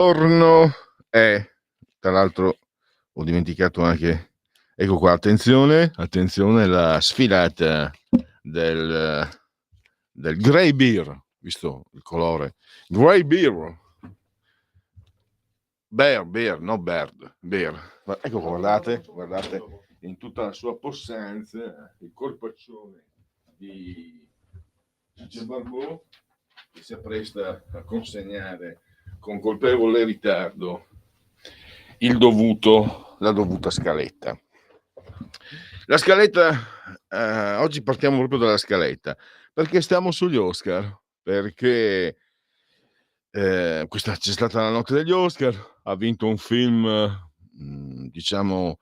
Buongiorno. Tra l'altro ho dimenticato anche, ecco qua, attenzione, la sfilata del, del Grey Beer, visto il colore. Grey Beer, Bear, no Bird, Bear. Ecco qua, guardate in tutta la sua possenza il corpaccione di Gigi Barbeau che si appresta a consegnare con colpevole ritardo la dovuta scaletta. La scaletta, oggi partiamo proprio dalla scaletta, perché stiamo sugli Oscar, perché c'è stata la notte degli Oscar, ha vinto un film, diciamo,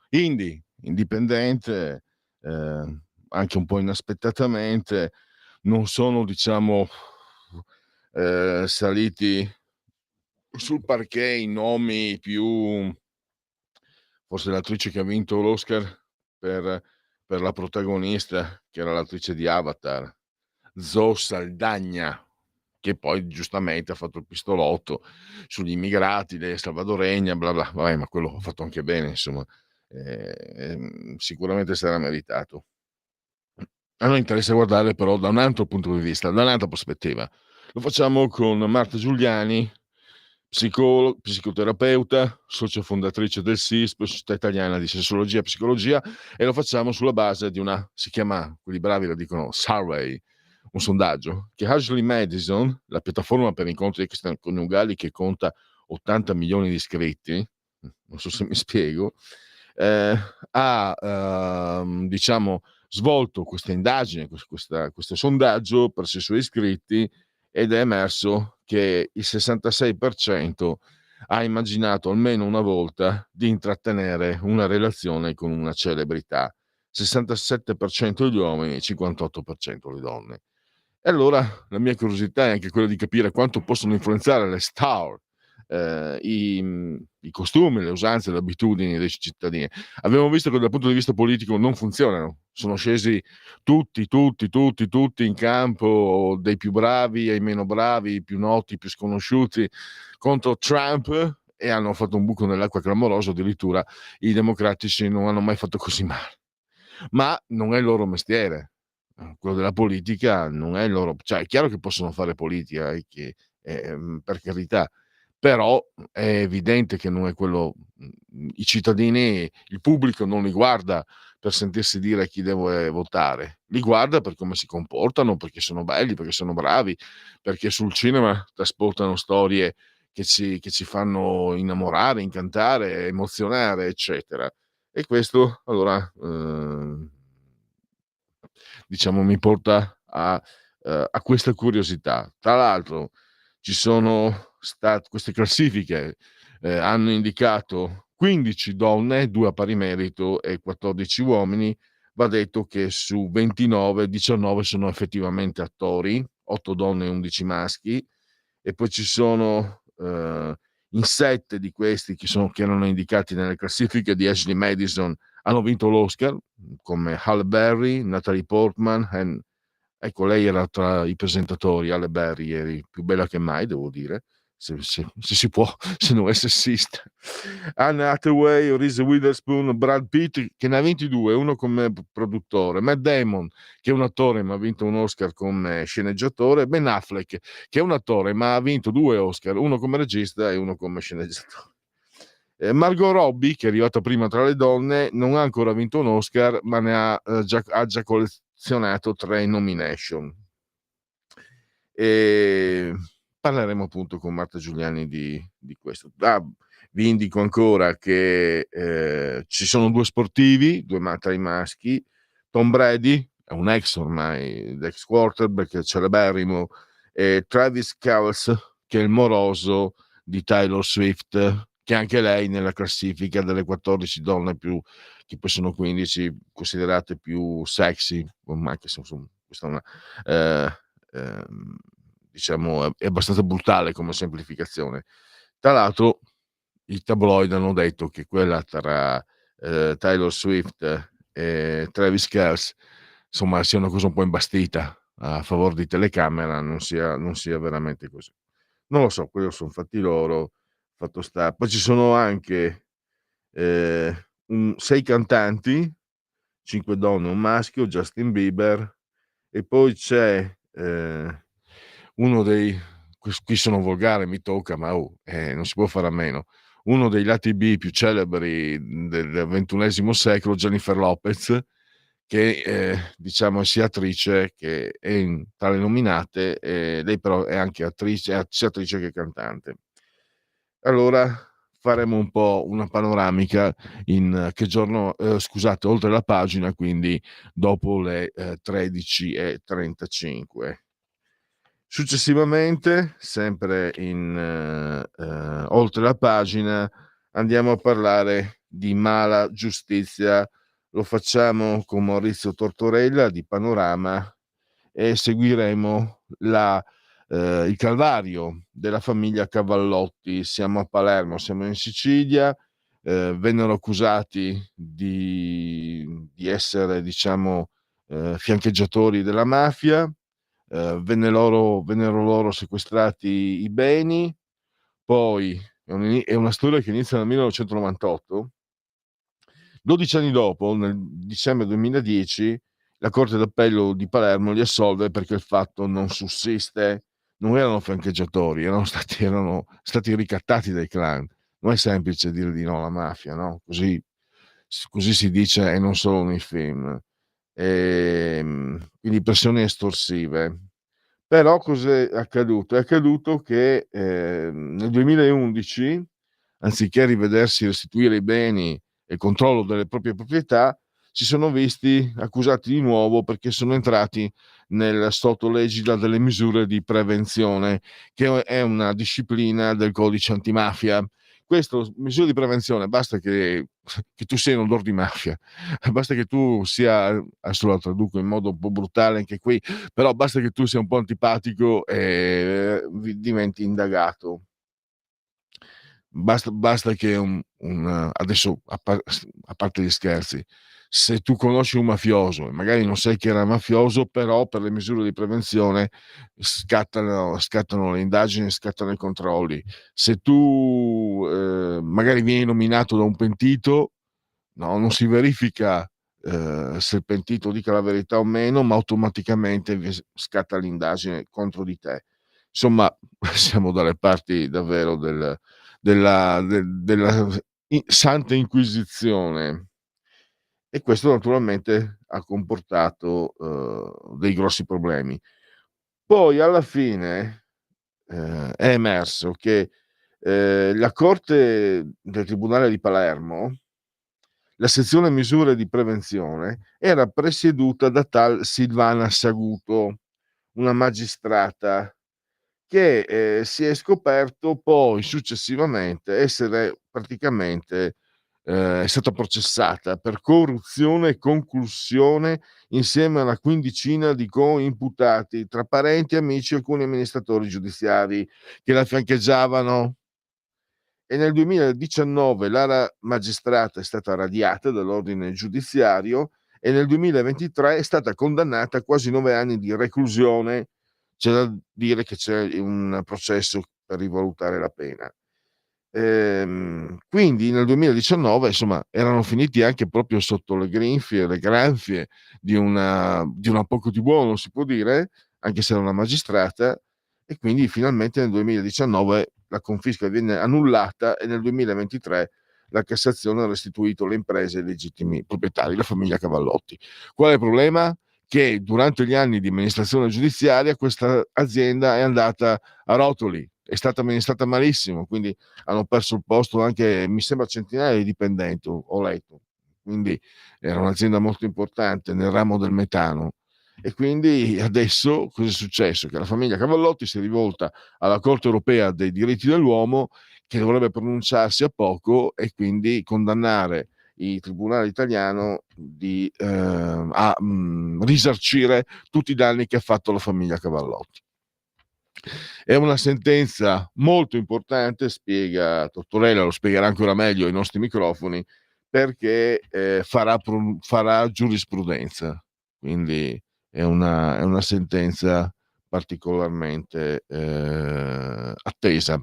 indipendente, anche un po' inaspettatamente, non sono, diciamo, saliti sul parquet i nomi più, forse l'attrice che ha vinto l'Oscar per la protagonista, che era l'attrice di Avatar, Zoe Saldana, che poi giustamente ha fatto il pistolotto sugli immigrati, lei è salvadoregna, bla bla, vabbè, ma quello ha fatto anche bene, insomma, sicuramente sarà meritato. A noi interessa guardarle però da un altro punto di vista, da un'altra prospettiva. Lo facciamo con Marta Giuliani, psicoterapeuta, socia fondatrice del SISP, Società Italiana di Sessologia e Psicologia, e lo facciamo sulla base di una, si chiama, quelli bravi lo dicono, survey, un sondaggio che Ashley Madison, la piattaforma per incontri extraconiugali che conta 80 milioni di iscritti, non so se mi spiego, ha diciamo svolto questa indagine, questo sondaggio presso i suoi iscritti, ed è emerso che il 66% ha immaginato almeno una volta di intrattenere una relazione con una celebrità, 67% gli uomini, 58% le donne. E allora la mia curiosità è anche quella di capire quanto possono influenzare le star, i costumi, le usanze, le abitudini dei cittadini. Abbiamo visto che dal punto di vista politico non funzionano, sono scesi tutti in campo, dai più bravi ai meno bravi, i più noti, i più sconosciuti, contro Trump, e hanno fatto un buco nell'acqua clamoroso. Addirittura i democratici non hanno mai fatto così male, ma non è il loro mestiere. Quello della politica non è il loro, cioè è chiaro che possono fare politica, per carità, però è evidente che non è quello. I cittadini, il pubblico non li guarda per sentirsi dire chi deve votare, li guarda per come si comportano, perché sono belli, perché sono bravi, perché sul cinema trasportano storie che ci fanno innamorare, incantare, emozionare, eccetera. E questo allora, diciamo, mi porta a questa curiosità. Tra l'altro ci sono queste classifiche, hanno indicato 15 donne, 2 a pari merito e 14 uomini. Va detto che su 29, 19 sono effettivamente attori, 8 donne e 11 maschi, e poi ci sono, in 7 di questi che erano indicati nelle classifiche di Ashley Madison hanno vinto l'Oscar, come Halle Berry, Natalie Portman, ecco, lei era tra i presentatori. Halle Berry eri più bella che mai, devo dire, se si può, se non è sessista. Anne Hathaway, Reese Witherspoon, Brad Pitt, che ne ha 22, uno come produttore, Matt Damon, che è un attore ma ha vinto un Oscar come sceneggiatore, Ben Affleck, che è un attore ma ha vinto 2 Oscar, uno come regista e uno come sceneggiatore. Margot Robbie, che è arrivata prima tra le donne, non ha ancora vinto un Oscar, ma ha già collezionato 3 nomination. E parleremo appunto con Marta Giuliani di questo. Vi indico ancora che ci sono 2 sportivi, 2 tra i maschi. Tom Brady è un ex ormai, l'ex quarterback celeberrimo, e Travis Kelce, che è il moroso di Taylor Swift, che anche lei nella classifica delle 14 donne più, che poi sono 15 considerate più sexy, ma anche se insomma questa è una, diciamo, è abbastanza brutale come semplificazione. Tra l'altro i tabloid hanno detto che quella tra Taylor Swift e Travis Kelce, insomma, sia una cosa un po' imbastita a favore di telecamera, non sia veramente così. Non lo so, quello son fatti loro, Fatto sta, poi ci sono anche, ehm, 6 cantanti, 5 donne e un maschio, Justin Bieber, e poi c'è, uno dei qui sono volgare, mi tocca, ma non si può fare a meno. Uno dei lati B più celebri del XXI secolo, Jennifer Lopez, che, diciamo, è sia attrice che è tra le nominate, lei però è anche attrice, è sia attrice che cantante. Allora faremo un po' una panoramica in che giorno, scusate, oltre la pagina, quindi dopo le, 13:35. Successivamente, sempre in oltre la pagina, andiamo a parlare di mala giustizia. Lo facciamo con Maurizio Tortorella di Panorama e seguiremo il calvario della famiglia Cavallotti. Siamo a Palermo, siamo in Sicilia, vennero accusati di essere, diciamo, fiancheggiatori della mafia. Vennero loro sequestrati i beni, poi è una storia che inizia nel 1998. 12 anni dopo, nel dicembre 2010, la Corte d'Appello di Palermo li assolve perché il fatto non sussiste. Non erano fiancheggiatori, erano stati ricattati dai clan. Non è semplice dire di no alla mafia, no, così si dice e non solo nei film. Quindi pressioni estorsive. Però cos'è accaduto? È accaduto che, nel 2011, anziché rivedersi restituire i beni e il controllo delle proprie proprietà, si sono visti accusati di nuovo perché sono entrati sotto l'egida delle misure di prevenzione, che è una disciplina del codice antimafia. Questo, misure di prevenzione, basta che tu sia in odor di mafia, basta che tu sia, adesso la traduco in modo un po' brutale anche qui, però basta che tu sia un po' antipatico e diventi indagato. Basta che adesso, a parte gli scherzi, se tu conosci un mafioso e magari non sai che era mafioso, però per le misure di prevenzione scattano le indagini, scattano i controlli. Se tu, magari vieni nominato da un pentito, no, non si verifica, se il pentito dica la verità o meno, ma automaticamente scatta l'indagine contro di te. Insomma, siamo dalle parti davvero della Santa Inquisizione, e questo naturalmente ha comportato, dei grossi problemi. Poi alla fine, è emerso che, la corte del tribunale di Palermo, la sezione misure di prevenzione, era presieduta da tal Silvana Saguto, una magistrata che, si è scoperto poi successivamente essere praticamente, è stata processata per corruzione e concussione insieme a una quindicina di coimputati, tra parenti, amici e alcuni amministratori giudiziari che la fiancheggiavano. E nel 2019 magistrata è stata radiata dall'ordine giudiziario e nel 2023 è stata condannata a quasi 9 anni di reclusione. C'è da dire che c'è un processo per rivalutare la pena. Quindi nel 2019, insomma, erano finiti anche proprio sotto le grinfie, le granfie di una poco di buono, si può dire, anche se era una magistrata, e quindi finalmente nel 2019 la confisca viene annullata e nel 2023 la Cassazione ha restituito le imprese ai legittimi proprietari, la famiglia Cavallotti. Qual è il problema? Che durante gli anni di amministrazione giudiziaria questa azienda è andata a rotoli, è stata amministrata malissimo, quindi hanno perso il posto anche, mi sembra, centinaia di dipendenti, ho letto. Quindi era un'azienda molto importante nel ramo del metano. E quindi adesso cosa è successo? Che la famiglia Cavallotti si è rivolta alla Corte europea dei diritti dell'uomo, che dovrebbe pronunciarsi a poco e quindi condannare il tribunale italiano a risarcire tutti i danni che ha fatto la famiglia Cavallotti. È una sentenza molto importante, spiega Tortorella, lo spiegherà ancora meglio ai nostri microfoni, perché, farà giurisprudenza. Quindi è una sentenza particolarmente, attesa.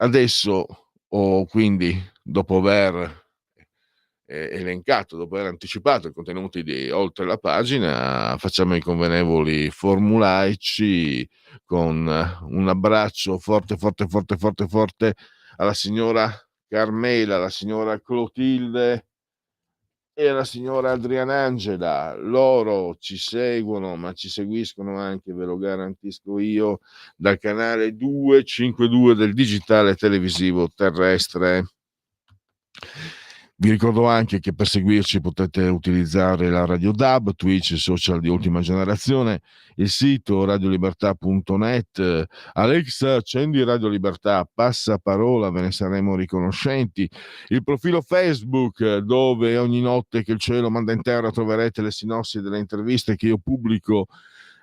Adesso ho quindi, dopo aver elencato, dopo aver anticipato i contenuti di oltre la pagina, facciamo i convenevoli formulaici con un abbraccio forte, forte, forte, forte, forte alla signora Carmela, alla signora Clotilde e alla signora Adrianangela. Loro ci seguono, ma ci seguiscono anche, ve lo garantisco io, dal canale 252 del digitale televisivo terrestre. Vi ricordo anche che per seguirci potete utilizzare la Radio DAB, Twitch, social di ultima generazione, il sito radiolibertà.net. Alexa, accendi Radio Libertà, passa parola, ve ne saremo riconoscenti. Il profilo Facebook, dove ogni notte che il cielo manda in terra troverete le sinossi delle interviste che io pubblico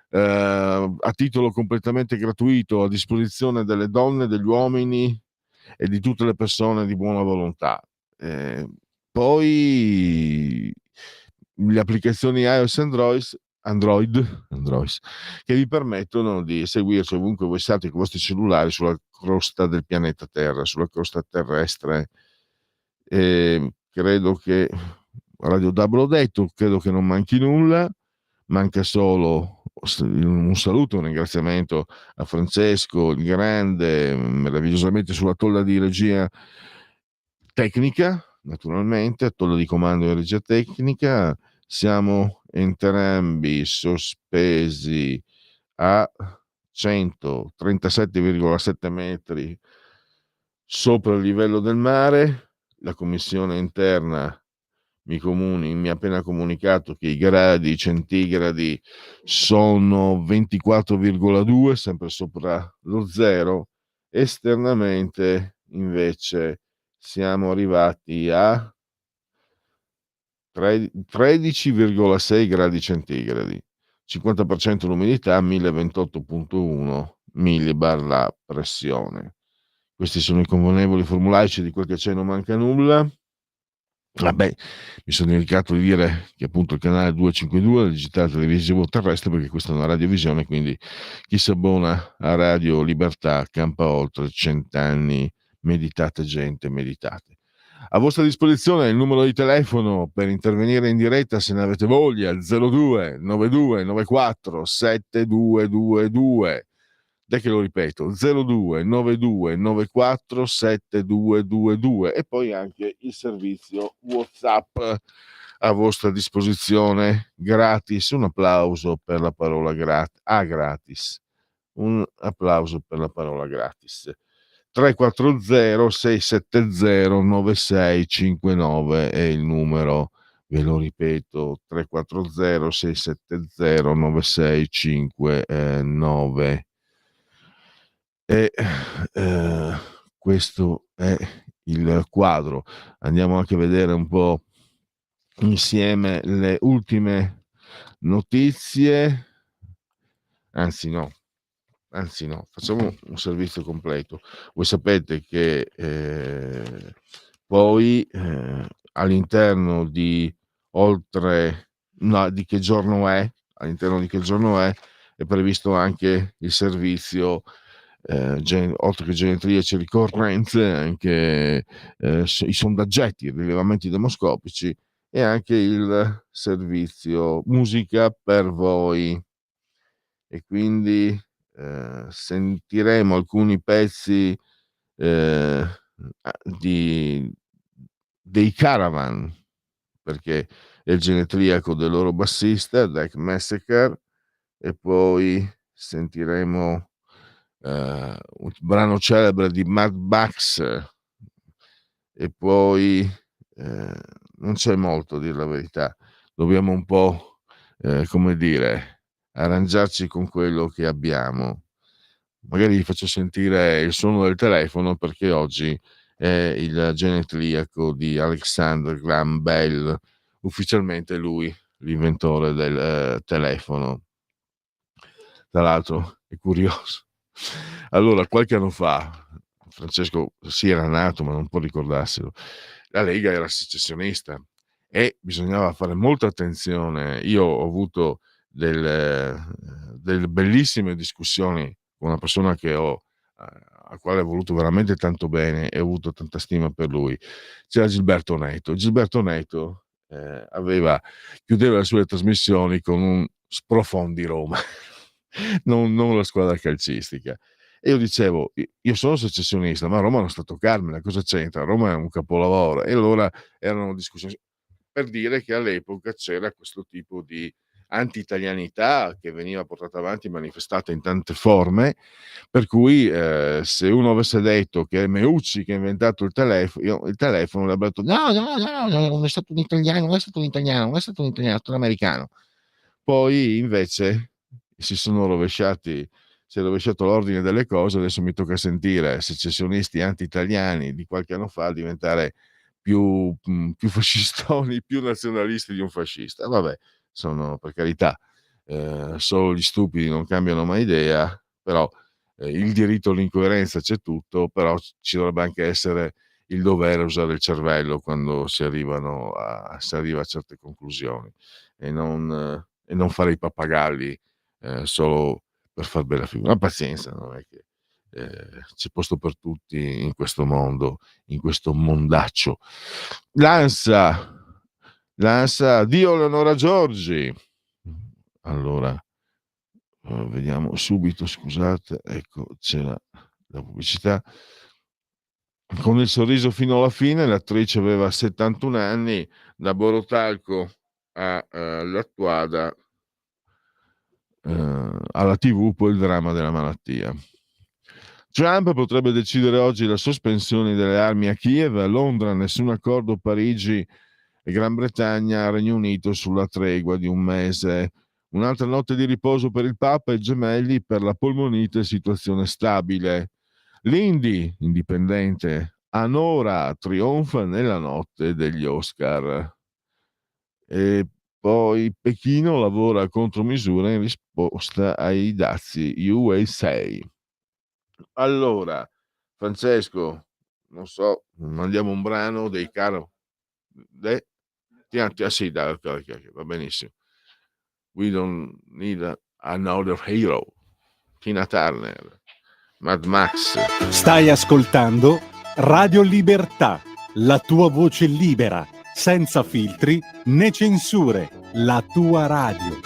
a titolo completamente gratuito, a disposizione delle donne, degli uomini e di tutte le persone di buona volontà. Poi le applicazioni iOS e Android che vi permettono di seguirci ovunque voi siate con i vostri cellulari sulla crosta del pianeta Terra, sulla crosta terrestre. Credo che Radio DAB l'ho detto, credo che non manchi nulla. Manca solo un saluto, un ringraziamento a Francesco il grande, meravigliosamente sulla tolla di regia tecnica, naturalmente, tolla di comando e regia tecnica. Siamo entrambi sospesi a 137,7 metri sopra il livello del mare. La commissione interna mi ha appena comunicato che i gradi centigradi sono 24,2, sempre sopra lo zero. Esternamente invece siamo arrivati a 13,6 gradi centigradi, 50% l'umidità, 1028,1 millibar la pressione. Questi sono i convenevoli formulaici di quel che c'è, non manca nulla. Vabbè, mi sono dimenticato di dire che appunto il canale 252 del digitale televisivo terrestre, perché questa è una radiovisione, quindi chi si abbona a Radio Libertà campa oltre 100 anni. Meditate gente, meditate. A vostra disposizione il numero di telefono per intervenire in diretta se ne avete voglia, il 02 92 94 7222. Dai che lo ripeto, 02 92 94 7222, e poi anche il servizio WhatsApp a vostra disposizione, gratis. Un applauso per la parola gratis. Un applauso per la parola gratis. 340 670 9659 è il numero, ve lo ripeto, 340 670 9659. E questo è il quadro. Andiamo anche a vedere un po' insieme le ultime notizie. Anzi no, facciamo un servizio completo. Voi sapete che poi all'interno di di che giorno è, all'interno di che giorno è previsto anche il servizio, oltre che genetriaci e ricorrenze, anche i sondaggetti, i rilevamenti demoscopici e anche il servizio musica per voi. E quindi sentiremo alcuni pezzi eh, dei Caravan, perché è il genetriaco del loro bassista Dak Massacre, e poi sentiremo un brano celebre di Mad Max, e poi non c'è molto, a dir la verità. Dobbiamo un po' come dire, arrangiarci con quello che abbiamo. Magari vi faccio sentire il suono del telefono, perché oggi è il genetriaco di Alexander Graham Bell, ufficialmente lui l'inventore del telefono. Tra l'altro è curioso. Allora, qualche anno fa, Francesco sì era nato, ma non può ricordarselo, la Lega era secessionista e bisognava fare molta attenzione. Io ho avuto delle bellissime discussioni con una persona che ho al quale ho voluto veramente tanto bene e ho avuto tanta stima per lui, c'era Gilberto Neto. Gilberto Neto, chiudeva le sue trasmissioni con un "Sprofondi Roma", non la squadra calcistica. E io dicevo: Io sono secessionista, ma Roma non sta a toccarmela, cosa c'entra? Roma è un capolavoro". E allora erano discussioni per dire che all'epoca c'era questo tipo di anti-italianità che veniva portata avanti, manifestata in tante forme, per cui, se uno avesse detto che è Meucci che ha inventato il telefono, avrebbe detto: "No, no, no, no, non è stato un italiano, non è stato un italiano, non è stato un italiano, è stato un americano". Poi invece si è rovesciato l'ordine delle cose, adesso mi tocca sentire secessionisti anti-italiani di qualche anno fa diventare più fascistoni, più nazionalisti di un fascista. Vabbè, sono, per carità, solo gli stupidi non cambiano mai idea, però, il diritto all'incoerenza c'è tutto, però ci dovrebbe anche essere il dovere usare il cervello quando si arriva a certe conclusioni e non fare i pappagalli, solo per far bella figura. Ma pazienza, non è che, c'è posto per tutti in questo mondo, in questo mondaccio. L'ANSA, addio Leonora Giorgi. Allora, vediamo subito, scusate, ecco c'era la pubblicità. Con il sorriso fino alla fine, l'attrice aveva 71 anni, da Borotalco all'Attuada, alla TV, poi il dramma della malattia. Trump potrebbe decidere oggi la sospensione delle armi a Kiev, a Londra nessun accordo, Parigi e Gran Bretagna, Regno Unito sulla tregua di un mese. Un'altra notte di riposo per il Papa e Gemelli per la polmonite, situazione stabile. L'Indy, indipendente, Anora trionfa nella notte degli Oscar. E poi Pechino lavora a contromisura in risposta ai dazi USA. Allora, Francesco, non so, mandiamo un brano dei Caro de sì, dai, okay, va benissimo. We don't need another hero. Tina Turner, Mad Max. Stai ascoltando Radio Libertà, la tua voce libera, senza filtri né censure, la tua radio.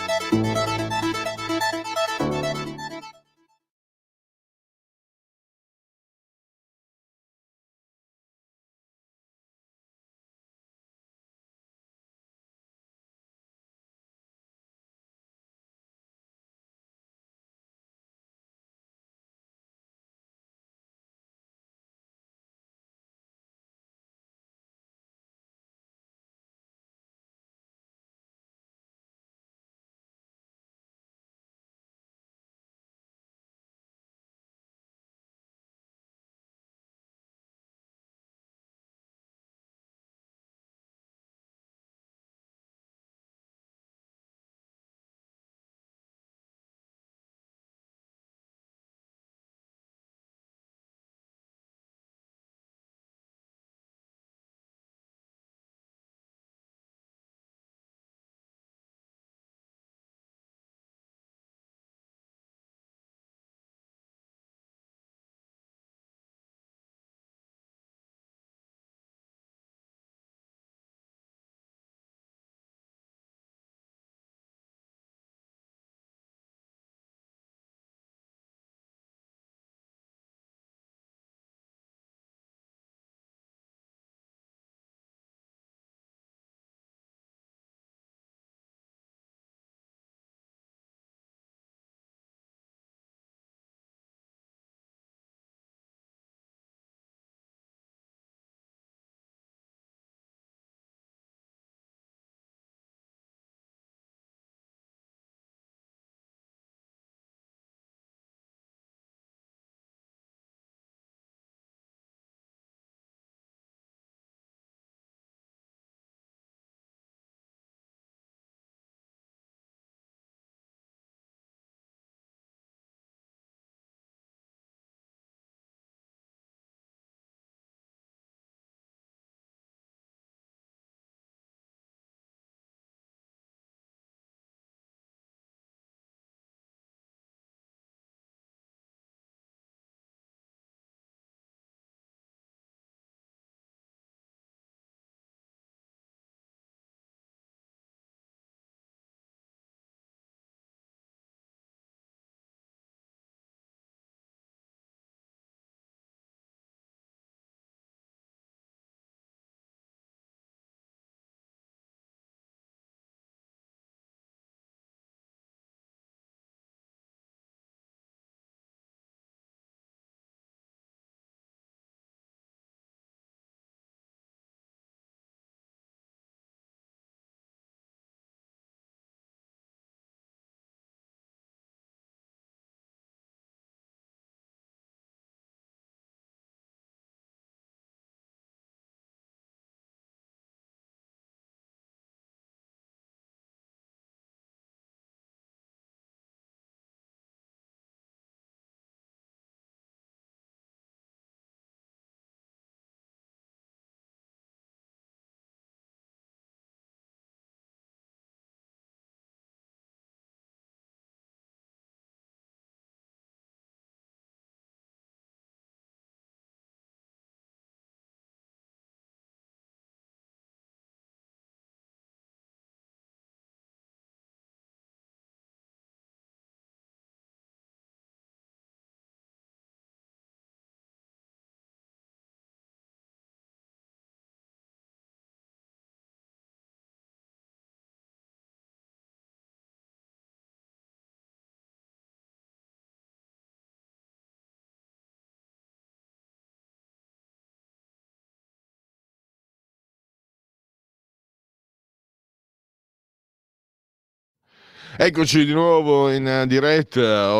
Eccoci di nuovo in diretta.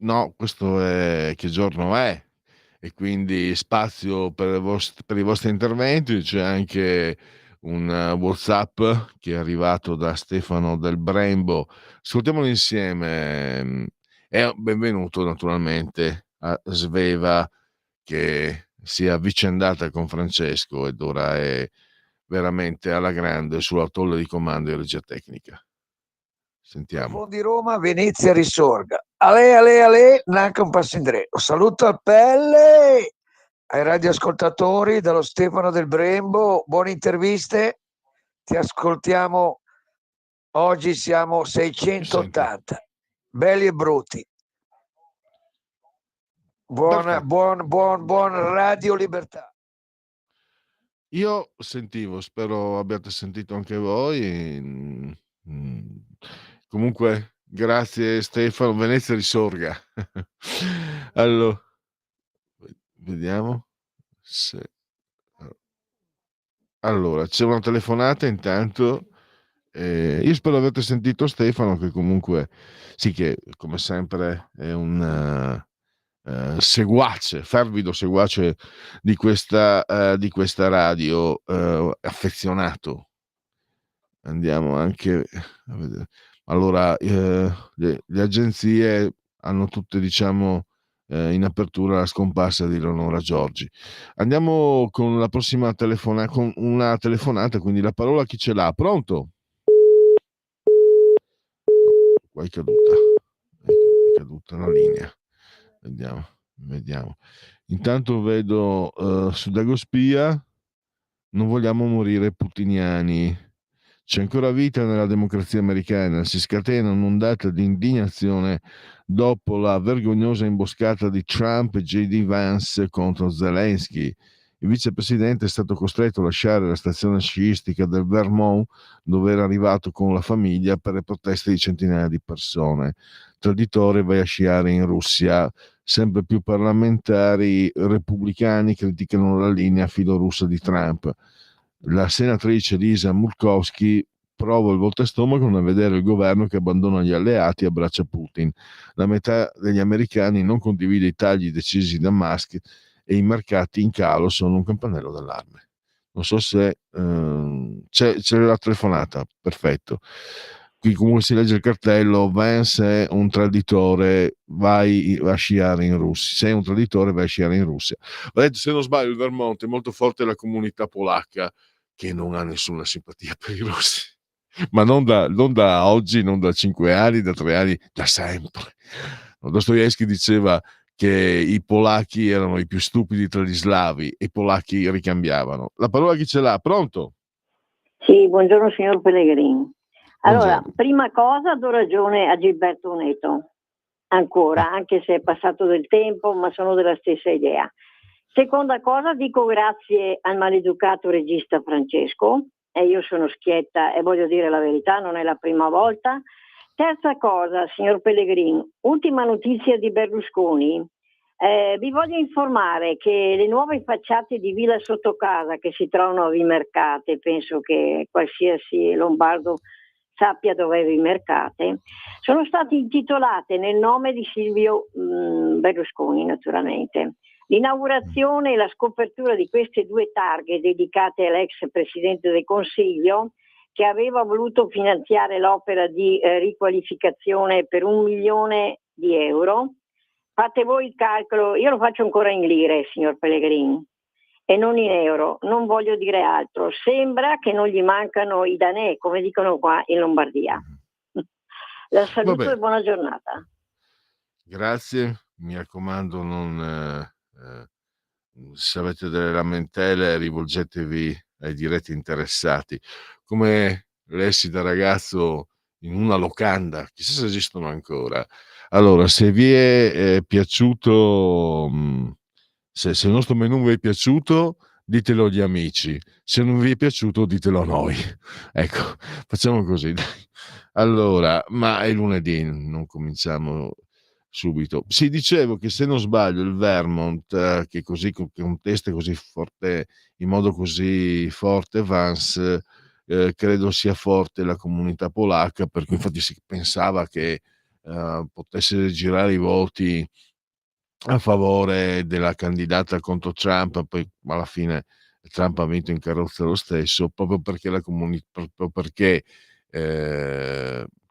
No, questo è che giorno è? E quindi spazio per i vostri interventi. C'è anche un WhatsApp che è arrivato da Stefano del Brembo. Ascoltiamolo insieme. E benvenuto naturalmente a Sveva, che si è avvicendata con Francesco ed ora è veramente alla grande sulla tolla di comando e regia tecnica. Sentiamo. Profondi Roma, Venezia risorga. Ale, ale, ale, neanche un passo indietro. Saluto al pelle ai radioascoltatori dallo Stefano del Brembo. Buone interviste. Ti ascoltiamo. Oggi siamo 680. Belli e brutti. Buon Radio Libertà. Io sentivo, spero abbiate sentito anche voi. Comunque, grazie Stefano. Venezia risorga. Allora, vediamo se. Allora, c'è una telefonata intanto. Io spero avete sentito Stefano, che comunque sì, che come sempre è un seguace, fervido seguace di questa radio, affezionato. Andiamo anche a vedere. Allora, le agenzie hanno tutte, diciamo, in apertura la scomparsa di Eleonora Giorgi. Andiamo con la prossima con una telefonata, quindi la parola a chi ce l'ha. Pronto? Qua è caduta la linea. Vediamo. Intanto vedo su Dagospia: non vogliamo morire putiniani. C'è ancora vita nella democrazia americana, si scatena un'ondata di indignazione dopo la vergognosa imboscata di Trump e J.D. Vance contro Zelensky. Il vicepresidente è stato costretto a lasciare la stazione sciistica del Vermont, dove era arrivato con la famiglia, per le proteste di centinaia di persone. Traditore, vai a sciare in Russia. Sempre più parlamentari repubblicani criticano la linea filorussa di Trump. La senatrice Lisa Murkowski prova il voltastomaco nel vedere il governo che abbandona gli alleati e abbraccia Putin. La metà degli americani non condivide i tagli decisi da Musk e i mercati in calo sono un campanello d'allarme. Non so se c'è la telefonata, perfetto. Qui comunque si legge il cartello: Vance è un traditore, vai a sciare in Russia. Sei un traditore, vai a sciare in Russia. Se non sbaglio, il Vermont è molto forte la comunità polacca, che non ha nessuna simpatia per i russi, ma non da oggi, non da 5 anni, da 3 anni, da sempre. Dostoevskij diceva che i polacchi erano i più stupidi tra gli slavi e i polacchi ricambiavano. La parola chi ce l'ha? Pronto? Sì, buongiorno signor Pellegrini. Allora, Buongiorno. prima cosa do ragione a Gilberto Neto, ancora, anche se è passato del tempo, ma sono della stessa idea. Seconda cosa, dico grazie al maleducato regista Francesco, e io sono schietta e voglio dire la verità, non è la prima volta. Terza cosa, signor Pellegrini, ultima notizia di Berlusconi. Vi voglio informare che le nuove facciate di Villa Sottocasa che si trovano a Vimercate, penso che qualsiasi lombardo sappia dove è Vimercate, sono state intitolate nel nome di Silvio Berlusconi, naturalmente. L'inaugurazione e la scopertura di queste due targhe dedicate all'ex Presidente del Consiglio, che aveva voluto finanziare l'opera di riqualificazione per 1 milione di euro. Fate voi il calcolo, io lo faccio ancora in lire, signor Pellegrini, e non in euro, non voglio dire altro. Sembra che non gli mancano i danè, come dicono qua in Lombardia. La saluto e buona giornata. Grazie, mi raccomando, se avete delle lamentele rivolgetevi ai diretti interessati. Come lessi da ragazzo in una locanda, chissà se esistono ancora. Allora, se vi è piaciuto, se il nostro menù vi è piaciuto, ditelo agli amici. Se non vi è piaciuto, ditelo a noi. Ecco, facciamo così. Allora, ma è lunedì, non cominciamo subito. Sì, dicevo che se non sbaglio il Vermont, che così contesta così forte, in modo così forte Vance, credo sia forte la comunità polacca, per cui infatti si pensava che potesse girare i voti a favore della candidata contro Trump, poi alla fine Trump ha vinto in carrozza lo stesso, proprio perché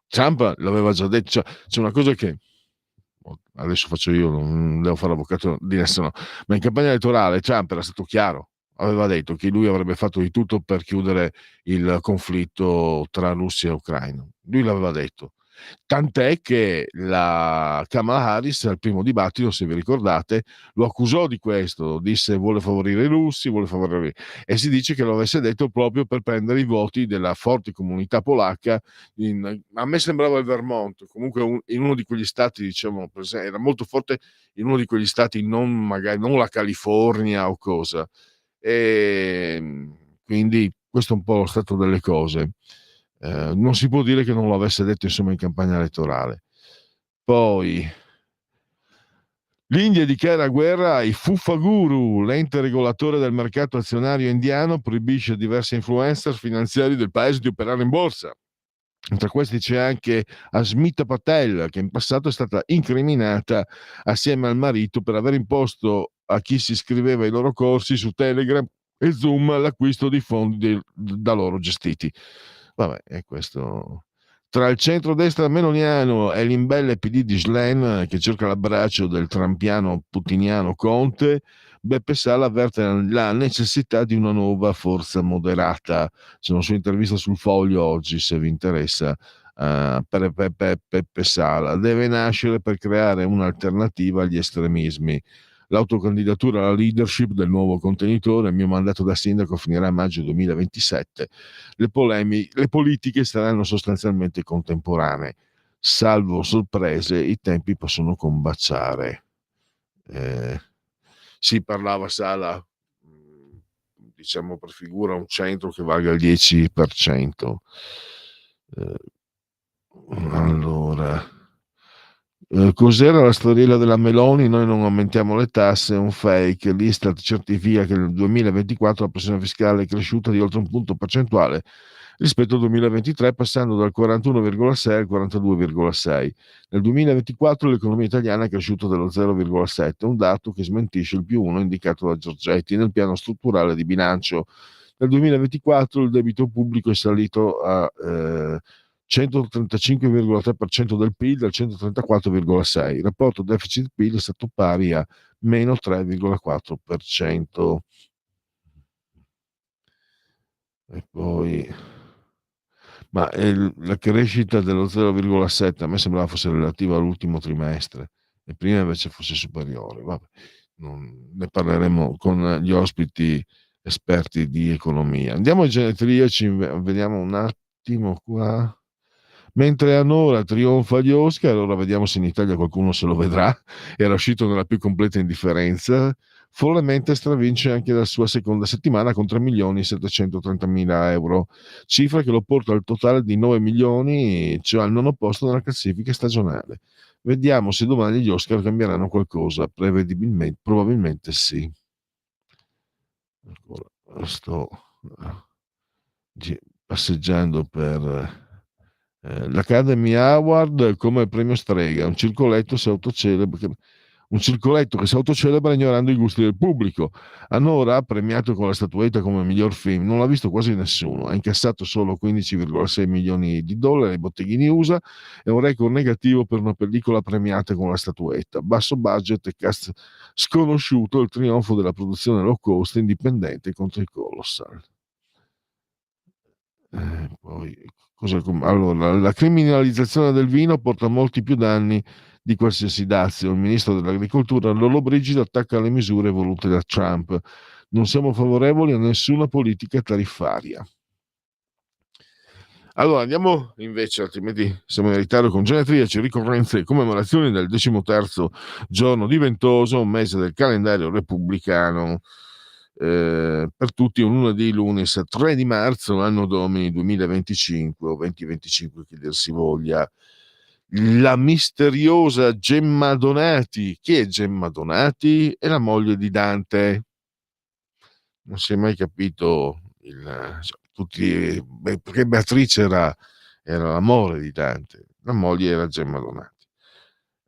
Trump l'aveva già detto. Cioè, c'è una cosa che adesso faccio io, non devo fare l'avvocato di nessuno, ma in campagna elettorale Trump era stato chiaro, aveva detto che lui avrebbe fatto di tutto per chiudere il conflitto tra Russia e Ucraina. Lui l'aveva detto. Tant'è che la Kamala Harris al primo dibattito, se vi ricordate, lo accusò di questo, disse vuole favorire i russi, e si dice che lo avesse detto proprio per prendere i voti della forte comunità polacca. A me sembrava il Vermont, comunque in uno di quegli stati, diciamo, era molto forte in uno di quegli stati, magari non la California o cosa. E quindi questo è un po' lo stato delle cose. Non si può dire che non lo avesse detto, insomma, in campagna elettorale. Poi l'India dichiara guerra ai Fuffaguru, l'ente regolatore del mercato azionario indiano proibisce a diversi influencer finanziari del paese di operare in borsa. Tra questi c'è anche Asmita Patel, che in passato è stata incriminata assieme al marito per aver imposto a chi si iscriveva ai loro corsi su Telegram e Zoom l'acquisto di fondi da loro gestiti. Vabbè, è questo. Tra il centrodestra meloniano e l'imbelle PD di Schlein, che cerca l'abbraccio del trampiano putiniano Conte, Beppe Sala avverte la necessità di una nuova forza moderata. C'è una sua intervista sul Foglio oggi, se vi interessa. Per Beppe Sala deve nascere per creare un'alternativa agli estremismi. L'autocandidatura alla leadership del nuovo contenitore, il mio mandato da sindaco finirà a maggio 2027. Le politiche saranno sostanzialmente contemporanee. Salvo sorprese, i tempi possono combaciare. Si parlava Sala, diciamo, prefigura un centro che valga il 10%. Allora, cos'era la storiella della Meloni? Noi non aumentiamo le tasse, è un fake. L'Istat certifica che nel 2024 la pressione fiscale è cresciuta di oltre un punto percentuale rispetto al 2023, passando dal 41,6 al 42,6. Nel 2024 l'economia italiana è cresciuta dello 0,7, un dato che smentisce il +1 indicato da Giorgetti nel piano strutturale di bilancio. Nel 2024 il debito pubblico è salito a 135,3% del PIL dal 134,6%. Il rapporto deficit-PIL è stato pari a meno 3,4%. E poi, ma la crescita dello 0,7 a me sembrava fosse relativa all'ultimo trimestre e prima invece fosse superiore. Vabbè, ne parleremo con gli ospiti esperti di economia. Andiamo ai genetriaci, vediamo un attimo qua. Mentre Anora trionfa agli Oscar, ora vediamo se in Italia qualcuno se lo vedrà, era uscito nella più completa indifferenza. Follemente stravince anche la sua seconda settimana con 3.730.000 euro, cifra che lo porta al totale di 9 milioni, cioè al nono posto nella classifica stagionale. Vediamo se domani gli Oscar cambieranno qualcosa, prevedibilmente, probabilmente sì. Ancora, sto passeggiando per l'Academy Award come premio Strega, un circoletto che si autocelebra ignorando i gusti del pubblico. Anora, premiato con la statuetta come miglior film, non l'ha visto quasi nessuno, ha incassato solo 15,6 milioni di dollari ai botteghini USA e un record negativo per una pellicola premiata con la statuetta. Basso budget e cast sconosciuto, il trionfo della produzione low cost indipendente contro i colossal. Poi, allora, la criminalizzazione del vino porta molti più danni di qualsiasi dazio. Il ministro dell'agricoltura Lollobrigida attacca le misure volute da Trump. Non siamo favorevoli a nessuna politica tariffaria. Allora andiamo invece, altrimenti siamo in ritardo, con genetriaci, ricorrenze e commemorazioni del 13° giorno di Ventoso, un mese del calendario repubblicano. Per tutti un lunedì lunis 3 di marzo, anno domini 2025 o 2025 che dir si voglia. La misteriosa Gemma Donati. Chi è Gemma Donati? È la moglie di Dante. Non si è mai capito perché Beatrice era l'amore di Dante, la moglie era Gemma Donati.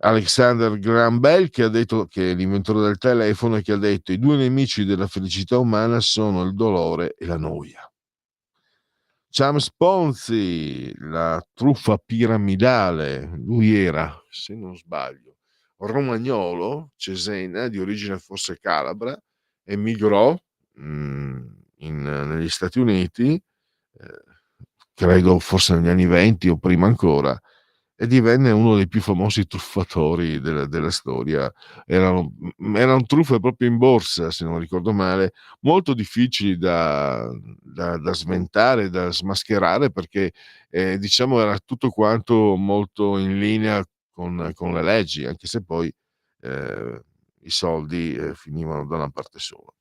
Alexander Graham Bell, che ha detto, che è l'inventore del telefono, e che ha detto: i due nemici della felicità umana sono il dolore e la noia. James Ponzi, la truffa piramidale, lui era, se non sbaglio, romagnolo, Cesena, di origine forse calabra, emigrò negli Stati Uniti, credo forse negli anni 20 o prima ancora, e divenne uno dei più famosi truffatori della storia. Erano truffe proprio in borsa, se non ricordo male, molto difficili da sventare, da smascherare, perché diciamo era tutto quanto molto in linea con le leggi, anche se poi i soldi finivano da una parte sola.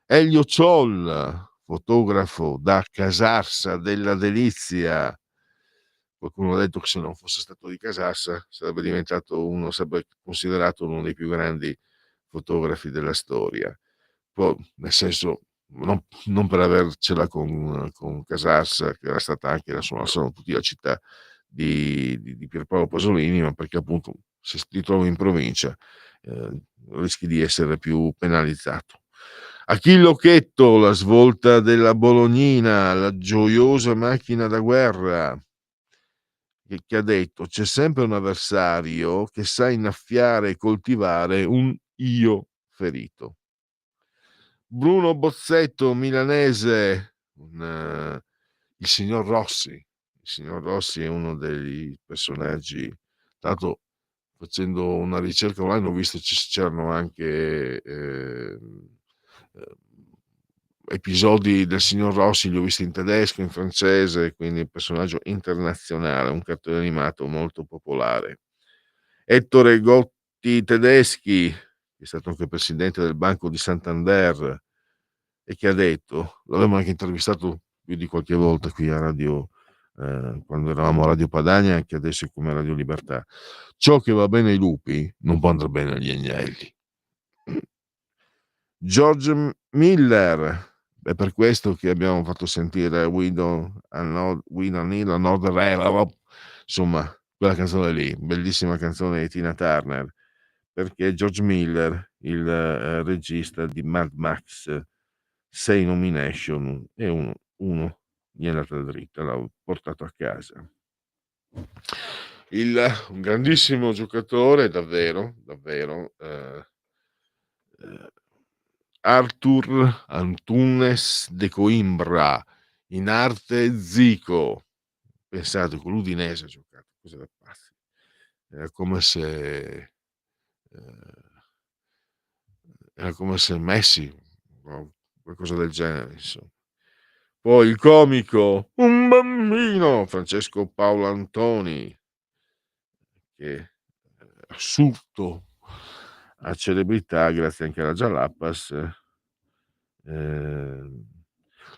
Elio Ciol, fotografo da Casarsa della Delizia. Qualcuno ha detto che se non fosse stato di Casarsa sarebbe considerato uno dei più grandi fotografi della storia. Poi, nel senso, non per avercela con Casarsa, che era stata anche sono tutti la città di Pierpaolo Pasolini, ma perché appunto se ti trovi in provincia rischi di essere più penalizzato. Achille Occhetto, la svolta della Bolognina, la gioiosa macchina da guerra, che ha detto: c'è sempre un avversario che sa innaffiare e coltivare un io ferito. Bruno Bozzetto, milanese, il signor Rossi. Il signor Rossi è uno dei personaggi, tanto facendo una ricerca online ho visto c'erano anche episodi del signor Rossi, li ho visti in tedesco, in francese, quindi un personaggio internazionale, un cartone animato molto popolare. Ettore Gotti Tedeschi, che è stato anche presidente del Banco di Santander, e che ha detto, l'avevamo anche intervistato più di qualche volta qui a Radio, quando eravamo a Radio Padania, anche adesso come Radio Libertà: ciò che va bene ai lupi non può andare bene agli agnelli. George Miller, è per questo che abbiamo fatto sentire We Don't Need Another Railroad, insomma quella canzone lì, bellissima canzone di Tina Turner, perché George Miller, il regista di Mad Max, 6 nomination e uno gli è andata dritta, l'ha portato a casa. Un grandissimo giocatore, davvero, Arthur Antunes de Coimbra, in arte Zico. Pensate, con l'Udinese ha giocato, cosa da pazzi. Era come se Messi o qualcosa del genere, insomma. Poi il comico, un bambino, Francesco Paolo Antoni, che è assurto a celebrità grazie anche alla Jalapas.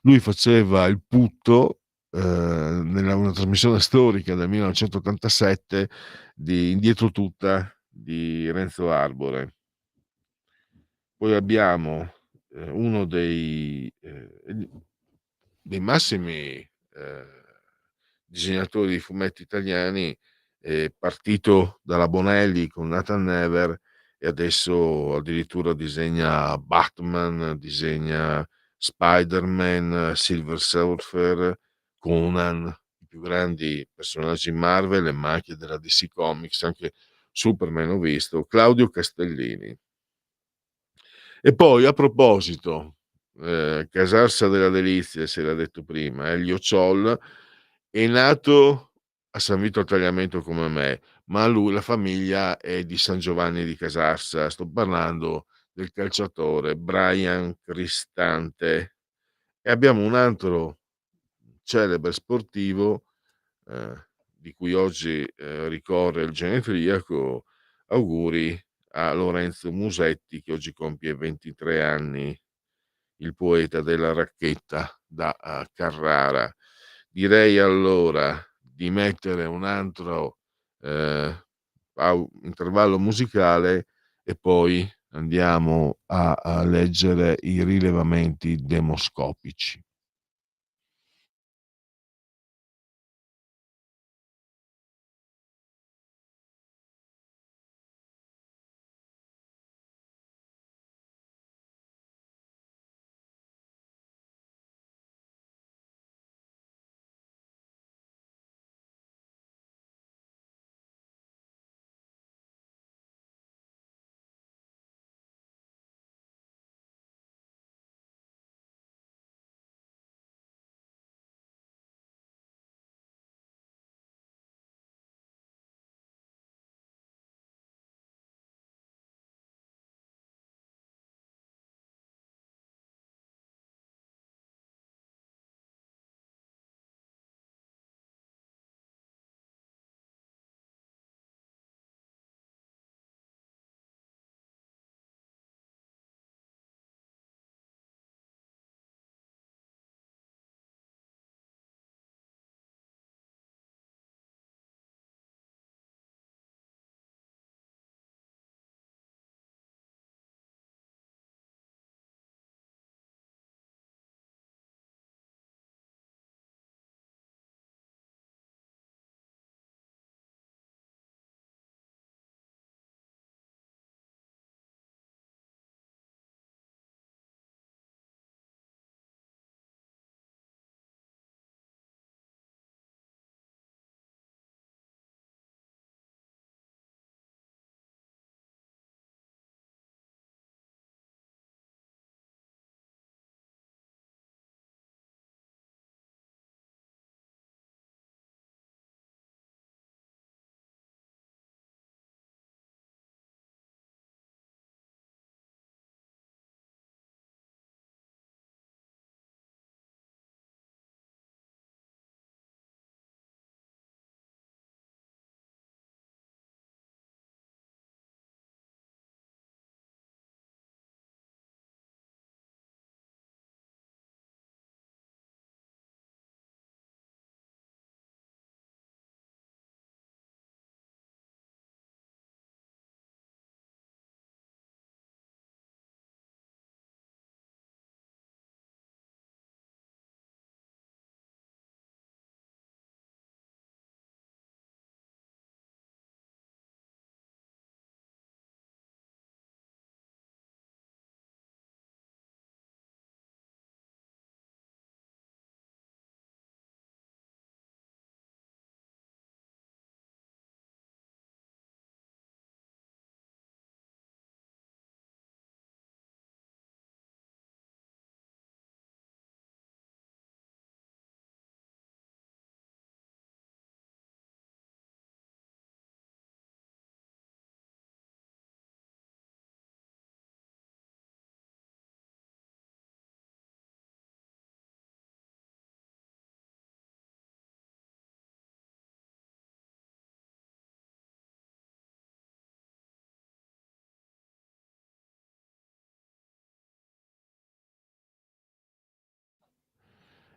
Lui faceva il putto nella una trasmissione storica del 1987 di Indietro Tutta di Renzo Arbore. Poi abbiamo uno dei massimi disegnatori di fumetti italiani, partito dalla Bonelli con Nathan Never e adesso addirittura disegna Batman, disegna Spider-Man, Silver Surfer, Conan, i più grandi personaggi Marvel, ma anche della DC Comics, anche Superman ho visto, Claudio Castellini. E poi, a proposito, Casarsa della Delizia, si era detto prima, Elio Ciol è nato a San Vito al Tagliamento come me, ma lui, la famiglia è di San Giovanni di Casarsa. Sto parlando del calciatore Brian Cristante. E abbiamo un altro celebre sportivo di cui oggi ricorre il genetriaco. Auguri a Lorenzo Musetti, che oggi compie 23 anni, il poeta della racchetta da Carrara. Direi allora di mettere un altro intervallo musicale e poi andiamo a leggere i rilevamenti demoscopici.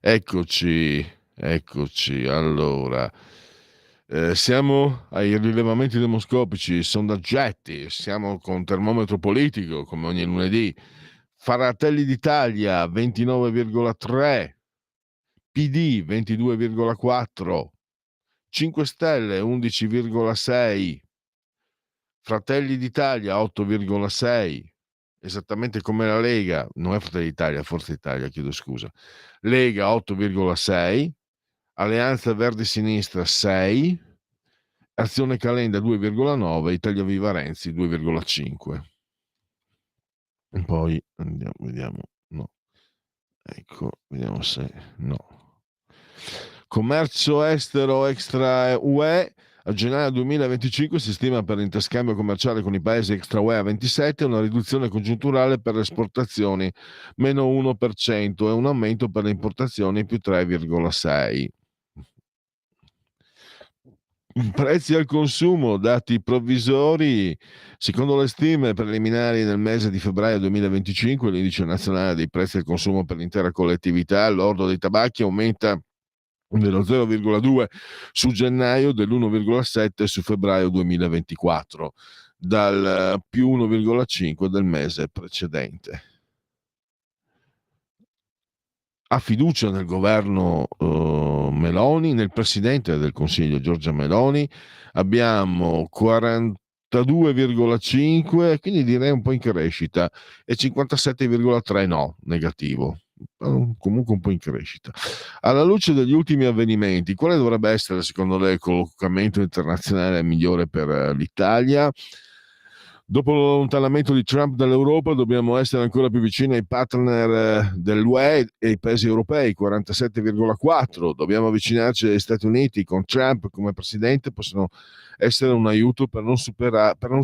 Eccoci. Allora, siamo ai rilevamenti demoscopici, sondaggetti, siamo con termometro politico, come ogni lunedì. Fratelli d'Italia 29,3, PD 22,4, 5 Stelle 11,6, Fratelli d'Italia 8,6, esattamente come la Lega, non è Fratelli d'Italia, Forza Italia, chiedo scusa. Lega 8,6, Alleanza Verdi Sinistra 6, Azione Calenda 2,9, Italia Viva Renzi 2,5. E poi andiamo, vediamo, no. Ecco, vediamo se no. Commercio estero extra UE. A gennaio 2025 si stima per l'interscambio commerciale con i paesi extra UE a 27 una riduzione congiunturale per le esportazioni meno 1% e un aumento per le importazioni più 3,6%. Prezzi al consumo, dati provvisori. Secondo le stime preliminari nel mese di febbraio 2025, l'indice nazionale dei prezzi al consumo per l'intera collettività, l'ordo dei tabacchi, aumenta dello 0,2 su gennaio, dell'1,7 su febbraio 2024, dal più 1,5 del mese precedente. Ha fiducia nel governo Meloni, nel presidente del Consiglio Giorgia Meloni. Abbiamo 42,5, quindi direi un po' in crescita, e 57,3 no, negativo. Comunque un po' in crescita. Alla luce degli ultimi avvenimenti, quale dovrebbe essere secondo lei il collocamento internazionale migliore per l'Italia? Dopo l'allontanamento di Trump dall'Europa dobbiamo essere ancora più vicini ai partner dell'UE e ai paesi europei, 47,4. Dobbiamo avvicinarci agli Stati Uniti con Trump come presidente, possono essere un aiuto per non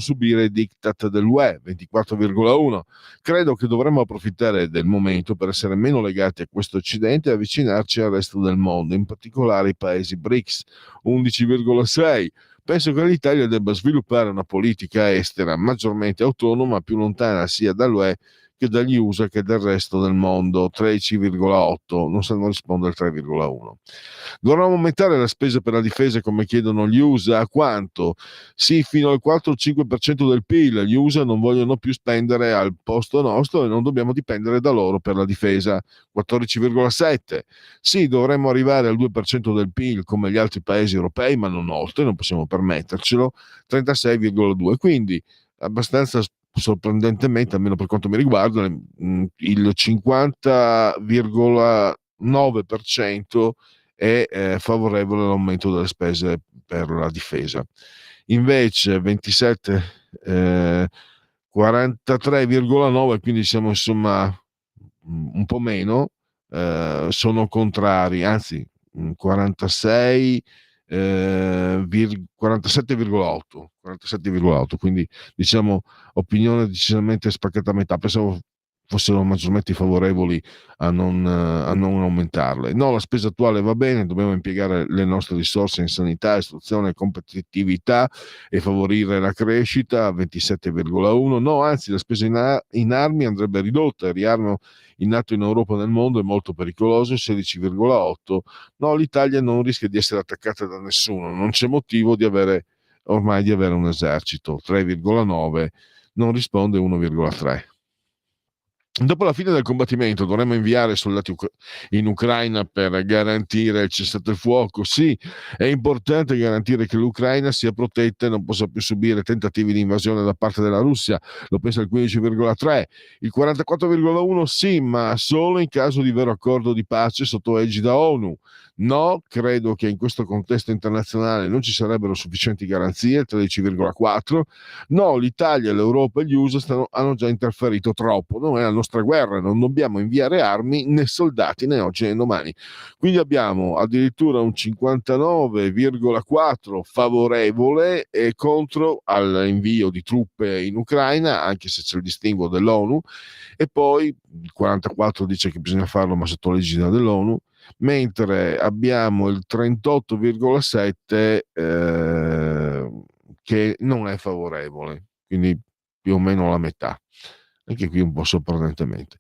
subire i diktat dell'UE, 24,1. Credo che dovremmo approfittare del momento per essere meno legati a questo Occidente e avvicinarci al resto del mondo, in particolare ai paesi BRICS, 11,6. Penso che l'Italia debba sviluppare una politica estera maggiormente autonoma, più lontana sia dall'UE che dagli USA che del resto del mondo, 13,8, non sanno rispondere 3,1. Dovremmo aumentare la spesa per la difesa come chiedono gli USA, a quanto? Sì, fino al 4-5% del PIL, gli USA non vogliono più spendere al posto nostro e non dobbiamo dipendere da loro per la difesa, 14,7. Sì, dovremmo arrivare al 2% del PIL come gli altri paesi europei, ma non oltre, non possiamo permettercelo, 36,2. Quindi abbastanza sorprendentemente, almeno per quanto mi riguarda, il 50,9% è favorevole all'aumento delle spese per la difesa. Invece 27, 43,9, quindi siamo insomma un po' meno, sono contrari, anzi 46, 47,8, quindi diciamo opinione decisamente spaccata a metà. Pensavo fossero maggiormente favorevoli a non aumentarle. No, la spesa attuale va bene, dobbiamo impiegare le nostre risorse in sanità, istruzione, competitività e favorire la crescita, 27,1. No, anzi, la spesa in armi andrebbe ridotta, il riarmo in atto in Europa e nel mondo è molto pericoloso, 16,8. No, l'Italia non rischia di essere attaccata da nessuno, non c'è motivo ormai di avere un esercito, 3,9, non risponde 1,3. Dopo la fine del combattimento dovremmo inviare soldati in Ucraina per garantire il cessate il fuoco. Sì, è importante garantire che l'Ucraina sia protetta e non possa più subire tentativi di invasione da parte della Russia. Lo pensa il 15,3. Il 44,1 sì, ma solo in caso di vero accordo di pace sotto egida ONU. No, credo che in questo contesto internazionale non ci sarebbero sufficienti garanzie, 13,4. No, l'Italia, l'Europa e gli USA hanno già interferito troppo, non è la nostra guerra, non dobbiamo inviare armi né soldati né oggi né domani. Quindi abbiamo addirittura un 59,4 favorevole e contro all'invio di truppe in Ucraina, anche se c'è il distinguo dell'ONU, e poi il 44 dice che bisogna farlo ma sotto l'egida dell'ONU, mentre abbiamo il 38,7 che non è favorevole, quindi più o meno la metà, anche qui un po' sorprendentemente.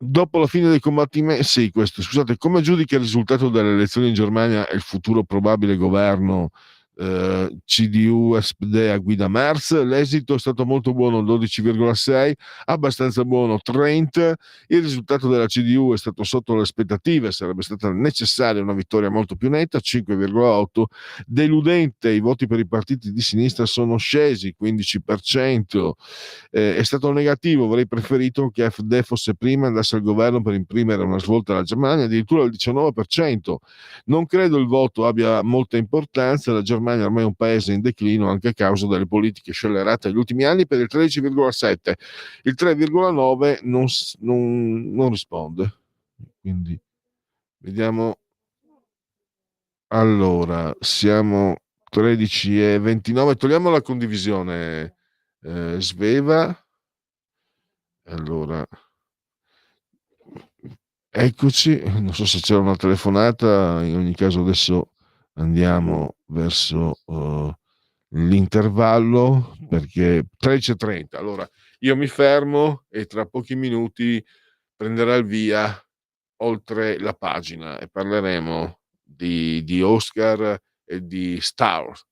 dopo la fine dei combattimenti, sì, questo, scusate, come giudica il risultato delle elezioni in Germania e il futuro probabile governo CDU-SPD a guida Merz? L'esito è stato molto buono, 12,6, abbastanza buono 30, il risultato della CDU è stato sotto le aspettative, sarebbe stata necessaria una vittoria molto più netta, 5,8, deludente, i voti per i partiti di sinistra sono scesi, 15%, è stato negativo, avrei preferito che AfD fosse prima e andasse al governo per imprimere una svolta alla Germania, addirittura il 19%. Non credo il voto abbia molta importanza, la Germania ormai è un paese in declino anche a causa delle politiche scellerate negli ultimi anni, per il 13,7, il 3,9 non risponde. Quindi vediamo. Allora, siamo 13:29, togliamo la condivisione, Sveva. Allora, eccoci, non so se c'era una telefonata, in ogni caso adesso andiamo verso l'intervallo, perché 13:30. Allora, io mi fermo e tra pochi minuti prenderà il via oltre la pagina e parleremo di Oscar e di Star Wars.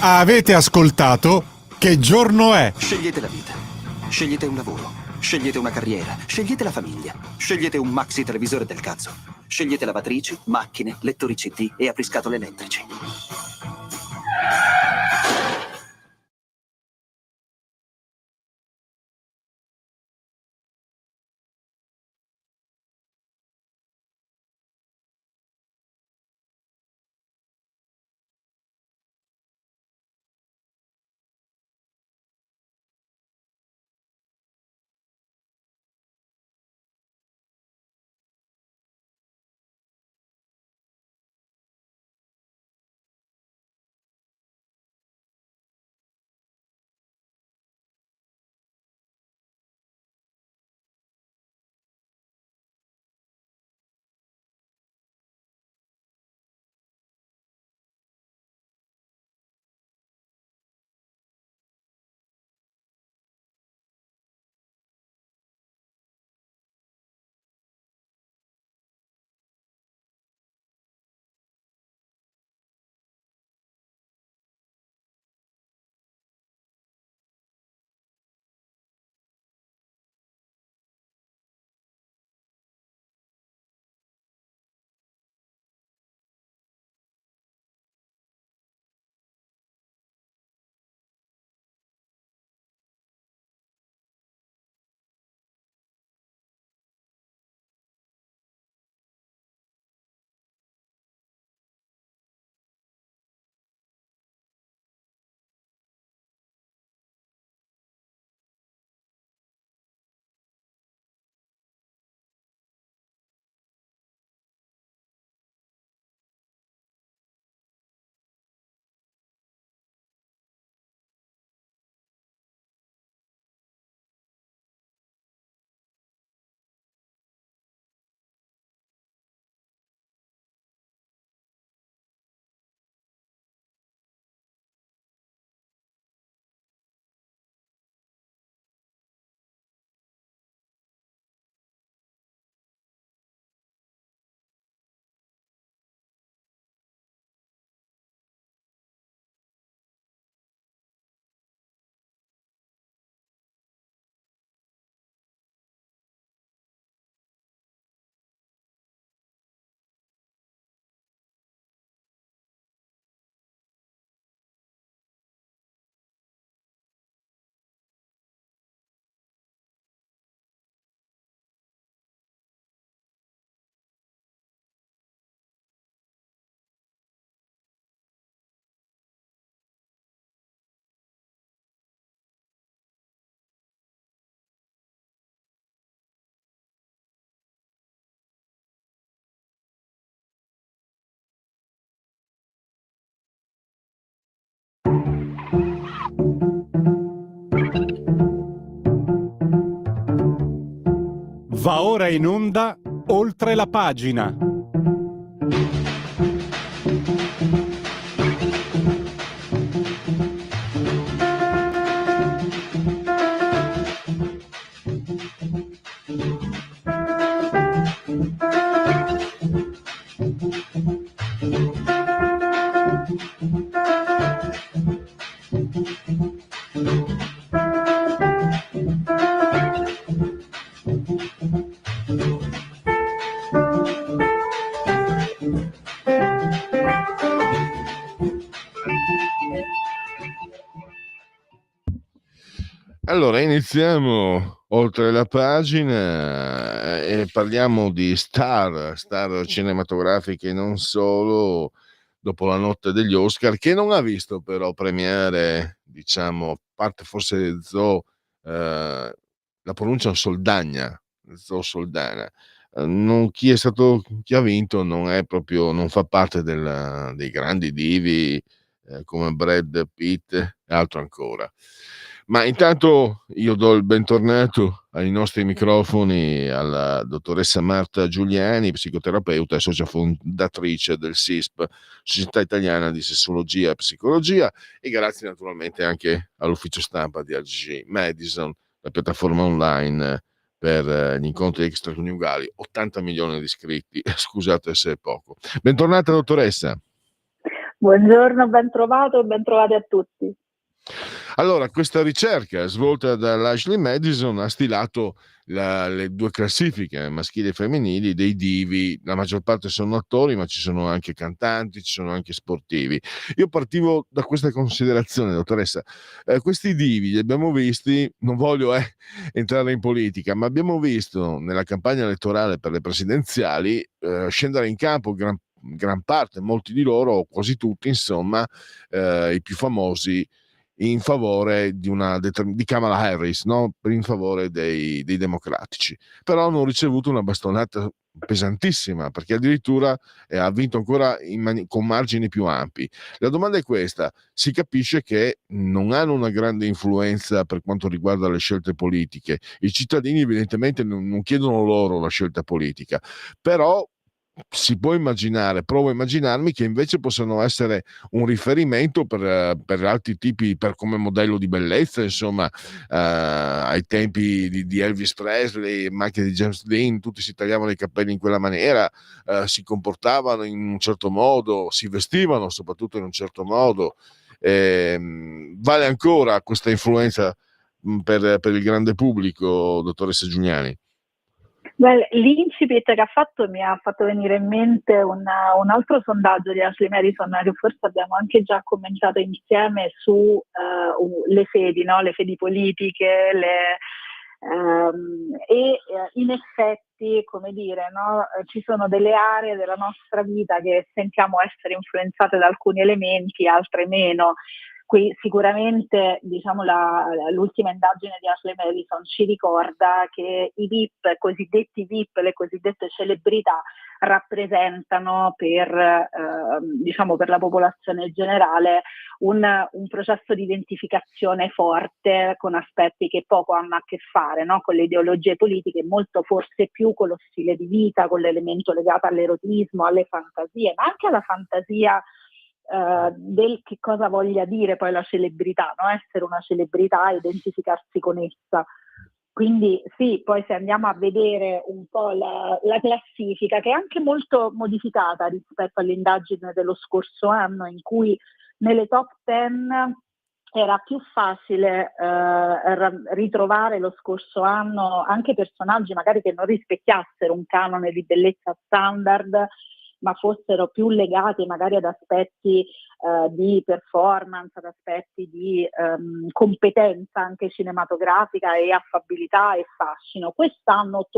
Avete ascoltato Che giorno è? Scegliete la vita, scegliete un lavoro, scegliete una carriera, scegliete la famiglia, scegliete un maxi televisore del cazzo, scegliete lavatrici, macchine, lettori CD e apriscatole elettrici. Va ora in onda Oltre la pagina. Allora, iniziamo oltre la pagina e parliamo di star cinematografiche e non solo, dopo la notte degli Oscar, che non ha visto però premiere, diciamo, a parte forse la pronuncia Soldagna, Zoe Soldana. Chi ha vinto non fa parte dei grandi divi come Brad Pitt e altro ancora. Ma intanto io do il bentornato ai nostri microfoni alla dottoressa Marta Giuliani, psicoterapeuta e socia fondatrice del SISP, Società Italiana di Sessologia e Psicologia, e grazie naturalmente anche all'ufficio stampa di AG Madison, la piattaforma online per gli incontri extraconiugali, 80 milioni di iscritti, scusate se è poco. Bentornata dottoressa. Buongiorno, ben trovato e ben trovati a tutti. Allora, questa ricerca svolta dall'Ashley Madison ha stilato le due classifiche maschili e femminili dei divi. La maggior parte sono attori, ma ci sono anche cantanti, ci sono anche sportivi. Io partivo da questa considerazione, dottoressa. Questi divi li abbiamo visti, non voglio entrare in politica, ma abbiamo visto nella campagna elettorale per le presidenziali scendere in campo gran parte, molti di loro, quasi tutti, insomma, i più famosi, in favore di Kamala Harris, no? In favore dei democratici. Però hanno ricevuto una bastonata pesantissima, perché addirittura ha vinto ancora con margini più ampi. La domanda è questa: si capisce che non hanno una grande influenza per quanto riguarda le scelte politiche. I cittadini evidentemente non chiedono loro la scelta politica, però si può immaginare, provo a immaginarmi che invece possano essere un riferimento per altri tipi, per come modello di bellezza, insomma, ai tempi di Elvis Presley, ma anche di James Dean, tutti si tagliavano i capelli in quella maniera, si comportavano in un certo modo, si vestivano soprattutto in un certo modo. Vale ancora questa influenza per il grande pubblico, dottoressa Giuliani? Well, l'incipit che ha fatto mi ha fatto venire in mente un altro sondaggio di Ashley Madison che forse abbiamo anche già commentato insieme su le fedi, no? Le fedi politiche, in effetti, come dire, no? Ci sono delle aree della nostra vita che sentiamo essere influenzate da alcuni elementi, altre meno. Qui sicuramente, diciamo, l'ultima indagine di Ashley Madison ci ricorda che i VIP, cosiddetti VIP, le cosiddette celebrità, rappresentano diciamo, per la popolazione generale un processo di identificazione forte con aspetti che poco hanno a che fare, no? Con le ideologie politiche, molto forse più con lo stile di vita, con l'elemento legato all'erotismo, alle fantasie, ma anche alla fantasia del che cosa voglia dire poi la celebrità, no? Essere una celebrità, identificarsi con essa. Quindi sì, poi se andiamo a vedere un po' la classifica, che è anche molto modificata rispetto all'indagine dello scorso anno, in cui nelle top 10 era più facile ritrovare lo scorso anno anche personaggi magari che non rispecchiassero un canone di bellezza standard, ma fossero più legati magari ad aspetti di performance, ad aspetti di competenza anche cinematografica e affabilità e fascino. Quest'anno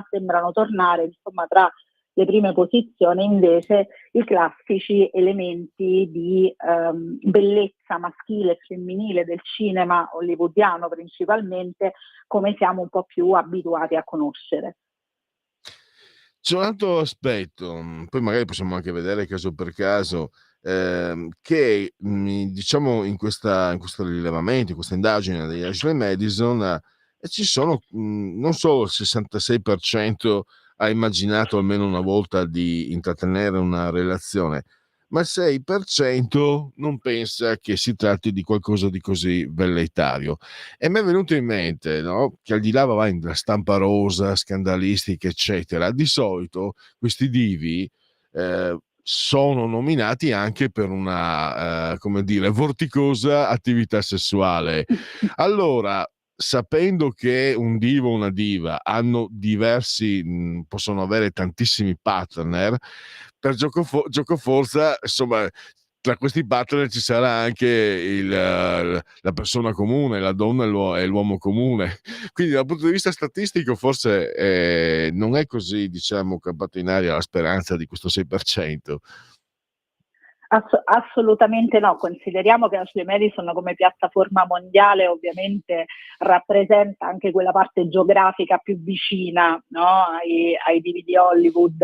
sembrano tornare, insomma, tra le prime posizioni invece i classici elementi di bellezza maschile e femminile del cinema hollywoodiano principalmente, come siamo un po' più abituati a conoscere. C'è un altro aspetto, poi magari possiamo anche vedere caso per caso, che diciamo in questo rilevamento, in questa indagine di Ashley Madison, ci sono non solo il 66% ha immaginato almeno una volta di intrattenere una relazione, ma il 6% non pensa che si tratti di qualcosa di così velleitario. E mi è venuto in mente, no, che al di là della stampa rosa, scandalistica, eccetera, di solito questi divi sono nominati anche per una, come dire, vorticosa attività sessuale. Allora, sapendo che un divo o una diva hanno possono avere tantissimi partner, per giocoforza, insomma, tra questi partner ci sarà anche la persona comune, la donna e l'uomo comune. Quindi dal punto di vista statistico forse non è così, diciamo, campato in aria la speranza di questo 6%. Assolutamente no, consideriamo che Ashley Madison come piattaforma mondiale ovviamente rappresenta anche quella parte geografica più vicina, no, ai divi di Hollywood,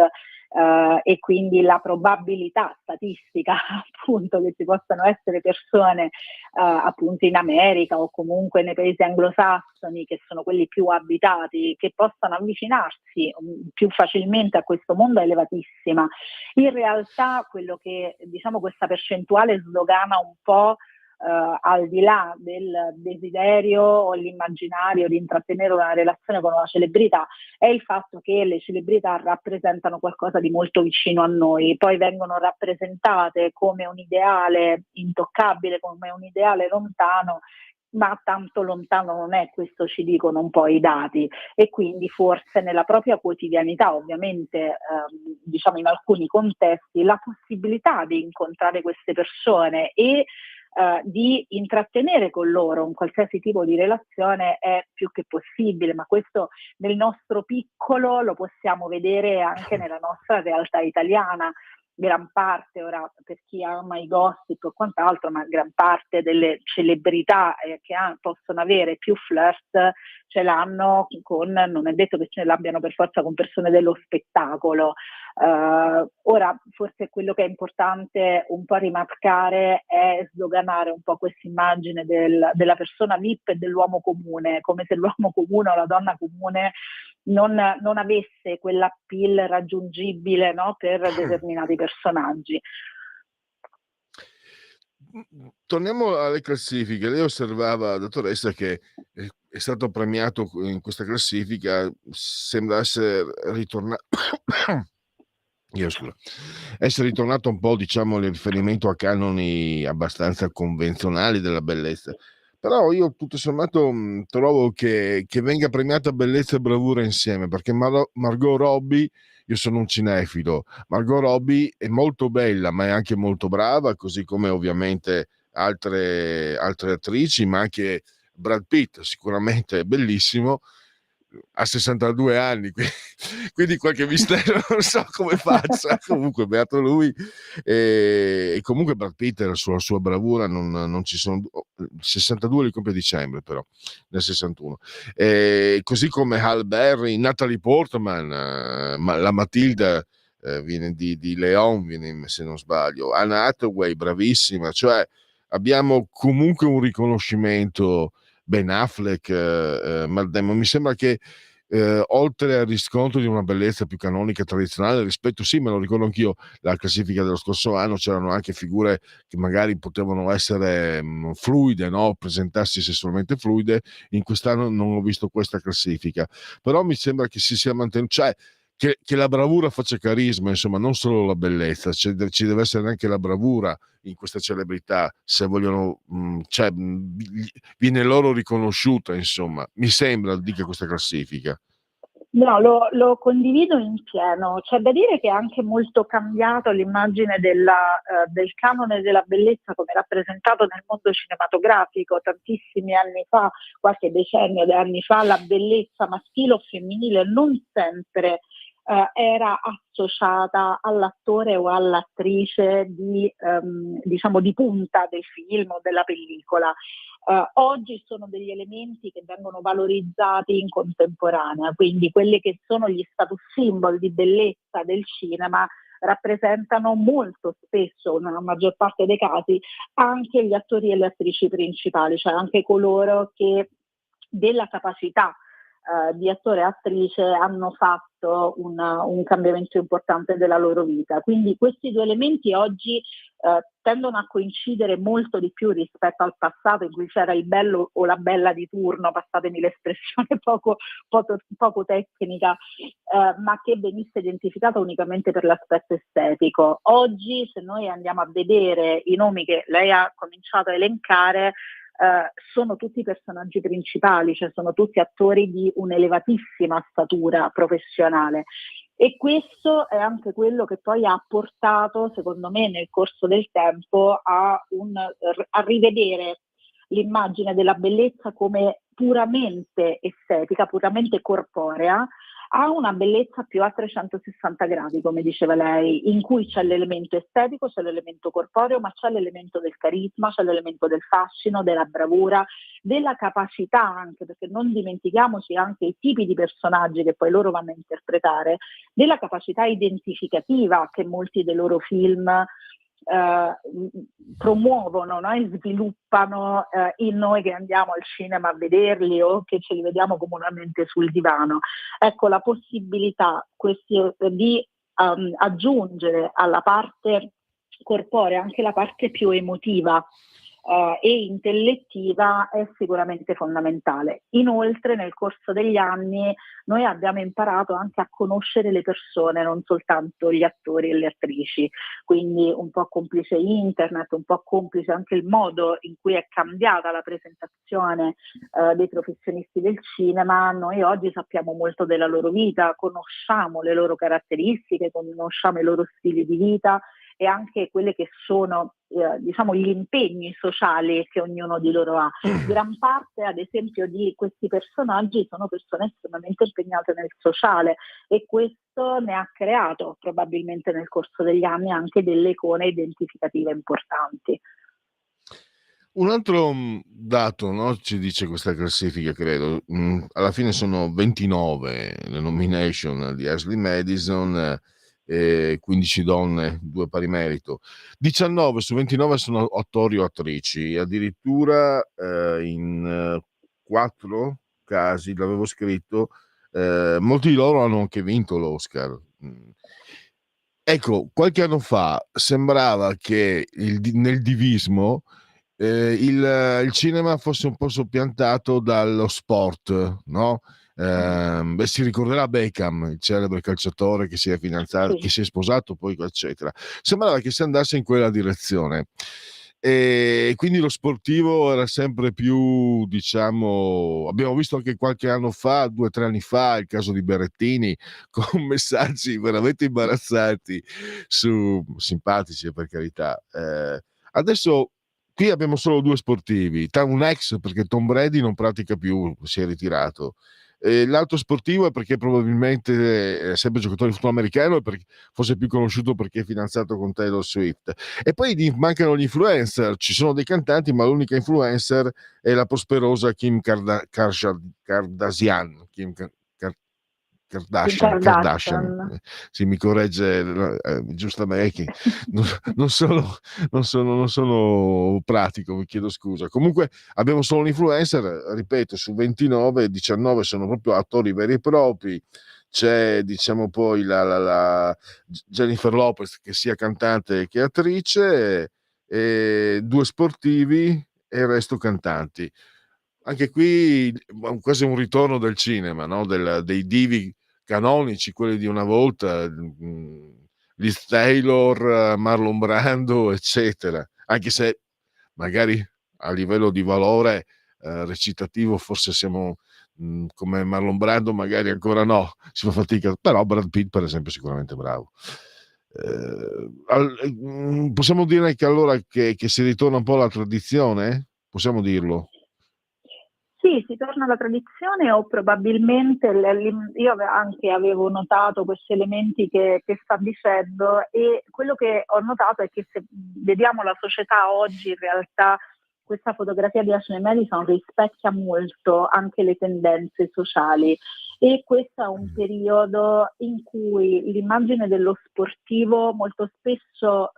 e quindi la probabilità statistica appunto che ci possano essere persone appunto in America o comunque nei paesi anglosassoni, che sono quelli più abitati, che possano avvicinarsi più facilmente a questo mondo è elevatissima. In realtà quello che, diciamo, questa percentuale sdogana un po', al di là del desiderio o l'immaginario di intrattenere una relazione con una celebrità, è il fatto che le celebrità rappresentano qualcosa di molto vicino a noi, poi vengono rappresentate come un ideale intoccabile, come un ideale lontano, ma tanto lontano non è, questo ci dicono un po' i dati, e quindi forse nella propria quotidianità, ovviamente diciamo in alcuni contesti, la possibilità di incontrare queste persone e di intrattenere con loro un qualsiasi tipo di relazione è più che possibile, ma questo nel nostro piccolo lo possiamo vedere anche nella nostra realtà italiana. Gran parte, ora per chi ama i gossip o quant'altro, ma gran parte delle celebrità che possono avere più flirt ce l'hanno con, non è detto che ce l'abbiano per forza con persone dello spettacolo. Ora forse quello che è importante un po' rimarcare è sdoganare un po' questa immagine della persona VIP e dell'uomo comune, come se l'uomo comune o la donna comune non avesse quell'appeal raggiungibile, no, per determinati personaggi. Torniamo alle classifiche. Lei osservava, dottoressa, che è stato premiato in questa classifica, sembra essere ritornato essere ritornato un po', diciamo, il riferimento a canoni abbastanza convenzionali della bellezza. Però io tutto sommato trovo che venga premiata bellezza e bravura insieme, perché Margot Robbie, io sono un cinefilo, Margot Robbie è molto bella ma è anche molto brava, così come ovviamente altre attrici, ma anche Brad Pitt sicuramente è bellissimo, ha 62 anni, quindi qualche mistero non so come faccia, comunque beato lui, e comunque Brad Pitt la sua bravura non ci sono, 62 li compie a dicembre però, nel 61, così come Halle Berry, Natalie Portman, la Matilda viene di Leon, viene, se non sbaglio, Anna Hathaway bravissima, cioè abbiamo comunque un riconoscimento. Ben Affleck, Matt Damon, mi sembra che oltre al riscontro di una bellezza più canonica tradizionale rispetto, sì, me lo ricordo anch'io, la classifica dello scorso anno c'erano anche figure che magari potevano essere fluide, no? Presentarsi sessualmente fluide. In quest'anno non ho visto questa classifica, però mi sembra che si sia mantenuto, cioè che la bravura faccia carisma, insomma, non solo la bellezza, ci deve essere anche la bravura in queste celebrità, se vogliono, cioè, viene loro riconosciuta, insomma, mi sembra, dica questa classifica. No, lo condivido in pieno. C'è da dire che è anche molto cambiato l'immagine del canone della bellezza come rappresentato nel mondo cinematografico. Tantissimi anni fa, qualche decennio di anni fa, la bellezza maschile o femminile non sempre era associata all'attore o all'attrice diciamo di punta del film o della pellicola. Oggi sono degli elementi che vengono valorizzati in contemporanea, quindi quelli che sono gli status symbol di bellezza del cinema rappresentano molto spesso, nella maggior parte dei casi, anche gli attori e le attrici principali, cioè anche coloro che della capacità di attore e attrice hanno fatto un cambiamento importante della loro vita. Quindi questi due elementi oggi tendono a coincidere molto di più rispetto al passato, in cui c'era il bello o la bella di turno, passatemi l'espressione poco tecnica, ma che venisse identificata unicamente per l'aspetto estetico. Oggi, se noi andiamo a vedere i nomi che lei ha cominciato a elencare, sono tutti personaggi principali, cioè sono tutti attori di un'elevatissima statura professionale. E questo è anche quello che poi ha portato, secondo me, nel corso del tempo a rivedere l'immagine della bellezza come puramente estetica, puramente corporea, ha una bellezza più a 360 gradi, come diceva lei, in cui c'è l'elemento estetico, c'è l'elemento corporeo, ma c'è l'elemento del carisma, c'è l'elemento del fascino, della bravura, della capacità anche, perché non dimentichiamoci anche i tipi di personaggi che poi loro vanno a interpretare, della capacità identificativa che molti dei loro film promuovono, no? E sviluppano in noi che andiamo al cinema a vederli o che ce li vediamo comunemente sul divano. Ecco, la possibilità di aggiungere alla parte corporea anche la parte più emotiva e intellettiva è sicuramente fondamentale. Inoltre nel corso degli anni noi abbiamo imparato anche a conoscere le persone, non soltanto gli attori e le attrici, quindi un po' complice internet, un po' complice anche il modo in cui è cambiata la presentazione dei professionisti del cinema. Noi oggi sappiamo molto della loro vita, conosciamo le loro caratteristiche, conosciamo i loro stili di vita e anche quelle che sono diciamo gli impegni sociali che ognuno di loro ha. Gran parte ad esempio di questi personaggi sono persone estremamente impegnate nel sociale e questo ne ha creato probabilmente nel corso degli anni anche delle icone identificative importanti. Un altro dato, no, ci dice questa classifica, credo, alla fine sono 29 le nomination di Ashley Madison, 15 donne, 2 pari merito. 19 su 29 sono attori o attrici, addirittura in 4 casi, l'avevo scritto, molti di loro hanno anche vinto l'Oscar. Ecco, qualche anno fa sembrava che nel divismo il cinema fosse un po' soppiantato dallo sport, no? Si ricorderà Beckham, il celebre calciatore che si è fidanzato, che si è sposato poi, eccetera. Sembrava che si andasse in quella direzione. E quindi lo sportivo era sempre più, diciamo, abbiamo visto anche qualche anno fa, 2 o 3 anni fa, il caso di Berrettini con messaggi veramente imbarazzanti simpatici, per carità. Adesso qui abbiamo solo 2 sportivi, un ex perché Tom Brady non pratica più, si è ritirato. L'altro sportivo è perché probabilmente è sempre giocatore di football americano e forse è più conosciuto perché è fidanzato con Taylor Swift. E poi mancano gli influencer, ci sono dei cantanti, ma l'unica influencer è la prosperosa Kim Kardashian. Kardashian. Sì, mi corregge giustamente, non sono pratico, vi chiedo scusa. Comunque abbiamo solo un influencer, ripeto, su 29, 19 sono proprio attori veri e propri. C'è, diciamo, poi la Jennifer Lopez, che sia cantante che attrice, e 2 sportivi e il resto cantanti. Anche qui quasi un ritorno del cinema, no? Dei divi canonici, quelli di una volta, Liz Taylor, Marlon Brando, eccetera. Anche se magari a livello di valore recitativo forse siamo come Marlon Brando, magari ancora no, si fa fatica, però Brad Pitt per esempio è sicuramente bravo. Possiamo dire che allora che si ritorna un po' alla tradizione? Possiamo dirlo? Sì, si torna alla tradizione o probabilmente io anche avevo notato questi elementi che sta dicendo e quello che ho notato è che se vediamo la società oggi in realtà questa fotografia di Ashley Madison rispecchia molto anche le tendenze sociali e questo è un periodo in cui l'immagine dello sportivo molto spesso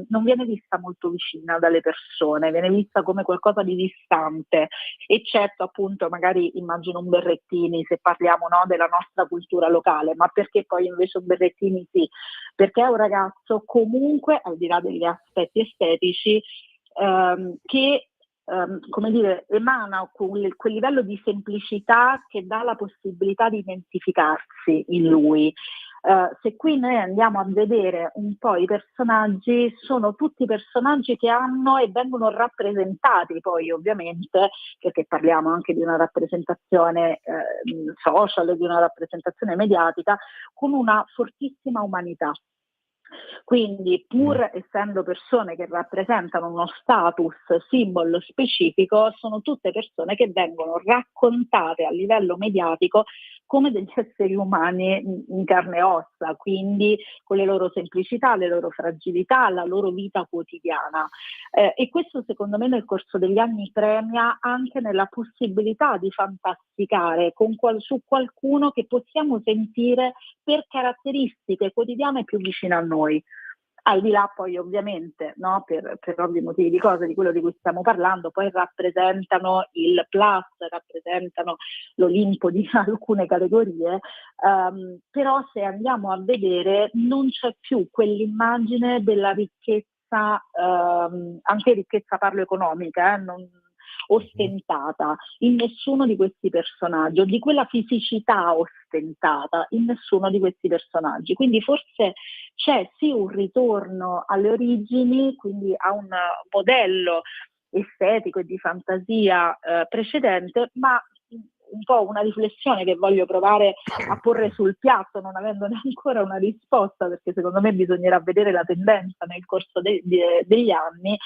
non viene vista molto vicina dalle persone, viene vista come qualcosa di distante, eccetto appunto magari immagino un Berrettini se parliamo, no, della nostra cultura locale, ma perché poi invece un Berrettini sì? Perché è un ragazzo comunque al di là degli aspetti estetici che come dire, emana quel livello di semplicità che dà la possibilità di identificarsi in lui. Se qui noi andiamo a vedere un po' i personaggi, sono tutti personaggi che hanno e vengono rappresentati poi ovviamente, perché parliamo anche di una rappresentazione social, di una rappresentazione mediatica, con una fortissima umanità. Quindi, pur essendo persone che rappresentano uno status symbol specifico, sono tutte persone che vengono raccontate a livello mediatico come degli esseri umani in carne e ossa, quindi con le loro semplicità, le loro fragilità, la loro vita quotidiana. E questo secondo me nel corso degli anni premia anche nella possibilità di fantasticare su qualcuno che possiamo sentire per caratteristiche quotidiane più vicine a noi. Al di là poi ovviamente, no, per ovvi motivi di cose, di quello di cui stiamo parlando, poi rappresentano il plus, rappresentano l'Olimpo di alcune categorie, però se andiamo a vedere non c'è più quell'immagine della ricchezza, anche ricchezza parlo economica, ostentata in nessuno di questi personaggi, o di quella fisicità ostentata in nessuno di questi personaggi. Quindi forse c'è sì un ritorno alle origini, quindi a un modello estetico e di fantasia precedente, ma un po' una riflessione che voglio provare a porre sul piatto, non avendone ancora una risposta, perché secondo me bisognerà vedere la tendenza nel corso degli anni,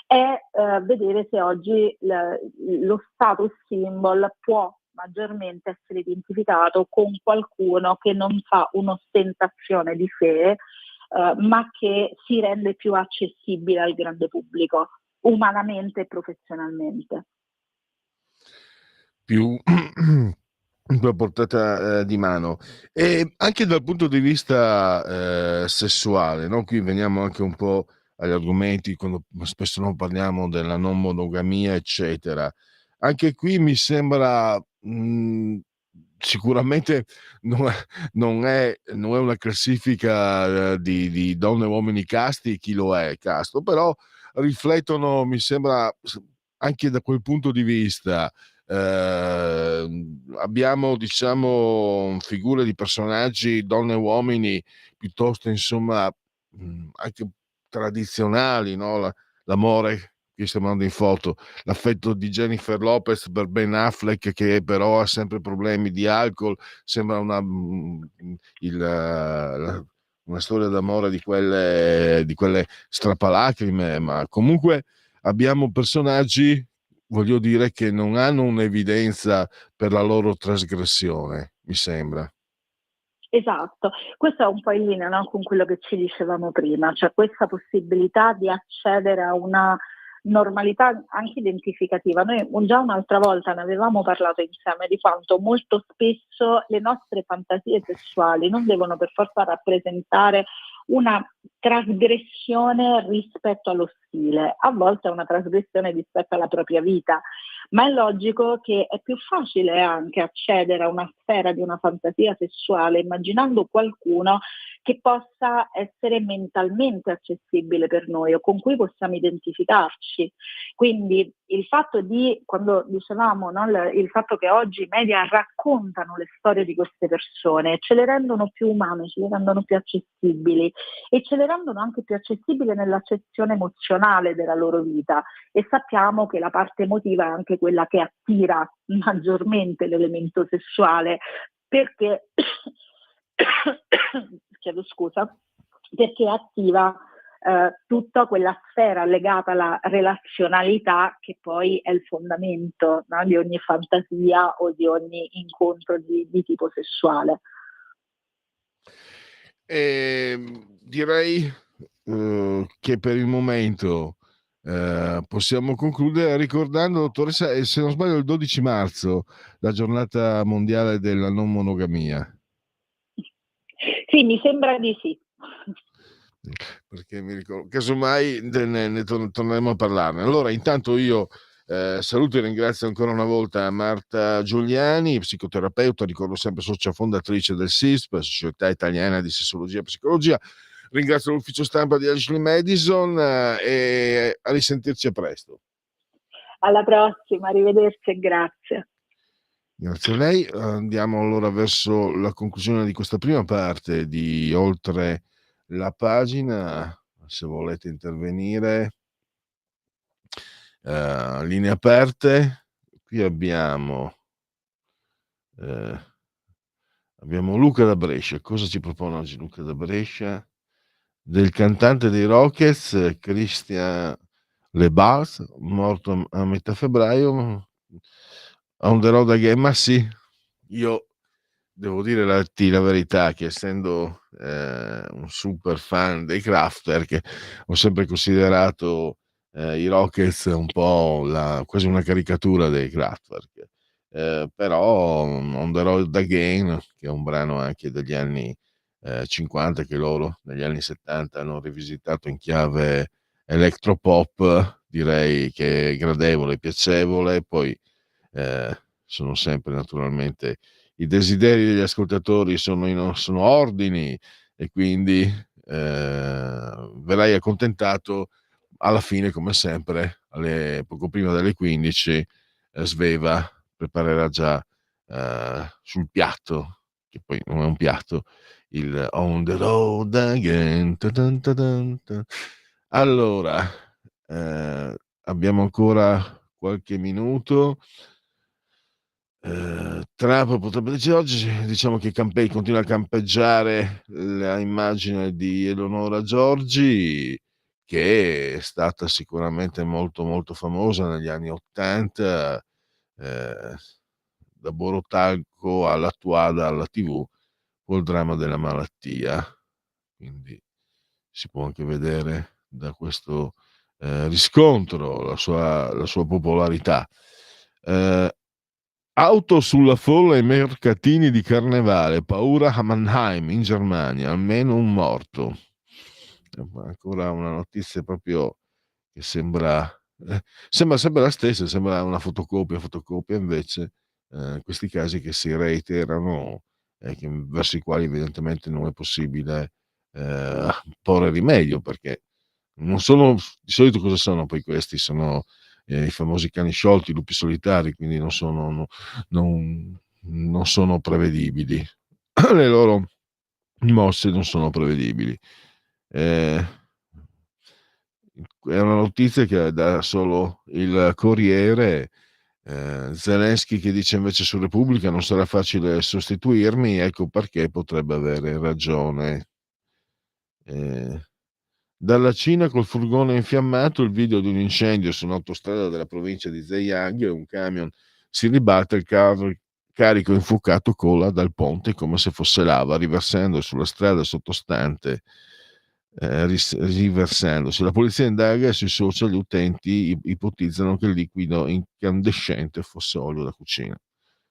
è vedere se oggi lo status symbol può maggiormente essere identificato con qualcuno che non fa un'ostentazione di sé, ma che si rende più accessibile al grande pubblico, umanamente e professionalmente. Più a portata di mano, e anche dal punto di vista sessuale, no? Qui veniamo anche un po' agli argomenti quando spesso non parliamo della non monogamia, eccetera. Anche qui mi sembra sicuramente non è una classifica di donne e uomini casti, chi lo è casto, però riflettono, mi sembra, anche da quel punto di vista. Abbiamo, diciamo, figure di personaggi, donne e uomini, piuttosto, insomma, anche tradizionali, no? L'amore, qui stiamo andando in foto, l'affetto di Jennifer Lopez per Ben Affleck, che però ha sempre problemi di alcol, sembra una storia d'amore di quelle strappalacrime, ma comunque abbiamo personaggi, voglio dire, che non hanno un'evidenza per la loro trasgressione, mi sembra. Esatto, questo è un po' in linea, no, con quello che ci dicevamo prima, cioè questa possibilità di accedere a una normalità anche identificativa. Noi già un'altra volta ne avevamo parlato insieme di quanto molto spesso le nostre fantasie sessuali non devono per forza rappresentare una trasgressione rispetto allo stile, a volte è una trasgressione rispetto alla propria vita, ma è logico che è più facile anche accedere a una sfera di una fantasia sessuale immaginando qualcuno che possa essere mentalmente accessibile per noi o con cui possiamo identificarci. Quindi il fatto di, quando dicevamo, no, il fatto che oggi i media raccontano le storie di queste persone, ce le rendono più umane, ce le rendono più accessibili e ce le rendono anche più accessibili nell'accezione emozionale della loro vita, e sappiamo che la parte emotiva è anche quella che attira maggiormente l'elemento sessuale, perché chiedo scusa, perché attiva tutta quella sfera legata alla relazionalità che poi è il fondamento, no, di ogni fantasia o di ogni incontro di tipo sessuale. Direi che per il momento possiamo concludere ricordando, dottoressa, se non sbaglio il 12 marzo, la giornata mondiale della non monogamia. Sì, mi sembra di sì. Perché mi ricordo, casomai ne torneremo a parlarne. Allora, intanto io saluto e ringrazio ancora una volta Marta Giuliani, psicoterapeuta, ricordo sempre socia fondatrice del SISP, Società Italiana di Sessologia e Psicologia. Ringrazio l'ufficio stampa di Ashley Madison e a risentirci a presto. Alla prossima, arrivederci e grazie. Grazie a lei. Andiamo allora verso la conclusione di questa prima parte di Oltre la pagina. Se volete intervenire, linee aperte. Qui abbiamo Luca da Brescia. Cosa ci propone oggi Luca da Brescia? Del cantante dei Rockets, Christian LeBars, morto a metà febbraio. On the road again. Ma sì, io devo dire la verità, che essendo un super fan dei Kraftwerk, ho sempre considerato i Rockets un po' quasi una caricatura dei Kraftwerk. Però On the Road Again, che è un brano anche degli anni 50, che loro negli anni 70 hanno rivisitato in chiave electropop, direi che è gradevole, piacevole. Poi sono sempre naturalmente i desideri degli ascoltatori sono ordini, e quindi verrai accontentato alla fine, come sempre, poco prima delle 15. Sveva preparerà già sul piatto, che poi non è un piatto, il On the Road Again. Allora, abbiamo ancora qualche minuto. Trump potrebbe dice oggi, diciamo che continua a campeggiare la immagine di Eleonora Giorgi, che è stata sicuramente molto, molto famosa negli anni '80, da Borotalco alla Tuada alla TV, col dramma della malattia. Quindi si può anche vedere da questo riscontro la sua popolarità. Auto sulla folla ai mercatini di carnevale, paura a Mannheim in Germania, almeno un morto. Ancora una notizia proprio che sembra sempre la stessa, sembra una fotocopia, invece questi casi che si reiterano, verso i quali evidentemente non è possibile porre rimedio, perché non sono di solito. Cosa sono poi questi? Sono i famosi cani sciolti, i lupi solitari, quindi non sono prevedibili. Le loro mosse non sono prevedibili. È una notizia che dà solo il Corriere. Zelensky che dice invece su Repubblica: non sarà facile sostituirmi, ecco perché potrebbe avere ragione. Dalla Cina col furgone infiammato, il video di un incendio su un'autostrada della provincia di Zhejiang. Un camion si ribalta, il carico infuocato cola dal ponte come se fosse lava, riversando sulla strada sottostante. Riversandosi. La polizia indaga e sui social gli utenti ipotizzano che il liquido incandescente fosse olio da cucina.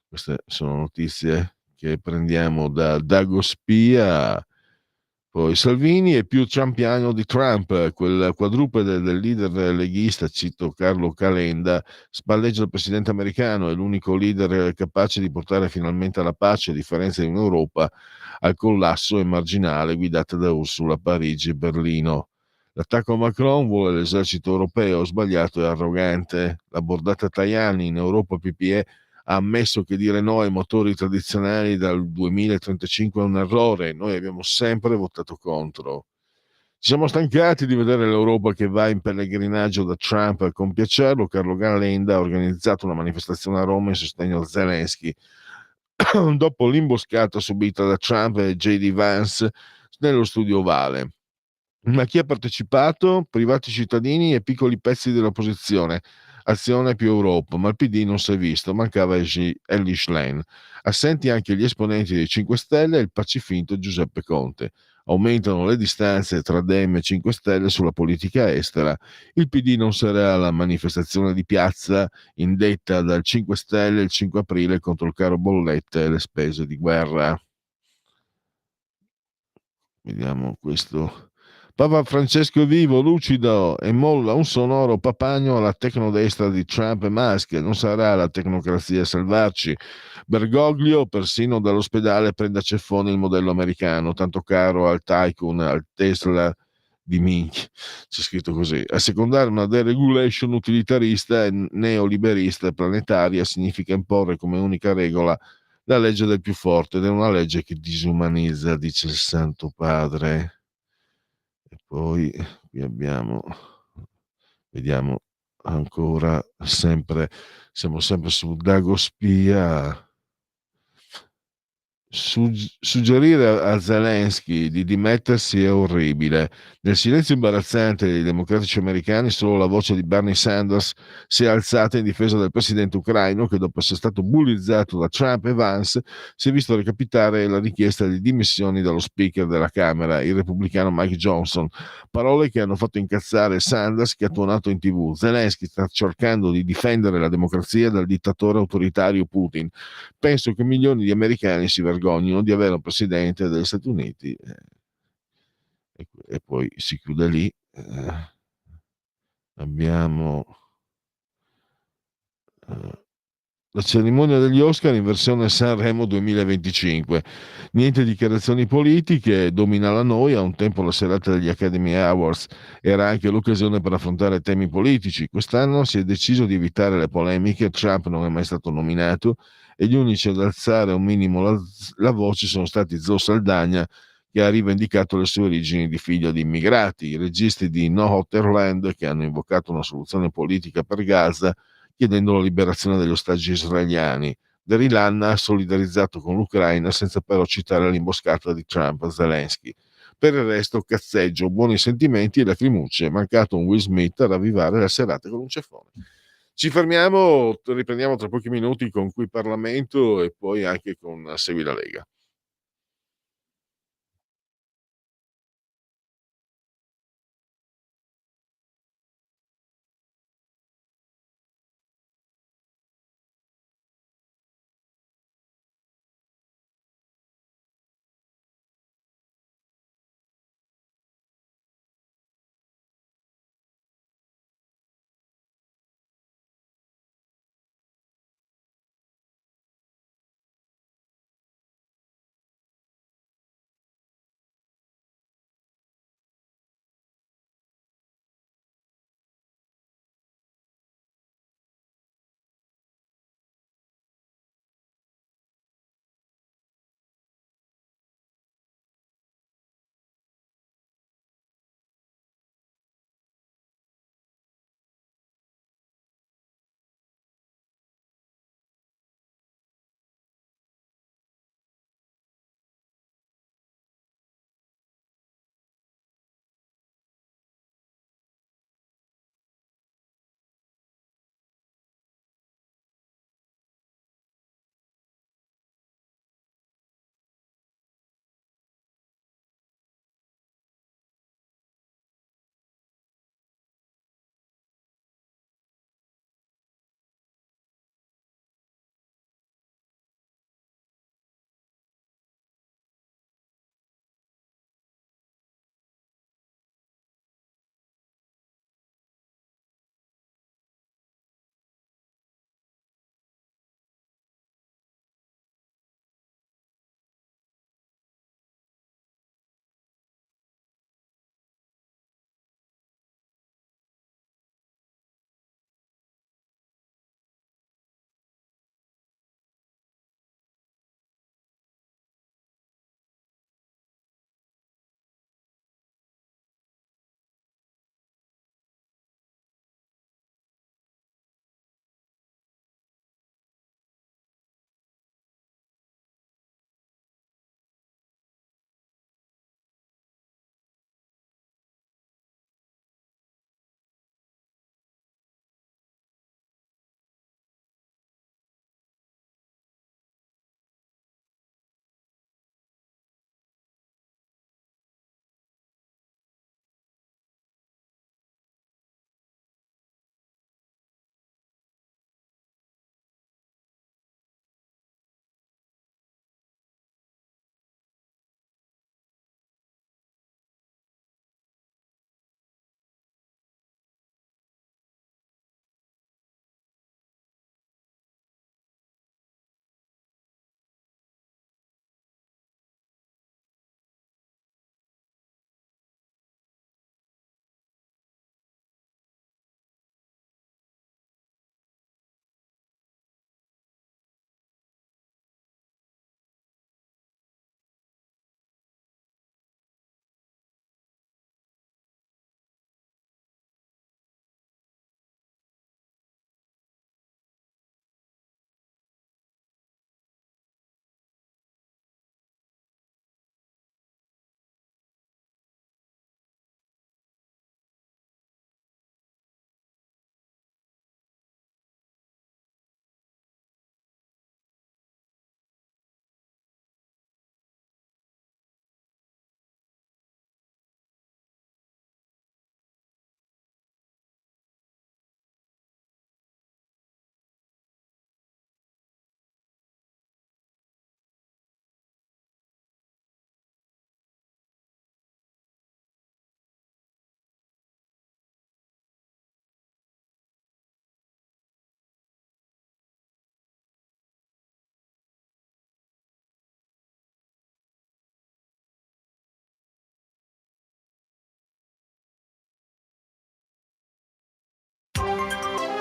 Queste sono notizie che prendiamo da Dago Spia. Poi Salvini è più trumpiano di Trump, quel quadrupede del leader leghista, cito Carlo Calenda, spalleggia il presidente americano, è l'unico leader capace di portare finalmente alla pace, a differenza di un'Europa al collasso e marginale guidata da Ursula, Parigi e Berlino. L'attacco a Macron vuole l'esercito europeo, sbagliato e arrogante. La bordata Tajani in Europa PPE ha ammesso che dire no ai motori tradizionali dal 2035 è un errore. Noi abbiamo sempre votato contro. Ci siamo stancati di vedere l'Europa che va in pellegrinaggio da Trump a compiacerlo. Carlo Calenda ha organizzato una manifestazione a Roma in sostegno a Zelensky dopo l'imboscata subita da Trump e J.D. Vance nello studio Ovale. Ma chi ha partecipato? Privati cittadini e piccoli pezzi dell'opposizione. Azione più Europa, ma il PD non si è visto, mancava Elly Schlein. Assenti anche gli esponenti dei 5 Stelle e il pacifinto Giuseppe Conte. Aumentano le distanze tra Dem e 5 Stelle sulla politica estera. Il PD non sarà alla manifestazione di piazza indetta dal 5 Stelle il 5 aprile contro il caro bollette e le spese di guerra. Vediamo questo. Papa Francesco è vivo, lucido e molla un sonoro papagno alla tecnodestra di Trump e Musk. Non sarà la tecnocrazia a salvarci. Bergoglio, persino dall'ospedale, prende a ceffone il modello americano, tanto caro al tycoon, al Tesla di minchia, c'è scritto così. Assecondare una deregulation utilitarista e neoliberista e planetaria significa imporre come unica regola la legge del più forte ed è una legge che disumanizza, dice il Santo Padre. E poi qui abbiamo, vediamo ancora, sempre, siamo sempre su Dagospia. Suggerire a Zelensky di dimettersi è orribile. Nel silenzio imbarazzante dei democratici americani, solo la voce di Bernie Sanders si è alzata in difesa del presidente ucraino che, dopo essere stato bullizzato da Trump e Vance, si è visto recapitare la richiesta di dimissioni dallo speaker della Camera, il repubblicano Mike Johnson. Parole che hanno fatto incazzare Sanders, che ha tuonato in TV. Zelensky sta cercando di difendere la democrazia dal dittatore autoritario Putin. Penso che milioni di americani si vergognino di avere un presidente degli Stati Uniti, e poi si chiude lì. Abbiamo la cerimonia degli Oscar in versione Sanremo 2025. Niente dichiarazioni politiche, domina la noia. Un tempo la serata degli Academy Awards era anche l'occasione per affrontare temi politici. Quest'anno si è deciso di evitare le polemiche. Trump non è mai stato nominato e gli unici ad alzare un minimo la voce sono stati Zoe Saldana, che ha rivendicato le sue origini di figlio di immigrati, i registi di No Hotter Land, che hanno invocato una soluzione politica per Gaza chiedendo la liberazione degli ostaggi israeliani. Derilan ha solidarizzato con l'Ucraina senza però citare l'imboscata di Trump a Zelensky. Per il resto, cazzeggio, buoni sentimenti e lacrimucce. È mancato un Will Smith a ravvivare la serata con un ceffone. Ci fermiamo, riprendiamo tra pochi minuti con Qui Parlamento e poi anche con Segui la Lega.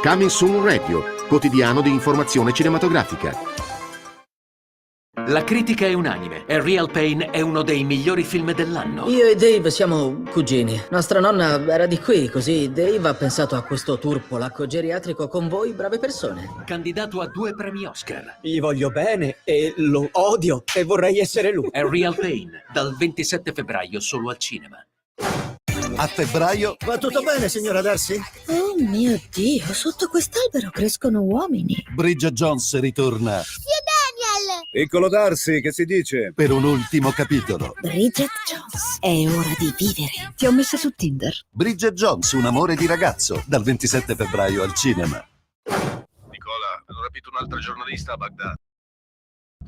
Coming Soon Radio, quotidiano di informazione cinematografica. La critica è unanime. A Real Pain è uno dei migliori film dell'anno. Io e Dave siamo cugini. Nostra nonna era di qui, così Dave ha pensato a questo tour polacco geriatrico con voi, brave persone. Candidato a 2 premi Oscar. Gli voglio bene e lo odio e vorrei essere lui. A Real Pain, dal 27 febbraio solo al cinema. A febbraio... Va tutto bene, signora Darcy? Oh mio Dio, sotto quest'albero crescono uomini. Bridget Jones ritorna. Daniel! Piccolo Darcy, che si dice? Per un ultimo capitolo. Bridget Jones, è ora di vivere. Ti ho messa su Tinder. Bridget Jones, un amore di ragazzo, dal 27 febbraio al cinema. Nicola, hanno rapito un'altra giornalista a Baghdad.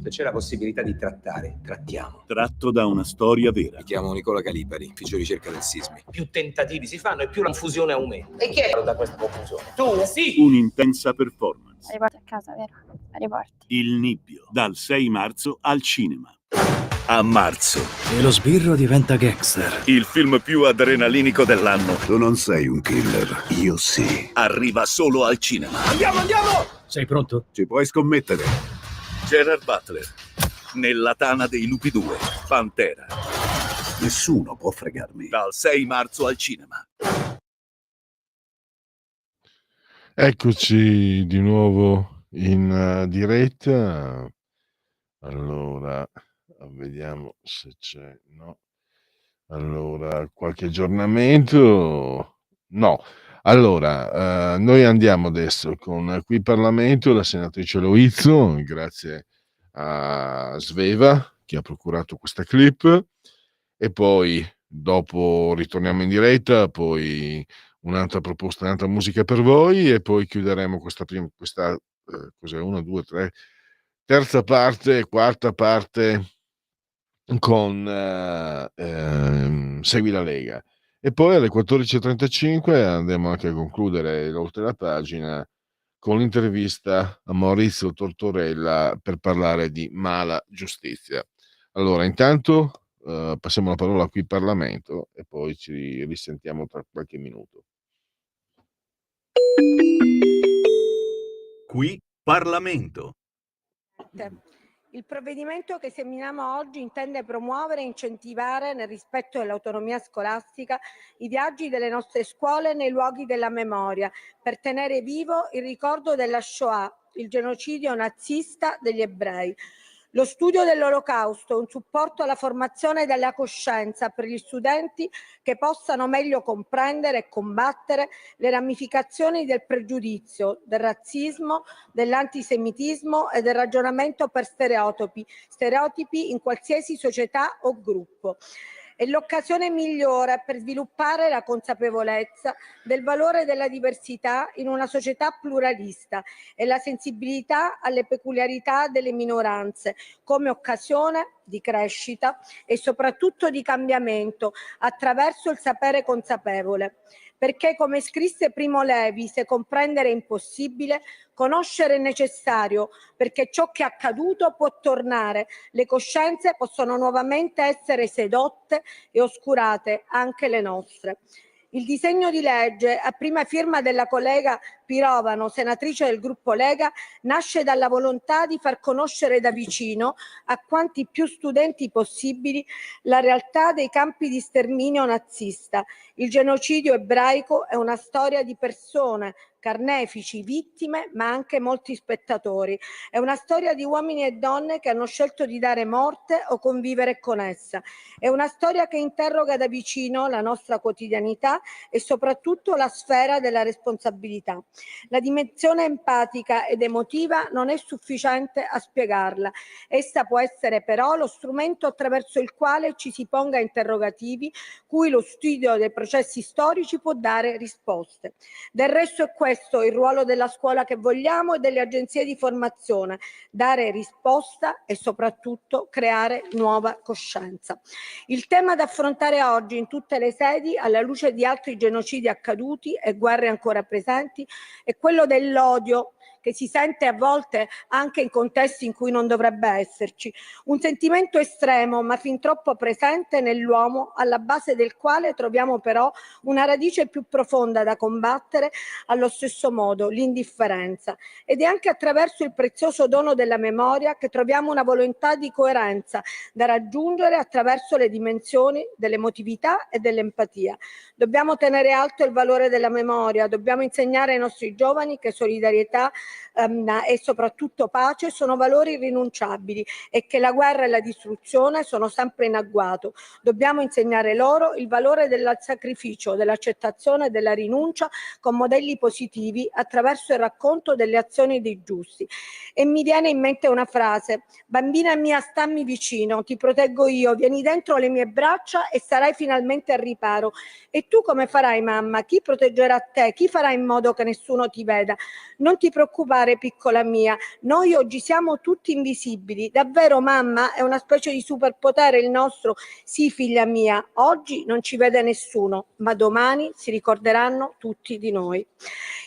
Se c'è la possibilità di trattiamo. Tratto da una storia vera. Mi chiamo Nicola Calipari, ufficio ricerca del Sismi. Più tentativi si fanno e più la confusione aumenta. E chi è da questa confusione? Tu? Sì! Un'intensa performance. La riporti a casa, vero? La riporti. Il Nibbio, dal 6 marzo al cinema. A marzo. E lo sbirro diventa gangster. Il film più adrenalinico dell'anno. Tu non sei un killer, io sì. Arriva solo al cinema. Andiamo! Sei pronto? Ci puoi scommettere. Gerard Butler, nella tana dei lupi 2, Pantera. Nessuno può fregarmi. Dal 6 marzo al cinema. Eccoci di nuovo in diretta. Allora, vediamo se c'è, no. Allora, qualche aggiornamento? No. Allora, noi andiamo adesso con qui Parlamento, la senatrice Loizzo, grazie a Sveva che ha procurato questa clip, e poi dopo ritorniamo in diretta, poi un'altra proposta, un'altra musica per voi, e poi chiuderemo questa cos'è, 1, 2, 3, terza parte, quarta parte con Segui la Lega. E poi alle 14.35 andremo anche a concludere oltre la pagina con l'intervista a Maurizio Tortorella per parlare di mala giustizia. Allora, intanto passiamo la parola qui Parlamento e poi ci risentiamo tra qualche minuto. Qui Parlamento. Il provvedimento che esaminiamo oggi intende promuovere e incentivare, nel rispetto dell'autonomia scolastica, i viaggi delle nostre scuole nei luoghi della memoria, per tenere vivo il ricordo della Shoah, il genocidio nazista degli ebrei. Lo studio dell'Olocausto è un supporto alla formazione della coscienza per gli studenti che possano meglio comprendere e combattere le ramificazioni del pregiudizio, del razzismo, dell'antisemitismo e del ragionamento per stereotipi in qualsiasi società o gruppo. È l'occasione migliore per sviluppare la consapevolezza del valore della diversità in una società pluralista e la sensibilità alle peculiarità delle minoranze come occasione di crescita e soprattutto di cambiamento attraverso il sapere consapevole. Perché, come scrisse Primo Levi, se comprendere è impossibile, conoscere è necessario, perché ciò che è accaduto può tornare, le coscienze possono nuovamente essere sedotte e oscurate, anche le nostre. Il disegno di legge, a prima firma della collega Pirovano, senatrice del gruppo Lega, nasce dalla volontà di far conoscere da vicino a quanti più studenti possibili la realtà dei campi di sterminio nazista. Il genocidio ebraico è una storia di persone, carnefici, vittime, ma anche molti spettatori. È una storia di uomini e donne che hanno scelto di dare morte o convivere con essa. È una storia che interroga da vicino la nostra quotidianità e soprattutto la sfera della responsabilità. La dimensione empatica ed emotiva non è sufficiente a spiegarla. Essa può essere però lo strumento attraverso il quale ci si ponga interrogativi cui lo studio dei processi storici può dare risposte. Del resto è questo il ruolo della scuola che vogliamo e delle agenzie di formazione: dare risposta e soprattutto creare nuova coscienza. Il tema da affrontare oggi in tutte le sedi, alla luce di altri genocidi accaduti e guerre ancora presenti, è quello dell'odio che si sente a volte anche in contesti in cui non dovrebbe esserci. Un sentimento estremo, ma fin troppo presente nell'uomo, alla base del quale troviamo però una radice più profonda da combattere allo stesso modo, l'indifferenza. Ed è anche attraverso il prezioso dono della memoria che troviamo una volontà di coerenza da raggiungere attraverso le dimensioni dell'emotività e dell'empatia. Dobbiamo tenere alto il valore della memoria, dobbiamo insegnare ai nostri giovani che solidarietà e soprattutto pace sono valori irrinunciabili e che la guerra e la distruzione sono sempre in agguato. Dobbiamo insegnare loro il valore del sacrificio, dell'accettazione e della rinuncia con modelli positivi attraverso il racconto delle azioni dei giusti. E mi viene in mente una frase: bambina mia, stammi vicino, ti proteggo io, vieni dentro le mie braccia e sarai finalmente al riparo. E tu come farai, mamma? Chi proteggerà te? Chi farà in modo che nessuno ti veda? Non ti preoccupare, piccola mia, noi oggi siamo tutti invisibili. Davvero, mamma, è una specie di superpotere il nostro? Sì, figlia mia, oggi non ci vede nessuno, ma domani si ricorderanno tutti di noi.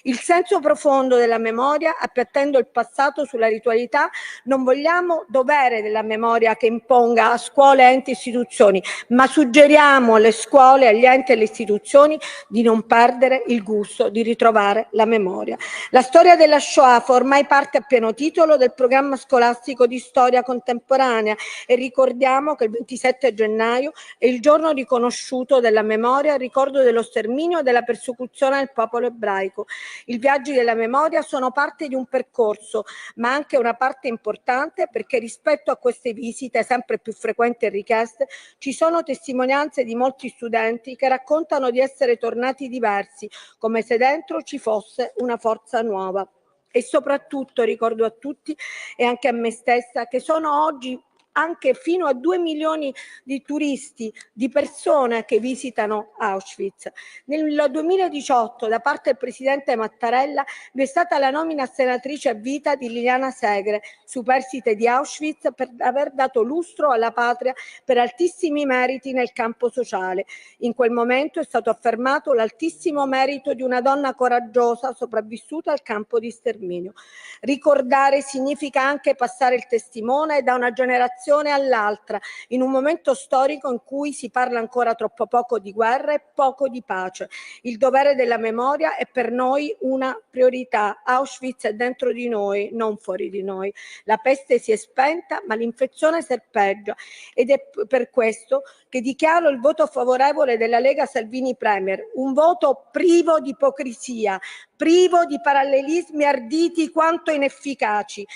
Il senso profondo della memoria, appiattendo il passato sulla ritualità, non vogliamo dovere della memoria che imponga a scuole, enti e istituzioni, ma suggeriamo alle scuole, agli enti e alle istituzioni di non perdere il gusto di ritrovare la memoria. La storia della Shoah fa ormai parte a pieno titolo del programma scolastico di storia contemporanea e ricordiamo che il 27 gennaio è il giorno riconosciuto della memoria, ricordo dello sterminio e della persecuzione del popolo ebraico. I viaggi della memoria sono parte di un percorso, ma anche una parte importante perché rispetto a queste visite sempre più frequenti e richieste ci sono testimonianze di molti studenti che raccontano di essere tornati diversi, come se dentro ci fosse una forza nuova. E soprattutto ricordo a tutti e anche a me stessa che sono oggi anche fino a 2 milioni di turisti, di persone che visitano Auschwitz. Nel 2018 da parte del presidente Mattarella vi è stata la nomina a senatrice a vita di Liliana Segre, superstite di Auschwitz, per aver dato lustro alla patria per altissimi meriti nel campo sociale. In quel momento è stato affermato l'altissimo merito di una donna coraggiosa sopravvissuta al campo di sterminio. Ricordare significa anche passare il testimone da una generazione all'altra, in un momento storico in cui si parla ancora troppo poco di guerra e poco di pace. Il dovere della memoria è per noi una priorità. Auschwitz è dentro di noi, non fuori di noi. La peste si è spenta, ma l'infezione serpeggia ed è per questo che dichiaro il voto favorevole della Lega Salvini Premier, un voto privo di ipocrisia, privo di parallelismi arditi quanto inefficaci,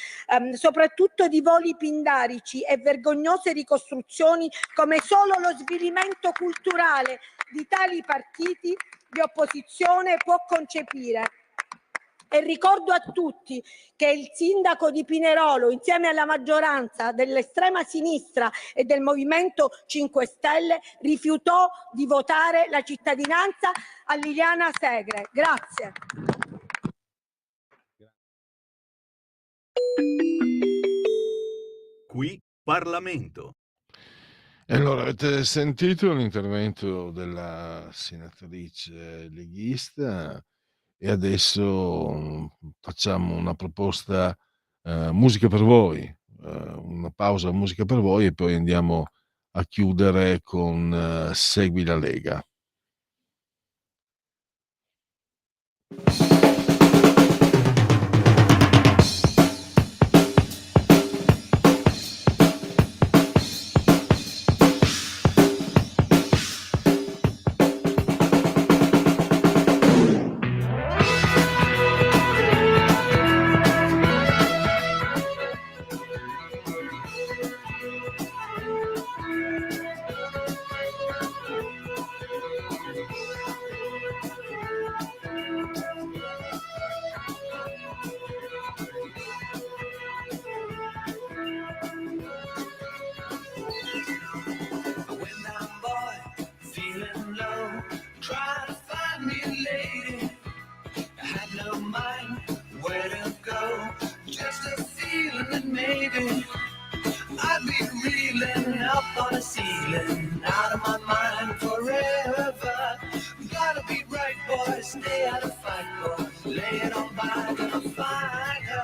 soprattutto di voli pindarici e vergognose ricostruzioni come solo lo svilimento culturale di tali partiti di opposizione può concepire. E ricordo a tutti che il sindaco di Pinerolo, insieme alla maggioranza dell'estrema sinistra e del Movimento 5 Stelle, rifiutò di votare la cittadinanza a Liliana Segre. Grazie. Qui Parlamento. E allora avete sentito l'intervento della senatrice leghista e adesso facciamo una proposta musica per voi, una pausa musica per voi e poi andiamo a chiudere con Segui la Lega. I'd be reeling up on a ceiling, out of my mind forever. Gotta be right, boys, stay out of fight, boys. Lay it on by, gonna find her.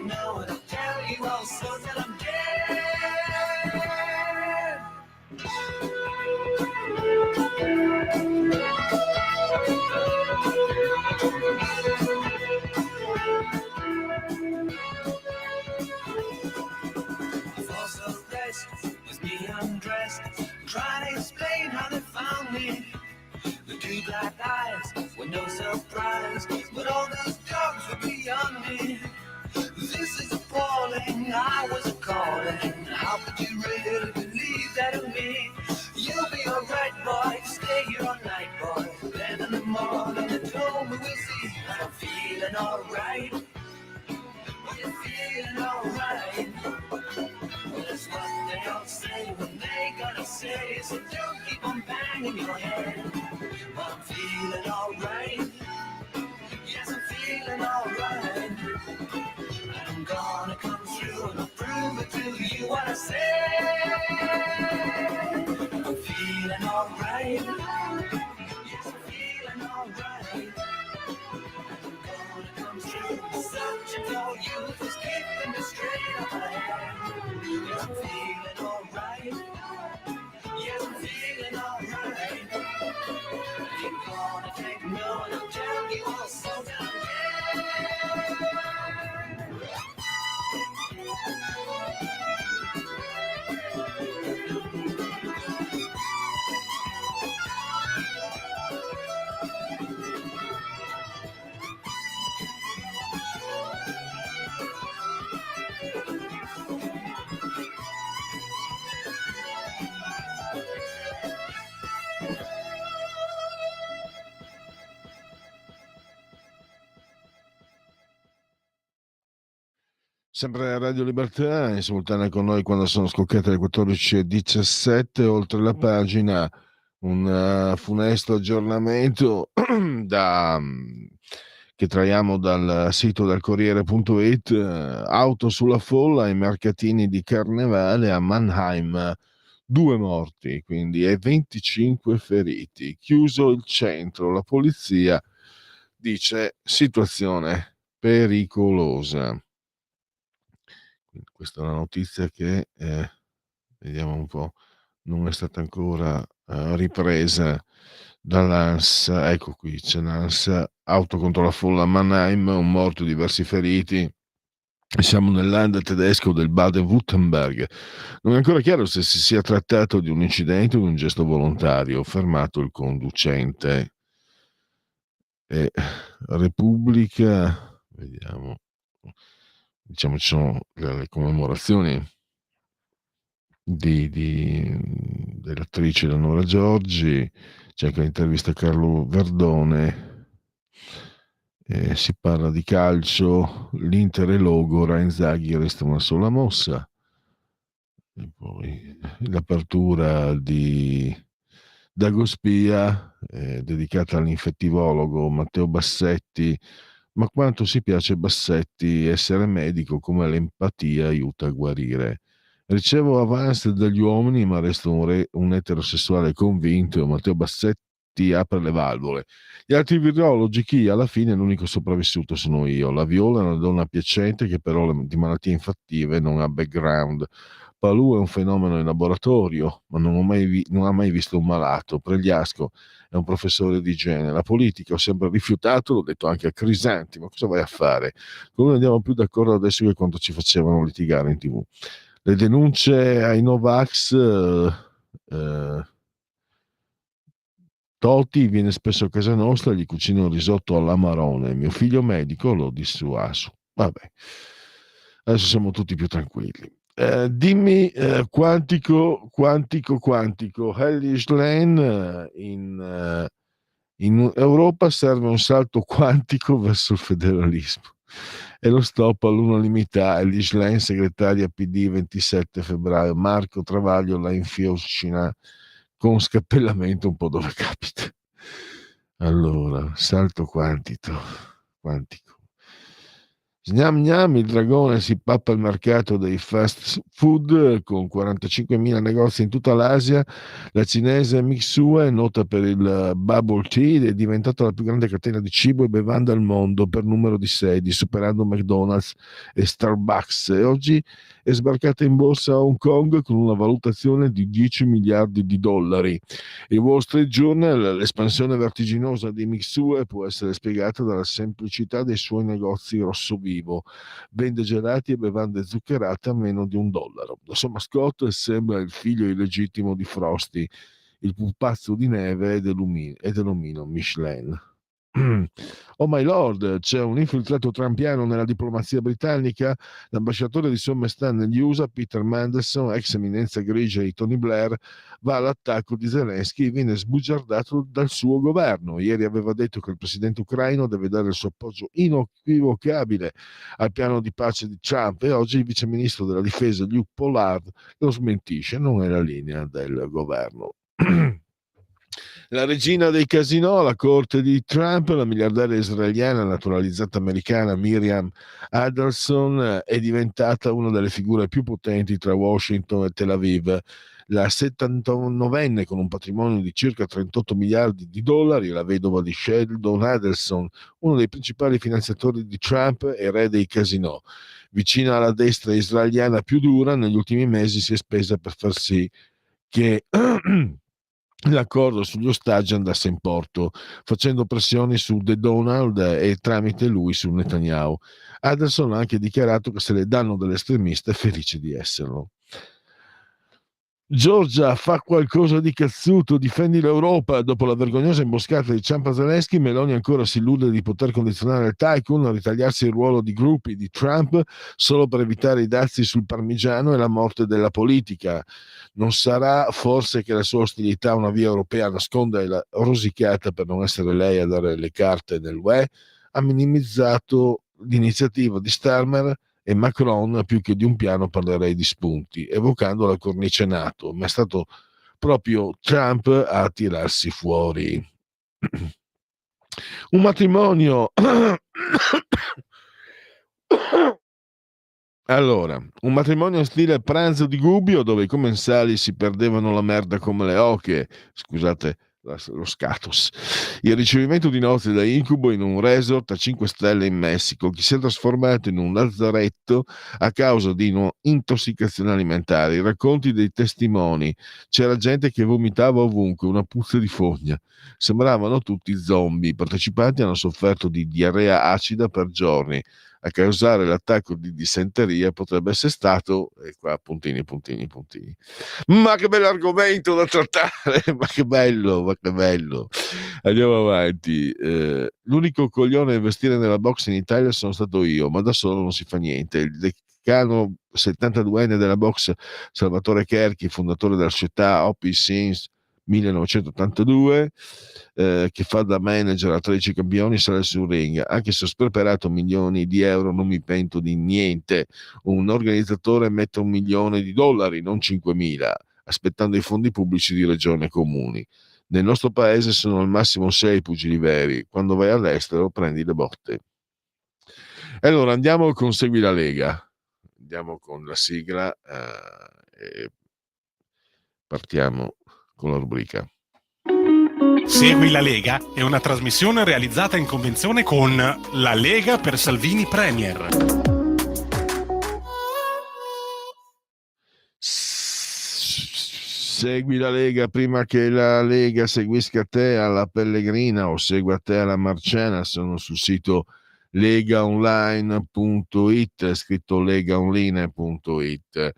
know and I'll tell you all so till I'm dead. False arrest with me undressed, trying to explain how they found me. The two black eyes were no surprise, but all those dogs were beyond me. This is appalling, I was calling. How could you really believe that of me? You'll be alright, boy, stay here all night, boy. Then in the morning at home we will see. I'm feeling alright. Well, you're feeling alright. Well, that's what they all say when they gotta say. So don't keep on banging your head. Well, I'm feeling alright. Yes, I'm feeling alright. I'm gonna come through and I'll prove it to you what I said. I'm feeling alright. Yes, I'm feeling alright. I'm gonna come through. Searching for you, just keeping me straight up ahead. Yes, I'm feeling alright. Yes, I'm feeling alright. You're gonna take no and I'll tell you all so down there. Sempre a Radio Libertà, in simultanea con noi quando sono scoccate le 14:17, oltre la pagina un funesto aggiornamento che traiamo dal sito del Corriere.it. Auto sulla folla ai mercatini di Carnevale a Mannheim, 2 morti quindi e 25 feriti, chiuso il centro, la polizia dice situazione pericolosa. Questa è una notizia che vediamo un po', non è stata ancora ripresa dall'ANS. Ecco qui c'è l'ANS, auto contro la folla a Mannheim, un morto, diversi feriti. Siamo nel land tedesco del Baden-Württemberg. Non è ancora chiaro se si sia trattato di un incidente o di un gesto volontario. Fermato il conducente. Repubblica, vediamo. Diciamo ci sono le commemorazioni dell'attrice Eleonora Giorgi, c'è anche l'intervista a Carlo Verdone, si parla di calcio, l'Inter e Logora, Inzaghi resta una sola mossa, e poi l'apertura di Dagospia dedicata all'infettivologo Matteo Bassetti. Ma quanto si piace Bassetti, essere medico come l'empatia aiuta a guarire. Ricevo avance dagli uomini ma resto un eterosessuale convinto. Matteo Bassetti apre le valvole. Gli altri virologi, chi? Alla fine l'unico sopravvissuto sono io. La Viola è una donna piacente che però di malattie infettive non ha background. Palù è un fenomeno in laboratorio, ma non ha mai visto un malato. Pregliasco è un professore di igiene. La politica ho sempre rifiutato, l'ho detto anche a Crisanti, ma cosa vai a fare? Come andiamo più d'accordo adesso che quando ci facevano litigare in TV? Le denunce ai Novax, Toti viene spesso a casa nostra, gli cucino un risotto all'amarone, mio figlio medico lo dissuaso. Vabbè, adesso siamo tutti più tranquilli. Dimmi quantico Hellish Lane in Europa serve un salto quantico verso il federalismo e lo stop all'unanimità. Hellish Lane, segretaria PD, 27 febbraio. Marco Travaglio la infiocina con scappellamento un po' dove capita. Allora, salto quantico. Gnam gnam, il dragone si pappa il mercato dei fast food con 45.000 negozi in tutta l'Asia. La cinese Mixue, nota per il bubble tea, è diventata la più grande catena di cibo e bevande al mondo per numero di sedi, superando McDonald's e Starbucks. E oggi è sbarcata in borsa a Hong Kong con una valutazione di 10 miliardi di dollari. Il Wall Street Journal, l'espansione vertiginosa di Mixue può essere spiegata dalla semplicità dei suoi negozi rosso vivo. Vende gelati e bevande zuccherate a meno di $1. La sua mascotte sembra il figlio illegittimo di Frosty, il pupazzo di neve e dell'omino Michelin. Oh my lord, c'è un infiltrato trumpiano nella diplomazia britannica. L'ambasciatore di Sommestà negli USA, Peter Mandelson, ex eminenza grigia di Tony Blair, va all'attacco di Zelensky e viene sbugiardato dal suo governo. Ieri aveva detto che il presidente ucraino deve dare il suo appoggio inequivocabile al piano di pace di Trump, e oggi il viceministro della difesa Luke Pollard lo smentisce, non è la linea del governo. La regina dei casinò, la corte di Trump, la miliardaria israeliana naturalizzata americana Miriam Adelson, è diventata una delle figure più potenti tra Washington e Tel Aviv. La 79enne, con un patrimonio di circa 38 miliardi di dollari, la vedova di Sheldon Adelson, uno dei principali finanziatori di Trump e re dei casinò. Vicina alla destra israeliana più dura, negli ultimi mesi si è spesa per far sì che l'accordo sugli ostaggi andasse in porto, facendo pressioni su The Donald e tramite lui su Netanyahu. Adelson ha anche dichiarato che se le danno dell'estremista è felice di esserlo. Giorgia, fa qualcosa di cazzuto, difendi l'Europa. Dopo la vergognosa imboscata di Trump a Zelensky, Meloni ancora si illude di poter condizionare il tycoon a ritagliarsi il ruolo di gruppi di Trump solo per evitare i dazi sul parmigiano e la morte della politica. Non sarà forse che la sua ostilità a una via europea nasconda la rosicata per non essere lei a dare le carte nell'UE? Ha minimizzato l'iniziativa di Starmer e Macron. Più che di un piano parlerei di spunti, evocando la cornice NATO, ma è stato proprio Trump a tirarsi fuori. Un matrimonio allora, un matrimonio stile pranzo di Gubbio, dove i commensali si perdevano la merda come le oche, scusate lo scatus. Il ricevimento di nozze da incubo in un resort a 5 stelle in Messico, che si è trasformato in un lazzaretto a causa di intossicazioni alimentari. I racconti dei testimoni: c'era gente che vomitava ovunque, una puzza di fogna, sembravano tutti zombie. I partecipanti hanno sofferto di diarrea acida per giorni. A causare l'attacco di dissenteria potrebbe essere stato, e qua puntini. Ma che bell'argomento da trattare, ma che bello. Andiamo avanti. L'unico coglione a investire nella box in Italia sono stato io, ma da solo non si fa niente. Il decano 72enne della box, Salvatore Cherchi, fondatore della società OP Since 1982, che fa da manager a 13 campioni, sale sul ring. Anche se ho sperperato milioni di euro non mi pento di niente. Un organizzatore mette $1 milione, non 5.000, aspettando i fondi pubblici di regione e comuni. Nel nostro paese sono al massimo 6 pugili veri. Quando vai all'estero prendi le botte. E allora andiamo con Segui la Lega, andiamo con la sigla e partiamo con la rubrica. Segui la Lega è una trasmissione realizzata in convenzione con La Lega per Salvini Premier. Segui la Lega prima che la Lega seguisca te alla Pellegrina o segua te alla Marciana. Sono sul sito legaonline.it, scritto legaonline.it.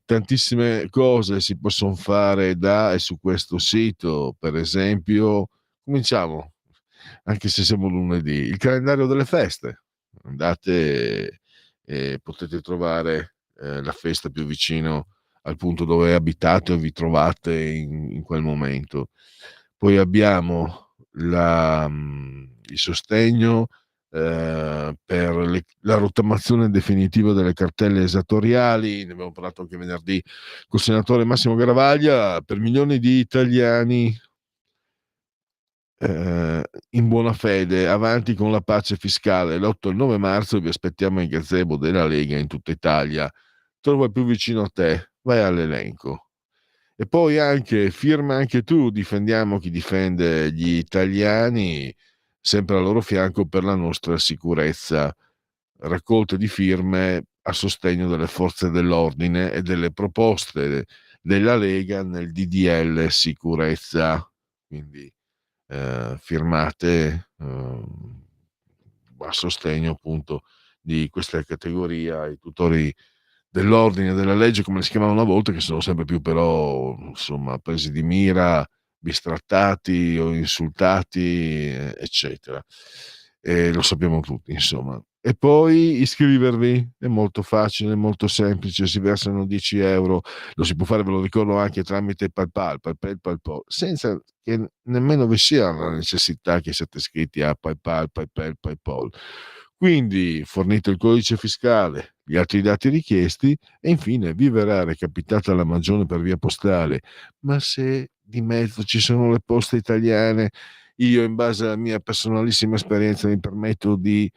Tantissime cose si possono fare da e su questo sito. Per esempio, cominciamo, anche se siamo lunedì, il calendario delle feste. Andate e potete trovare la festa più vicino al punto dove abitate o vi trovate in quel momento. Poi abbiamo il sostegno per la rottamazione definitiva delle cartelle esattoriali. Ne abbiamo parlato anche venerdì col senatore Massimo Garavaglia. Per milioni di italiani in buona fede, avanti con la pace fiscale. L'8 e il 9 marzo vi aspettiamo in gazebo della Lega in tutta Italia. Trova il più vicino a te, vai all'elenco. E poi anche, firma anche tu, difendiamo chi difende gli italiani, sempre al loro fianco per la nostra sicurezza. Raccolte di firme a sostegno delle forze dell'ordine e delle proposte della Lega nel DDL sicurezza. Quindi firmate a sostegno appunto di questa categoria, i tutori dell'ordine, della legge, come si chiamavano una volta, che sono sempre più però insomma presi di mira, bistrattati o insultati, eccetera. E lo sappiamo tutti, insomma. E poi iscrivervi è molto facile, molto semplice, si versano 10 euro, lo si può fare, ve lo ricordo, anche tramite PayPal, senza che nemmeno vi sia la necessità che siate iscritti a PayPal. Quindi fornite il codice fiscale, gli altri dati richiesti e infine vi verrà recapitata la magione per via postale. Ma se di mezzo ci sono le poste italiane, io in base alla mia personalissima esperienza mi permetto di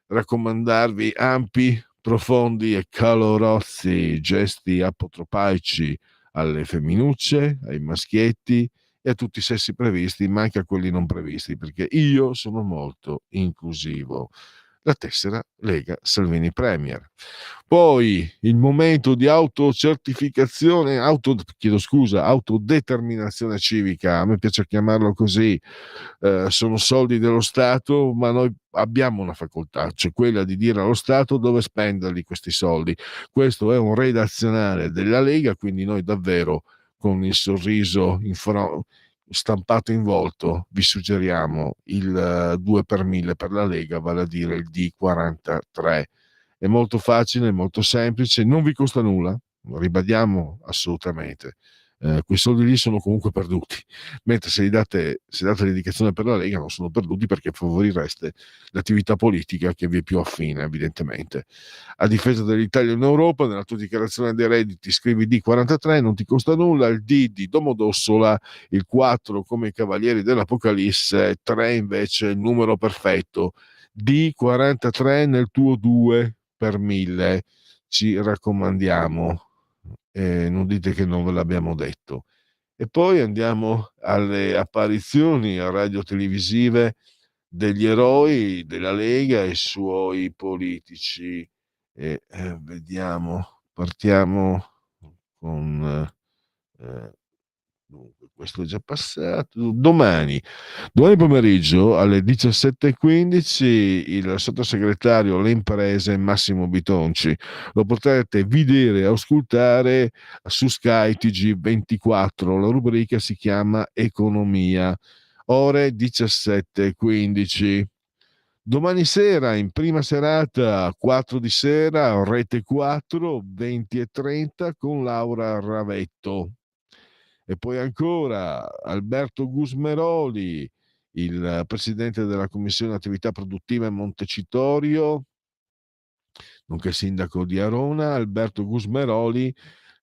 raccomandarvi ampi, profondi e calorosi gesti apotropaici alle femminucce, ai maschietti e a tutti i sessi previsti, ma anche a quelli non previsti, perché io sono molto inclusivo. La tessera Lega Salvini Premier. Poi il momento di autocertificazione, autodeterminazione civica, a me piace chiamarlo così, sono soldi dello Stato, ma noi abbiamo una facoltà, cioè quella di dire allo Stato dove spenderli questi soldi. Questo è un redazionale della Lega, quindi noi davvero con il sorriso stampato in volto vi suggeriamo il 2 per 1000 per la Lega, vale a dire il D43. È molto facile, molto semplice, non vi costa nulla, lo ribadiamo assolutamente. Quei soldi lì sono comunque perduti, mentre se date l'indicazione per la Lega non sono perduti, perché favorireste l'attività politica che vi è più affine, evidentemente. A difesa dell'Italia in Europa, nella tua dichiarazione dei redditi scrivi D43, non ti costa nulla, il D di Domodossola, il 4 come i Cavalieri dell'Apocalisse, 3 invece il numero perfetto, D43 nel tuo 2 per 1000, ci raccomandiamo. Non dite che non ve l'abbiamo detto. E poi andiamo alle apparizioni radio-televisive degli eroi della Lega e i suoi politici. Vediamo, partiamo con dunque, questo è già passato. Domani pomeriggio alle 17:15 il sottosegretario alle imprese Massimo Bitonci lo potrete vedere e ascoltare su Sky TG24. La rubrica si chiama Economia, ore 17:15. Domani sera, in prima serata, 4 di sera, Rete 4, 20:30 con Laura Ravetto. E poi ancora Alberto Gusmeroli, il presidente della Commissione Attività Produttive Montecitorio, nonché sindaco di Arona. Alberto Gusmeroli,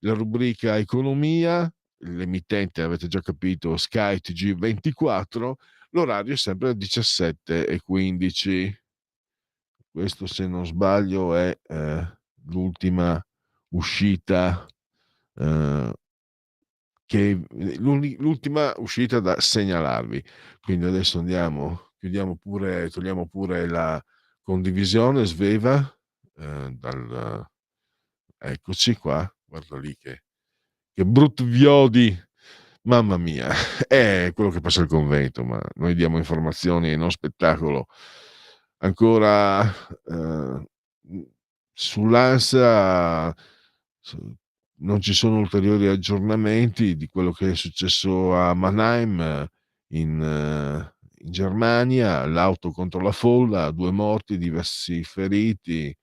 la rubrica Economia, l'emittente avete già capito, Sky TG24, l'orario è sempre alle 17:15. Questo, se non sbaglio, è l'ultima uscita l'ultima uscita da segnalarvi. Quindi adesso togliamo pure la condivisione sveva eccoci qua, guarda lì che brutto viodi, mamma mia, è quello che passa al convento, ma noi diamo informazioni e non spettacolo. Ancora sull'ANSA non ci sono ulteriori aggiornamenti di quello che è successo a Mannheim in Germania, l'auto contro la folla, 2 morti, diversi feriti.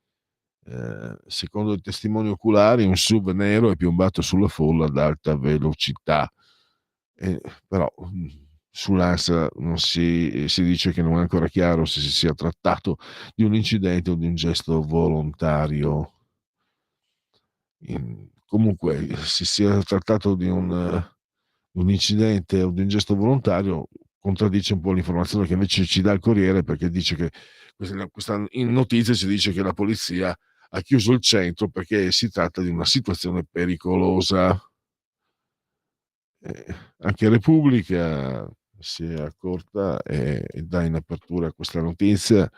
Secondo i testimoni oculari un SUV nero è piombato sulla folla ad alta velocità. Però sull'ANSA non si dice che non è ancora chiaro se si sia trattato di un incidente o di un gesto volontario. Comunque si sia trattato di un incidente o di un gesto volontario, contraddice un po' l'informazione che invece ci dà il Corriere, perché dice che questa in notizia ci dice che la polizia ha chiuso il centro perché si tratta di una situazione pericolosa. Anche Repubblica si è accorta e dà in apertura questa notizia: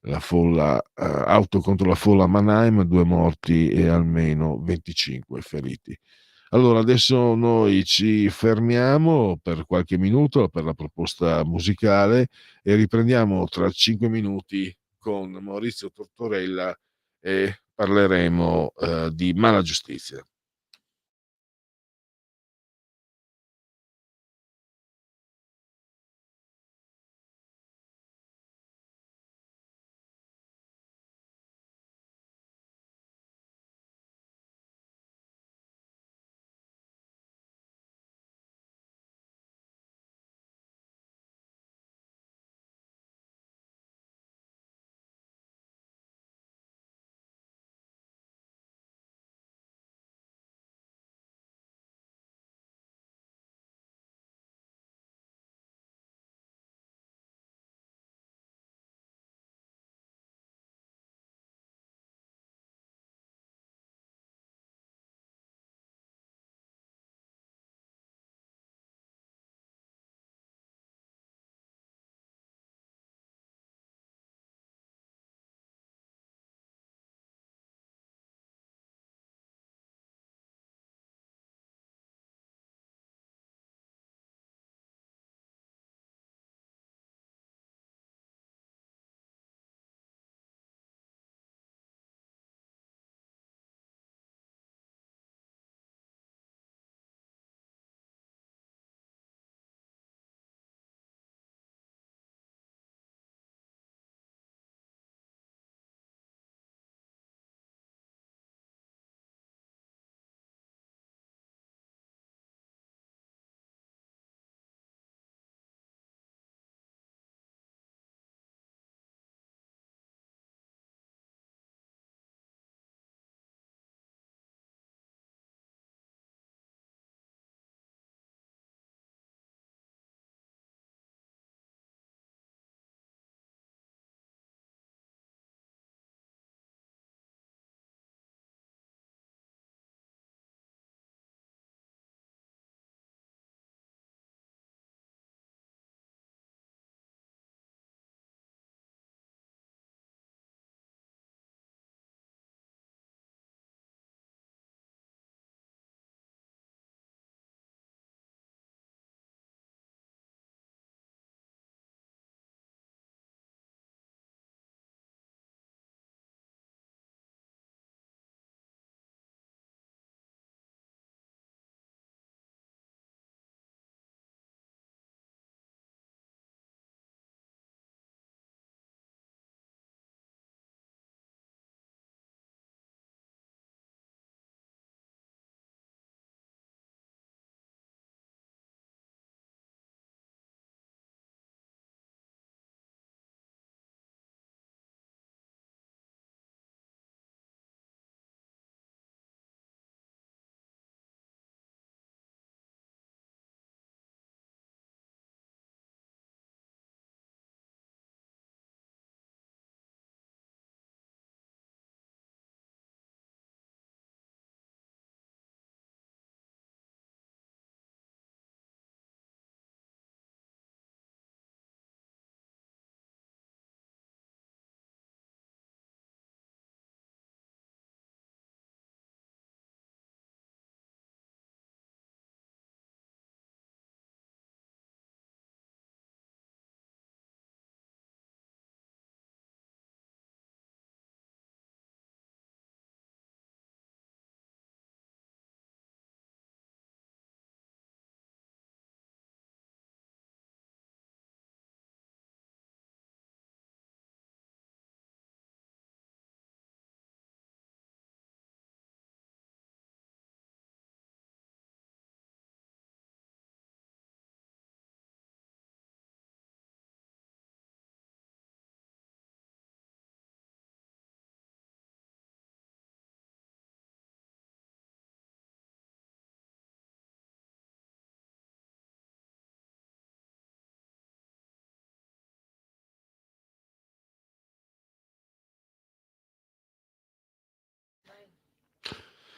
la folla, auto contro la folla a Mannheim, 2 morti e almeno 25 feriti. Allora adesso noi ci fermiamo per qualche minuto per la proposta musicale e riprendiamo tra 5 minuti con Maurizio Tortorella e parleremo, di Malagiustizia.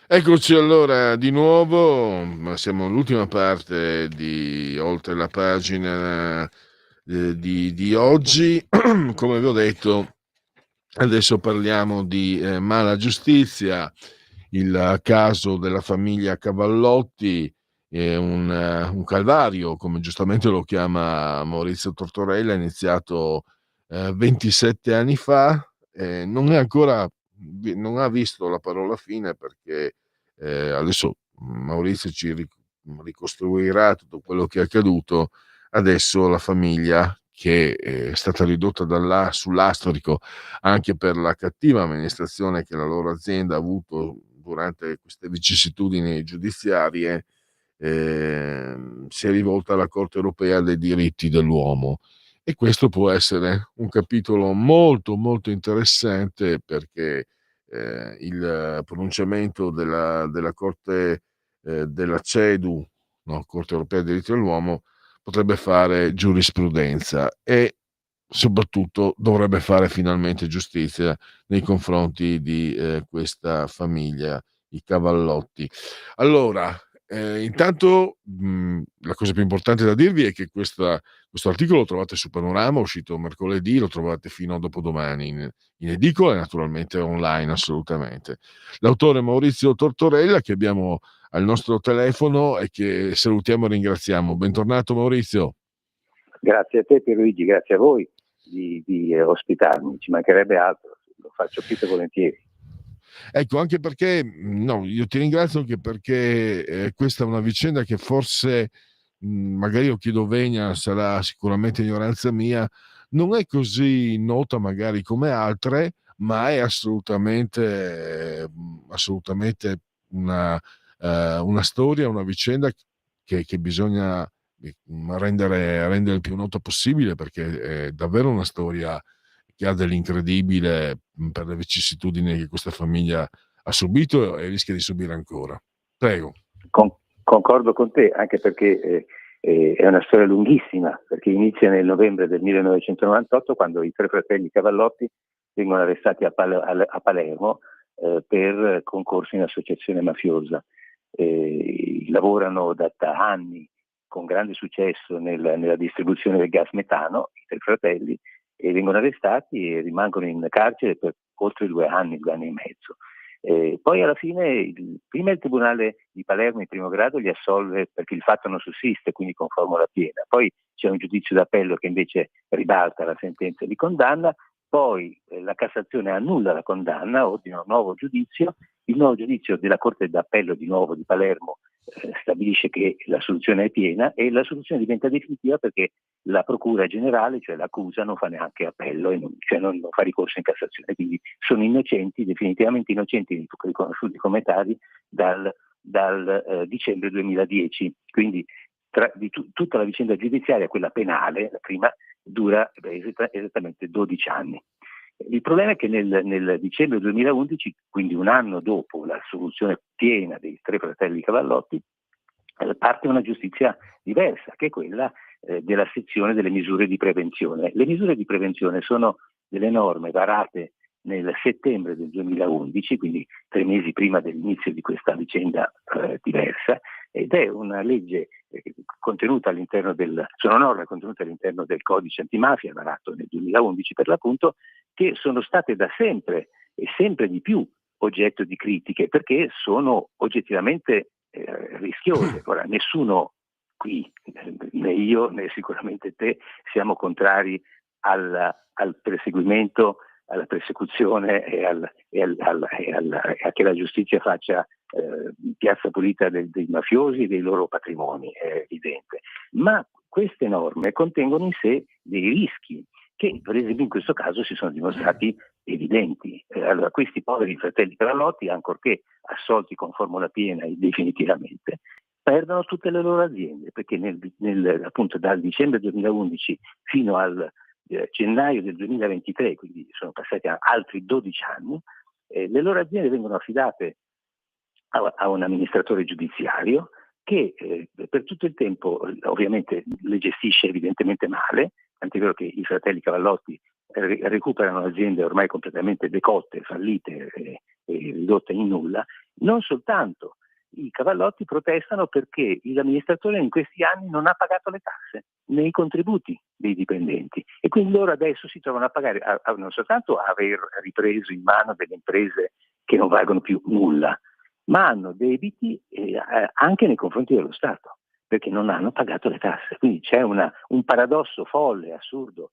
Eccoci allora di nuovo, ma siamo all'ultima parte di Oltre la pagina di oggi. Come vi ho detto, adesso parliamo di mala giustizia, il caso della famiglia Cavallotti, un calvario, come giustamente lo chiama Maurizio Tortorella, è iniziato 27 anni fa, non ha visto la parola fine perché adesso Maurizio ricostruirà tutto quello che è accaduto. Adesso la famiglia, che è stata ridotta sull'astrico anche per la cattiva amministrazione che la loro azienda ha avuto durante queste vicissitudini giudiziarie, si è rivolta alla Corte europea dei diritti dell'uomo. E questo può essere un capitolo molto molto interessante, perché il pronunciamento della Corte della CEDU, no, Corte europea dei diritti dell'uomo, potrebbe fare giurisprudenza e soprattutto dovrebbe fare finalmente giustizia nei confronti di questa famiglia, i Cavallotti. Allora, intanto la cosa più importante da dirvi è che questo articolo lo trovate su Panorama, uscito mercoledì, lo trovate fino a dopodomani in edicola e naturalmente online, assolutamente. L'autore è Maurizio Tortorella, che abbiamo al nostro telefono e che salutiamo e ringraziamo. Bentornato Maurizio. Grazie a te Pierluigi, grazie a voi di ospitarmi, ci mancherebbe altro, lo faccio più che volentieri. Ecco, anche perché, no, io ti ringrazio anche perché questa è una vicenda che forse, magari io chiedo vegna, sarà sicuramente ignoranza mia, non è così nota magari come altre, ma è assolutamente una storia, una vicenda che bisogna rendere il più nota possibile, perché è davvero una storia che ha dell'incredibile per le vicissitudini che questa famiglia ha subito e rischia di subire ancora. Prego. Concordo con te, anche perché è una storia lunghissima, perché inizia nel novembre del 1998, quando i tre fratelli Cavallotti vengono arrestati a Palermo per concorso in associazione mafiosa. Lavorano da anni con grande successo nella distribuzione del gas metano, i tre fratelli, e vengono arrestati e rimangono in carcere per oltre 2 anni e mezzo. Poi alla fine prima il Tribunale di Palermo in primo grado li assolve perché il fatto non sussiste, quindi con formula piena. Poi c'è un giudizio d'appello che invece ribalta la sentenza di condanna, poi la Cassazione annulla la condanna, ordina un nuovo giudizio, il nuovo giudizio della Corte d'appello di nuovo di Palermo stabilisce che la soluzione è piena e la soluzione diventa definitiva perché la Procura Generale, cioè l'accusa, non fa neanche appello e non fa ricorso in Cassazione, quindi sono innocenti, definitivamente innocenti, riconosciuti come tali dal dicembre 2010. Quindi tutta la vicenda giudiziaria, quella penale, la prima, dura esattamente 12 anni. Il problema è che nel dicembre 2011, quindi un anno dopo la soluzione piena dei tre fratelli Cavallotti, parte una giustizia diversa, che è quella della sezione delle misure di prevenzione. Le misure di prevenzione sono delle norme varate nel settembre del 2011, quindi 3 mesi prima dell'inizio di questa vicenda diversa, ed è una legge contenuta all'interno sono norme contenute all'interno del codice antimafia varato nel 2011 per l'appunto, che sono state da sempre e sempre di più oggetto di critiche perché sono oggettivamente rischiose. Ora, nessuno qui, né io né sicuramente te, siamo contrari al perseguimento, alla persecuzione e a che la giustizia faccia piazza pulita dei mafiosi e dei loro patrimoni, è evidente. Ma queste norme contengono in sé dei rischi che, per esempio, in questo caso si sono dimostrati evidenti. Allora, questi poveri fratelli Cavallotti, ancorché assolti con formula piena e definitivamente, perdono tutte le loro aziende, perché appunto dal dicembre 2011 fino al gennaio del 2023, quindi sono passati altri 12 anni, le loro aziende vengono affidate a un amministratore giudiziario che per tutto il tempo ovviamente le gestisce evidentemente male, tant'è vero che i fratelli Cavallotti recuperano aziende ormai completamente decotte, fallite e ridotte in nulla, Non soltanto, i Cavallotti protestano perché l'amministratore in questi anni non ha pagato le tasse né i contributi dei dipendenti, e quindi loro adesso si trovano a pagare, non soltanto a aver ripreso in mano delle imprese che non valgono più nulla, ma hanno debiti anche nei confronti dello Stato, perché non hanno pagato le tasse. Quindi c'è un paradosso folle, assurdo.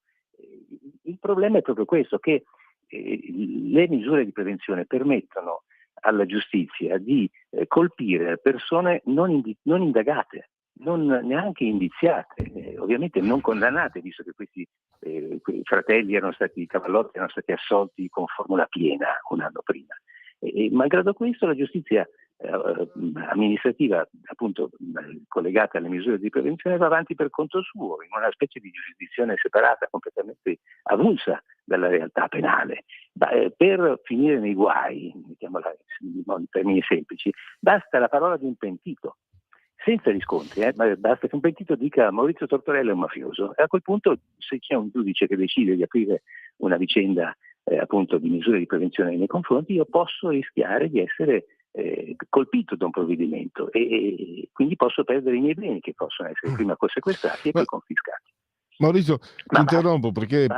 Il problema è proprio questo, che le misure di prevenzione permettono alla giustizia di colpire persone non indagate, non neanche indiziate, ovviamente non condannate, visto che questi fratelli Cavallotti erano stati assolti con formula piena un anno prima. Malgrado questo la giustizia amministrativa, appunto collegata alle misure di prevenzione, va avanti per conto suo, in una specie di giurisdizione separata, completamente avulsa dalla realtà penale. Per finire nei guai, mettiamola in termini semplici, basta la parola di un pentito, senza riscontri, ma basta che un pentito dica Maurizio Tortorella è un mafioso, e a quel punto, se c'è un giudice che decide di aprire una vicenda appunto di misure di prevenzione nei miei confronti, io posso rischiare di essere colpito da un provvedimento e quindi posso perdere i miei beni, che possono essere prima sequestrati e poi confiscati. Maurizio, ti interrompo perché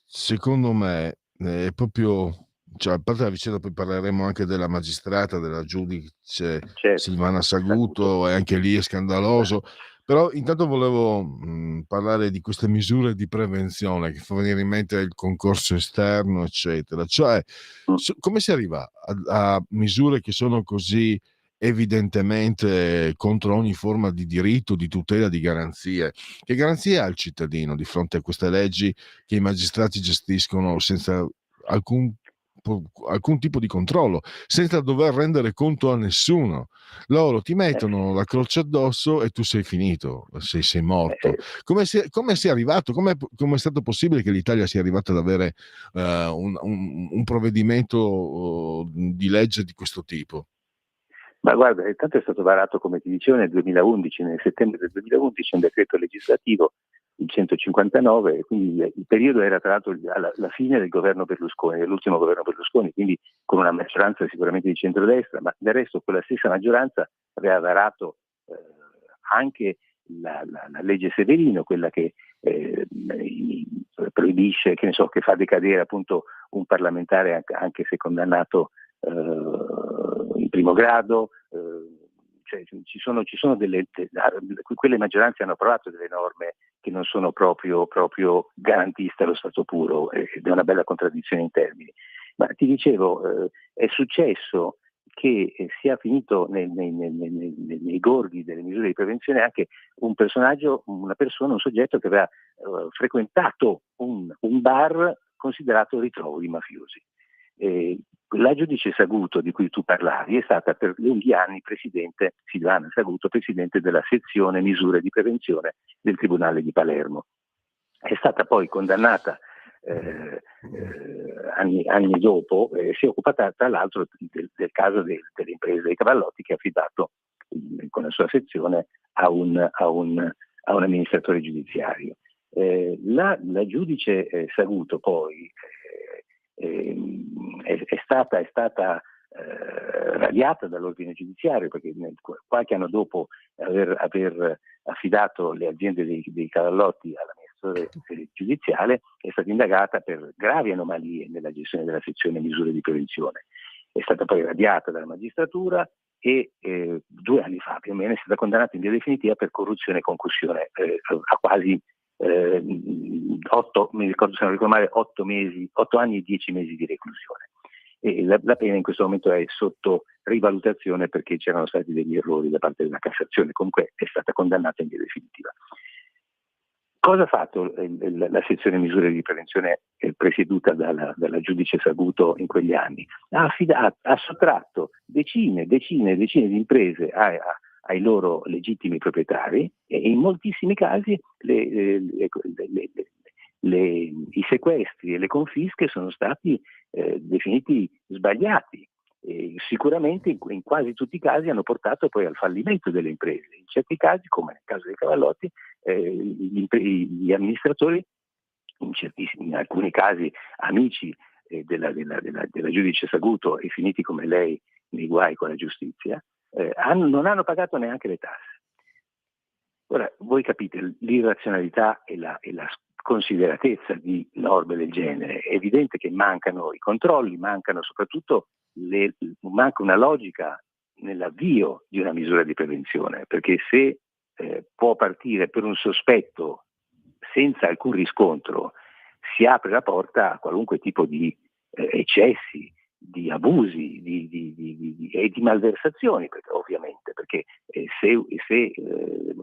secondo me è proprio, cioè, a parte la vicenda, poi parleremo anche della magistrata, della giudice Silvana Saguto, e anche lì è scandaloso. Però intanto volevo parlare di queste misure di prevenzione, che fa venire in mente il concorso esterno, eccetera. Cioè, come si arriva a misure che sono così evidentemente contro ogni forma di diritto, di tutela, di garanzie? Che garanzie ha il cittadino di fronte a queste leggi che i magistrati gestiscono senza alcun tipo di controllo, senza dover rendere conto a nessuno? Loro ti mettono la croce addosso e tu sei finito, sei morto. Come sei arrivato? Come è stato possibile che l'Italia sia arrivata ad avere un provvedimento di legge di questo tipo? Ma guarda, intanto è stato varato, come ti dicevo, nel settembre del 2011, un decreto legislativo, il 159, quindi il periodo era tra l'altro alla fine del governo Berlusconi, dell'ultimo governo Berlusconi, quindi con una maggioranza sicuramente di centrodestra, ma del resto quella stessa maggioranza aveva varato anche la legge Severino, quella che proibisce, che fa decadere appunto un parlamentare anche se condannato in primo grado. Cioè, ci sono quelle maggioranze hanno approvato delle norme che non sono proprio garantiste allo stato puro, ed è una bella contraddizione in termini. Ma ti dicevo, è successo che sia finito nei gorghi delle misure di prevenzione anche un personaggio, un soggetto che aveva frequentato un bar considerato ritrovo di mafiosi. La giudice Saguto, di cui tu parlavi, è stata per lunghi anni presidente, Silvana Saguto, presidente della sezione misure di prevenzione del Tribunale di Palermo. È stata poi condannata anni dopo, si è occupata tra l'altro del caso delle imprese dei Cavallotti, che ha affidato con la sua sezione a un amministratore giudiziario. La giudice Saguto poi è stata radiata dall'ordine giudiziario, perché qualche anno dopo aver affidato le aziende dei Cavallotti all'amministratore giudiziale è stata indagata per gravi anomalie nella gestione della sezione misure di prevenzione. È stata poi radiata dalla magistratura e 2 anni fa più o meno è stata condannata in via definitiva per corruzione e concussione a quasi 8 anni e 10 mesi di reclusione. E la pena in questo momento è sotto rivalutazione perché c'erano stati degli errori da parte della Cassazione. Comunque è stata condannata in via definitiva. Cosa ha fatto la sezione misure di prevenzione presieduta dalla giudice Saguto in quegli anni? Ha sottratto decine di imprese ai loro legittimi proprietari, e in moltissimi casi i sequestri e le confische sono stati definiti sbagliati. Sicuramente in quasi tutti i casi hanno portato poi al fallimento delle imprese. In certi casi, come nel caso dei Cavallotti, gli amministratori, in alcuni casi amici della giudice Saguto e finiti come lei nei guai con la giustizia, non hanno pagato neanche le tasse. Ora, voi capite l'irrazionalità e la consideratezza di norme del genere. È evidente che mancano i controlli, mancano soprattutto manca una logica nell'avvio di una misura di prevenzione, perché se può partire per un sospetto senza alcun riscontro, si apre la porta a qualunque tipo di eccessi, di abusi e di malversazioni, ovviamente, perché se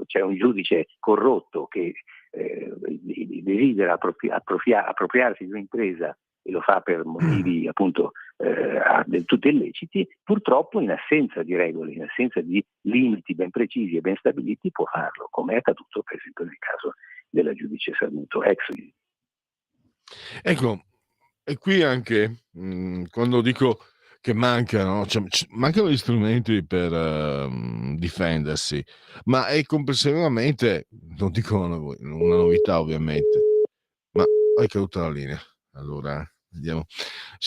c'è un giudice corrotto che desidera appropriarsi di un'impresa e lo fa per motivi appunto del tutto illeciti, purtroppo in assenza di regole, in assenza di limiti ben precisi e ben stabiliti, può farlo, come è accaduto per esempio nel caso della giudice Saguto ex. Ecco, e qui anche quando dico che mancano, cioè, mancano gli strumenti per difendersi, ma è complessivamente, non dico una novità ovviamente, ma è caduta la linea. Allora, vediamo.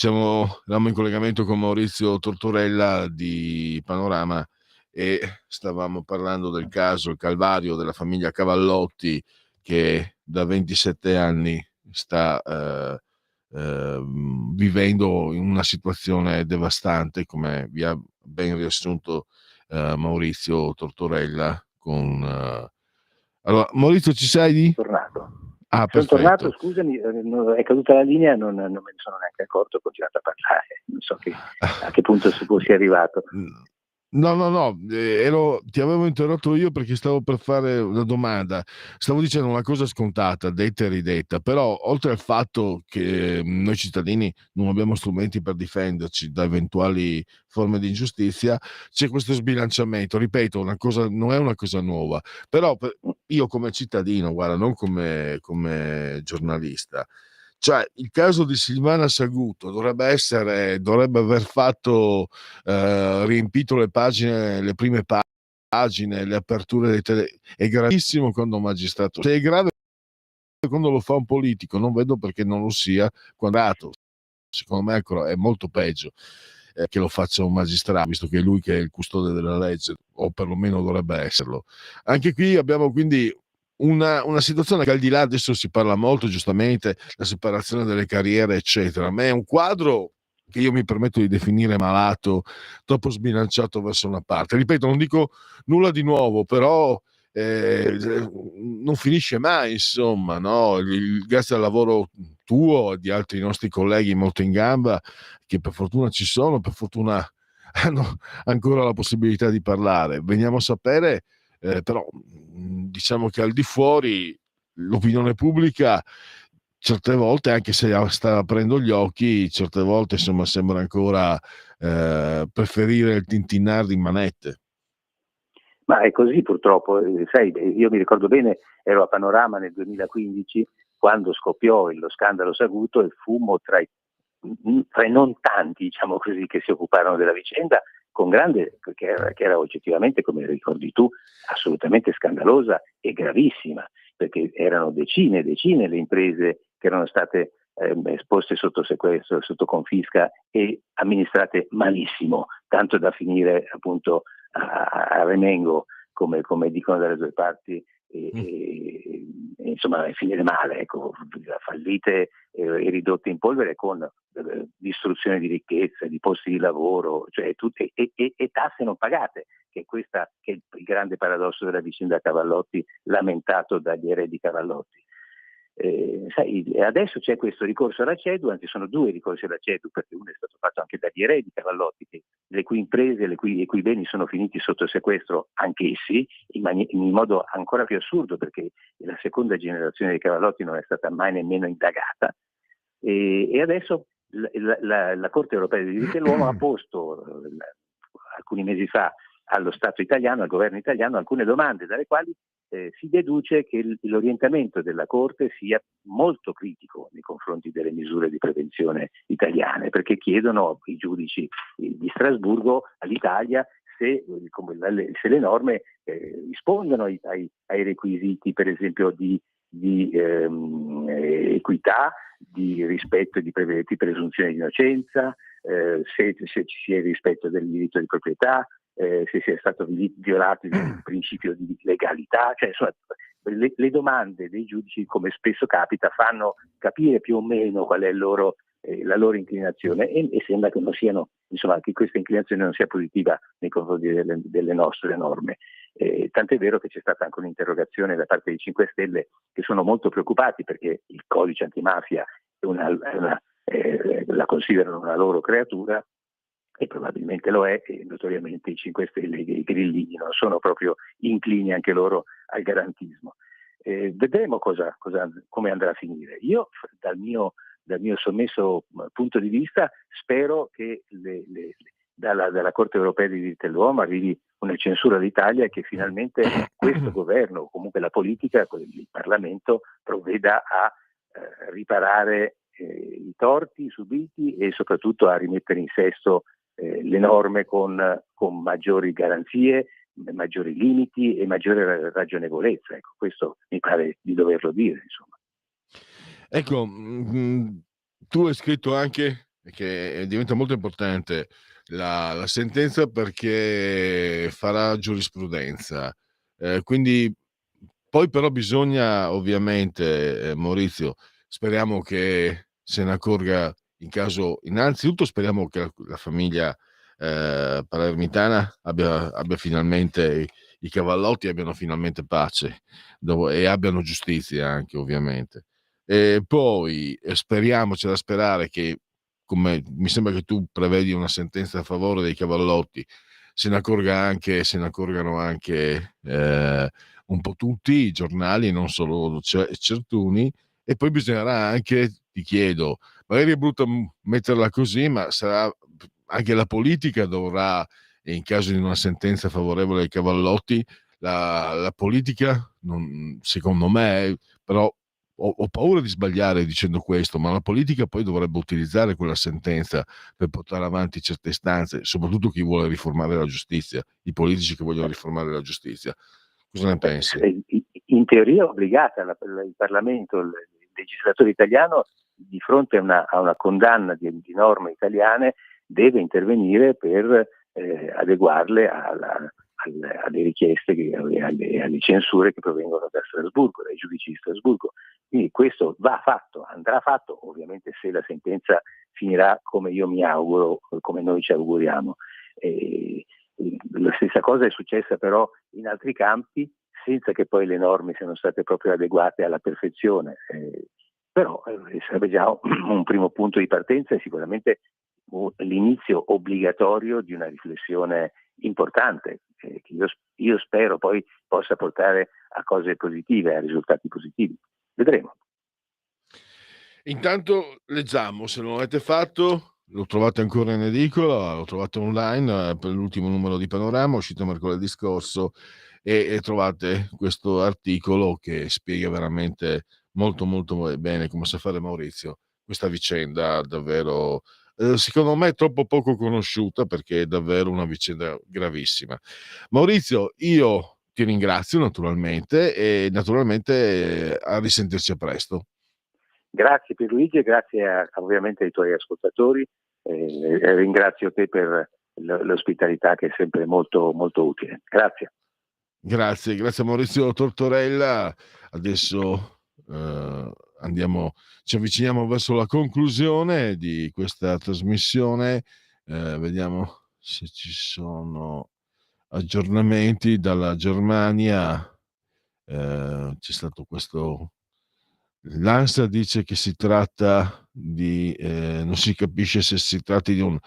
Eravamo in collegamento con Maurizio Tortorella di Panorama e stavamo parlando del caso, il calvario della famiglia Cavallotti, che da 27 anni sta vivendo in una situazione devastante, come vi ha ben riassunto Maurizio Tortorella. Allora, Maurizio, ci sei? Tornato. Ah, sono perfetto. tornato, scusami, è caduta la linea, non me ne sono neanche accorto, ho continuato a parlare, non so a che punto si sia arrivato. No, ti avevo interrotto io perché stavo per fare una domanda. Stavo dicendo una cosa scontata, detta e ridetta, però oltre al fatto che noi cittadini non abbiamo strumenti per difenderci da eventuali forme di ingiustizia, c'è questo sbilanciamento. Ripeto, non è una cosa nuova, però io come cittadino, guarda, non come giornalista, cioè il caso di Silvana Saguto dovrebbe aver fatto riempito le prime pagine, le aperture dei è gravissimo quando un magistrato, se è grave quando lo fa un politico, non vedo perché non lo sia quando secondo me è molto peggio che lo faccia un magistrato, visto che è lui che è il custode della legge, o perlomeno dovrebbe esserlo. Anche qui abbiamo quindi una situazione che, al di là, adesso si parla molto giustamente, la separazione delle carriere eccetera, ma è un quadro che io mi permetto di definire malato, troppo sbilanciato verso una parte. Ripeto, non dico nulla di nuovo, però non finisce mai, insomma, no? Grazie al lavoro tuo e di altri nostri colleghi molto in gamba, che per fortuna ci sono, per fortuna hanno ancora la possibilità di parlare. Veniamo a sapere, però diciamo che al di fuori l'opinione pubblica certe volte, anche se sta aprendo gli occhi, certe volte insomma sembra ancora preferire il tintinnare di manette. Ma è così purtroppo, sai, io mi ricordo bene, ero a Panorama nel 2015 quando scoppiò lo scandalo Saguto e fummo tra i non tanti, diciamo così, che si occuparono della vicenda, con grande, che era oggettivamente, come ricordi tu, assolutamente scandalosa e gravissima, perché erano decine e decine le imprese che erano state esposte sotto sequestro, sotto confisca e amministrate malissimo, tanto da finire appunto a remengo, come dicono dalle due parti, insomma finire male, ecco, fallite e ridotte in polvere, con distruzione di ricchezza, di posti di lavoro, cioè tutte e tasse non pagate, che è il grande paradosso della vicenda Cavallotti, lamentato dagli eredi Cavallotti. Sai, adesso c'è questo ricorso alla CEDU, anzi sono due ricorsi alla CEDU, perché uno è stato fatto anche dagli eredi Cavallotti, le cui imprese, i cui beni sono finiti sotto sequestro anch'essi, in modo ancora più assurdo, perché la seconda generazione dei Cavallotti non è stata mai nemmeno indagata, e adesso la Corte Europea dei Diritti dell'Uomo ha posto alcuni mesi fa allo Stato italiano, al governo italiano, alcune domande dalle quali si deduce che l'orientamento della Corte sia molto critico nei confronti delle misure di prevenzione italiane, perché chiedono i giudici di Strasburgo all'Italia se le norme rispondono ai requisiti, per esempio, di equità, di rispetto e di presunzione di innocenza, se ci sia il rispetto del diritto di proprietà, se sia stato violato il principio di legalità, cioè insomma, le domande dei giudici, come spesso capita, fanno capire più o meno qual è la loro inclinazione e sembra che non siano, insomma, che questa inclinazione non sia positiva nei confronti delle nostre norme. Tant'è vero che c'è stata anche un'interrogazione da parte dei 5 Stelle, che sono molto preoccupati perché il codice antimafia la considerano una loro creatura, e probabilmente lo è, e notoriamente i 5 Stelle e i grillini non sono proprio inclini anche loro al garantismo. Vedremo come andrà a finire. Io dal mio sommesso punto di vista spero che dalla Corte Europea dei diritti dell'uomo arrivi una censura d'Italia e che finalmente questo governo, o comunque la politica, il Parlamento, provveda a riparare i torti subiti e soprattutto a rimettere in sesto le norme con maggiori garanzie, maggiori limiti e maggiore ragionevolezza. Ecco, questo mi pare di doverlo dire, insomma. Ecco, tu hai scritto anche che diventa molto importante la sentenza perché farà giurisprudenza, quindi poi però bisogna ovviamente, Maurizio, speriamo che se ne accorga innanzitutto speriamo che la famiglia palermitana abbia finalmente, i Cavallotti abbiano finalmente pace e abbiano giustizia anche, ovviamente. E poi speriamo, c'è da sperare che, come mi sembra che tu prevedi una sentenza a favore dei Cavallotti, se ne accorgano anche un po' tutti i giornali, non solo certuni. E poi bisognerà anche, ti chiedo, magari è brutto metterla così, ma sarà anche la politica dovrà, in caso di una sentenza favorevole ai Cavallotti, la politica, secondo me, però ho paura di sbagliare dicendo questo, ma la politica poi dovrebbe utilizzare quella sentenza per portare avanti certe istanze, soprattutto chi vuole riformare la giustizia, i politici che vogliono riformare la giustizia. Cosa ne pensi? In teoria è obbligata il Parlamento, il legislatore italiano, di fronte a una condanna di norme italiane, deve intervenire per adeguarle alle richieste alle censure che provengono da Strasburgo, dai giudici di Strasburgo. Quindi questo va fatto, andrà fatto, ovviamente se la sentenza finirà come io mi auguro, come noi ci auguriamo. La stessa cosa è successa però in altri campi, senza che poi le norme siano state proprio adeguate alla perfezione. Però sarebbe già un primo punto di partenza e sicuramente l'inizio obbligatorio di una riflessione importante che io spero poi possa portare a cose positive, a risultati positivi. Vedremo. Intanto leggiamo, se non l'avete fatto, lo trovate ancora in edicola, lo trovate online per l'ultimo numero di Panorama, uscito mercoledì scorso, e trovate questo articolo che spiega veramente molto molto bene, come sa fare Maurizio, questa vicenda davvero, secondo me, troppo poco conosciuta, perché è davvero una vicenda gravissima. Maurizio, io ti ringrazio naturalmente e a risentirci a presto. Grazie Pierluigi, grazie ovviamente ai tuoi ascoltatori, ringrazio te per l'ospitalità che è sempre molto, molto utile. Grazie. Grazie a Maurizio Tortorella. Adesso ci avviciniamo verso la conclusione di questa trasmissione. Vediamo se ci sono aggiornamenti dalla Germania. C'è stato questo. L'ANSA dice che si tratta di non si capisce se si tratti di un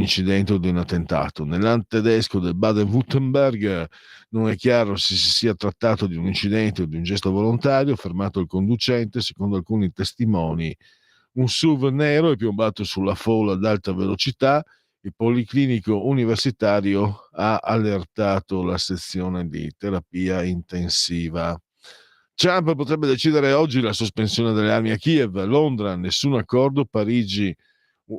incidente o di un attentato. Nell'Land tedesco del Baden-Württemberg non è chiaro se si sia trattato di un incidente o di un gesto volontario. Fermato il conducente, secondo alcuni testimoni un SUV nero è piombato sulla folla ad alta velocità. Il Policlinico Universitario ha allertato la sezione di terapia intensiva. Trump potrebbe decidere oggi la sospensione delle armi a Kiev. Londra, nessun accordo. Parigi,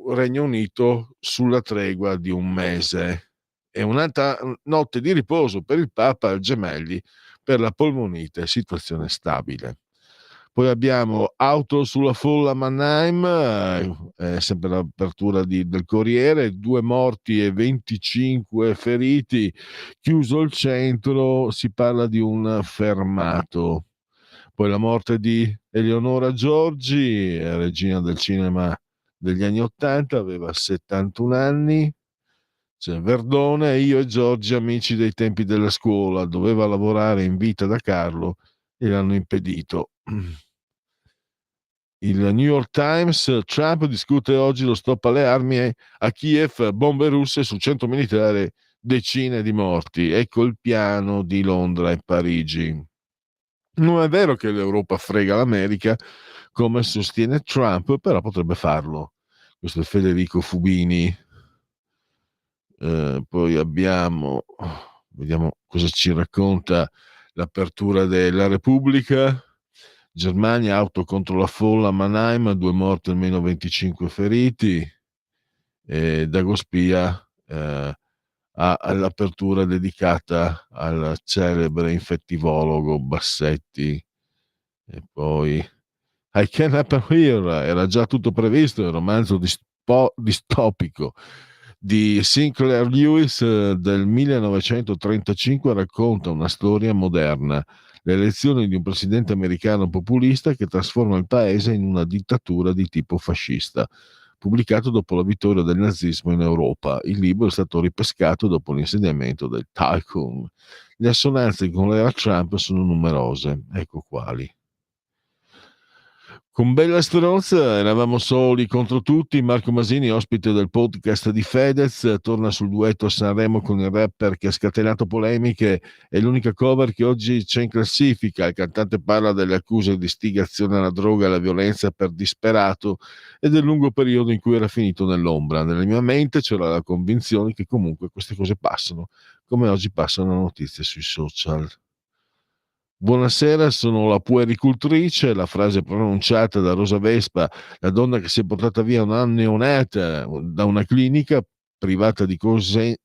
Regno Unito sulla tregua di un mese. E un'altra notte di riposo per il Papa al Gemelli per la polmonite, situazione stabile. Poi abbiamo auto sulla folla a Mannheim, sempre l'apertura del Corriere, 2 morti e 25 feriti, chiuso il centro, si parla di un fermato. Poi la morte di Eleonora Giorgi, regina del cinema degli anni '80, aveva 71 anni. Cioè, Verdone, io e Giorgi amici dei tempi della scuola, doveva lavorare in vita da Carlo e l'hanno impedito. Il New York Times, Trump discute oggi lo stop alle armi a Kiev, bombe russe sul centro militare, decine di morti. Ecco il piano di Londra e Parigi. Non è vero che l'Europa frega l'America, come sostiene Trump, però potrebbe farlo. Questo è Federico Fubini. Poi vediamo cosa ci racconta l'apertura della Repubblica. Germania, auto contro la folla a Mannheim, 2 morti, almeno 25 feriti. Dagospia ha l'apertura dedicata al celebre infettivologo Bassetti. E poi I Can Happen Here, era già tutto previsto, il romanzo distopico di Sinclair Lewis del 1935 racconta una storia moderna, le elezioni di un presidente americano populista che trasforma il paese in una dittatura di tipo fascista. Pubblicato dopo la vittoria del nazismo in Europa, il libro è stato ripescato dopo l'insediamento del tycoon. Le assonanze con l'era Trump sono numerose, ecco quali. Con Bella Stronza eravamo soli contro tutti. Marco Masini, ospite del podcast di Fedez, torna sul duetto a Sanremo con il rapper che ha scatenato polemiche. È l'unica cover che oggi c'è in classifica. Il cantante parla delle accuse di istigazione alla droga e alla violenza per disperato e del lungo periodo in cui era finito nell'ombra. Nella mia mente c'era la convinzione che comunque queste cose passano, come oggi passano notizie sui social. Buonasera, sono la puericultrice, la frase pronunciata da Rosa Vespa, la donna che si è portata via una neonata da una clinica privata di Cosenza,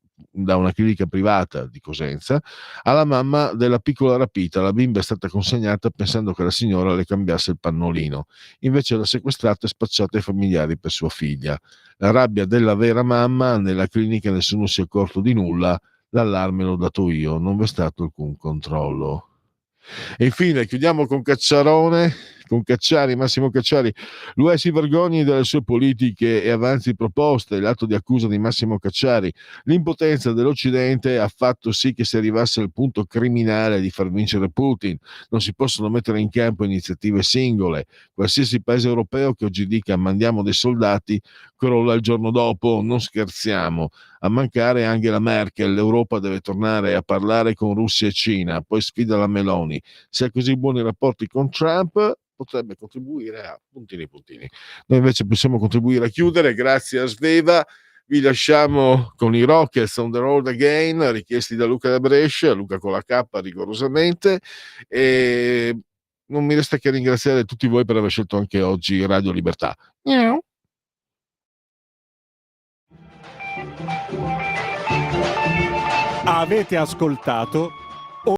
alla mamma della piccola rapita. La bimba è stata consegnata pensando che la signora le cambiasse il pannolino, invece l'ha sequestrata e spacciata ai familiari per sua figlia. La rabbia della vera mamma, nella clinica nessuno si è accorto di nulla, l'allarme l'ho dato io, non v'è stato alcun controllo. E infine chiudiamo con Massimo Cacciari. L'UE si vergogni delle sue politiche e avanzi proposte. L'atto di accusa di Massimo Cacciari. L'impotenza dell'Occidente ha fatto sì che si arrivasse al punto criminale di far vincere Putin. Non si possono mettere in campo iniziative singole. Qualsiasi paese europeo che oggi dica mandiamo dei soldati crolla il giorno dopo, non scherziamo. A mancare Angela Merkel. L'Europa deve tornare a parlare con Russia e Cina, poi sfida la Meloni. Se ha così buoni rapporti con Trump, potrebbe contribuire a puntini. Noi invece possiamo contribuire a chiudere. Grazie a Sveva. Vi lasciamo con i Rockets on the Road Again, richiesti da Luca da Brescia, Luca con la K rigorosamente, e non mi resta che ringraziare tutti voi per aver scelto anche oggi Radio Libertà. Miau. Avete ascoltato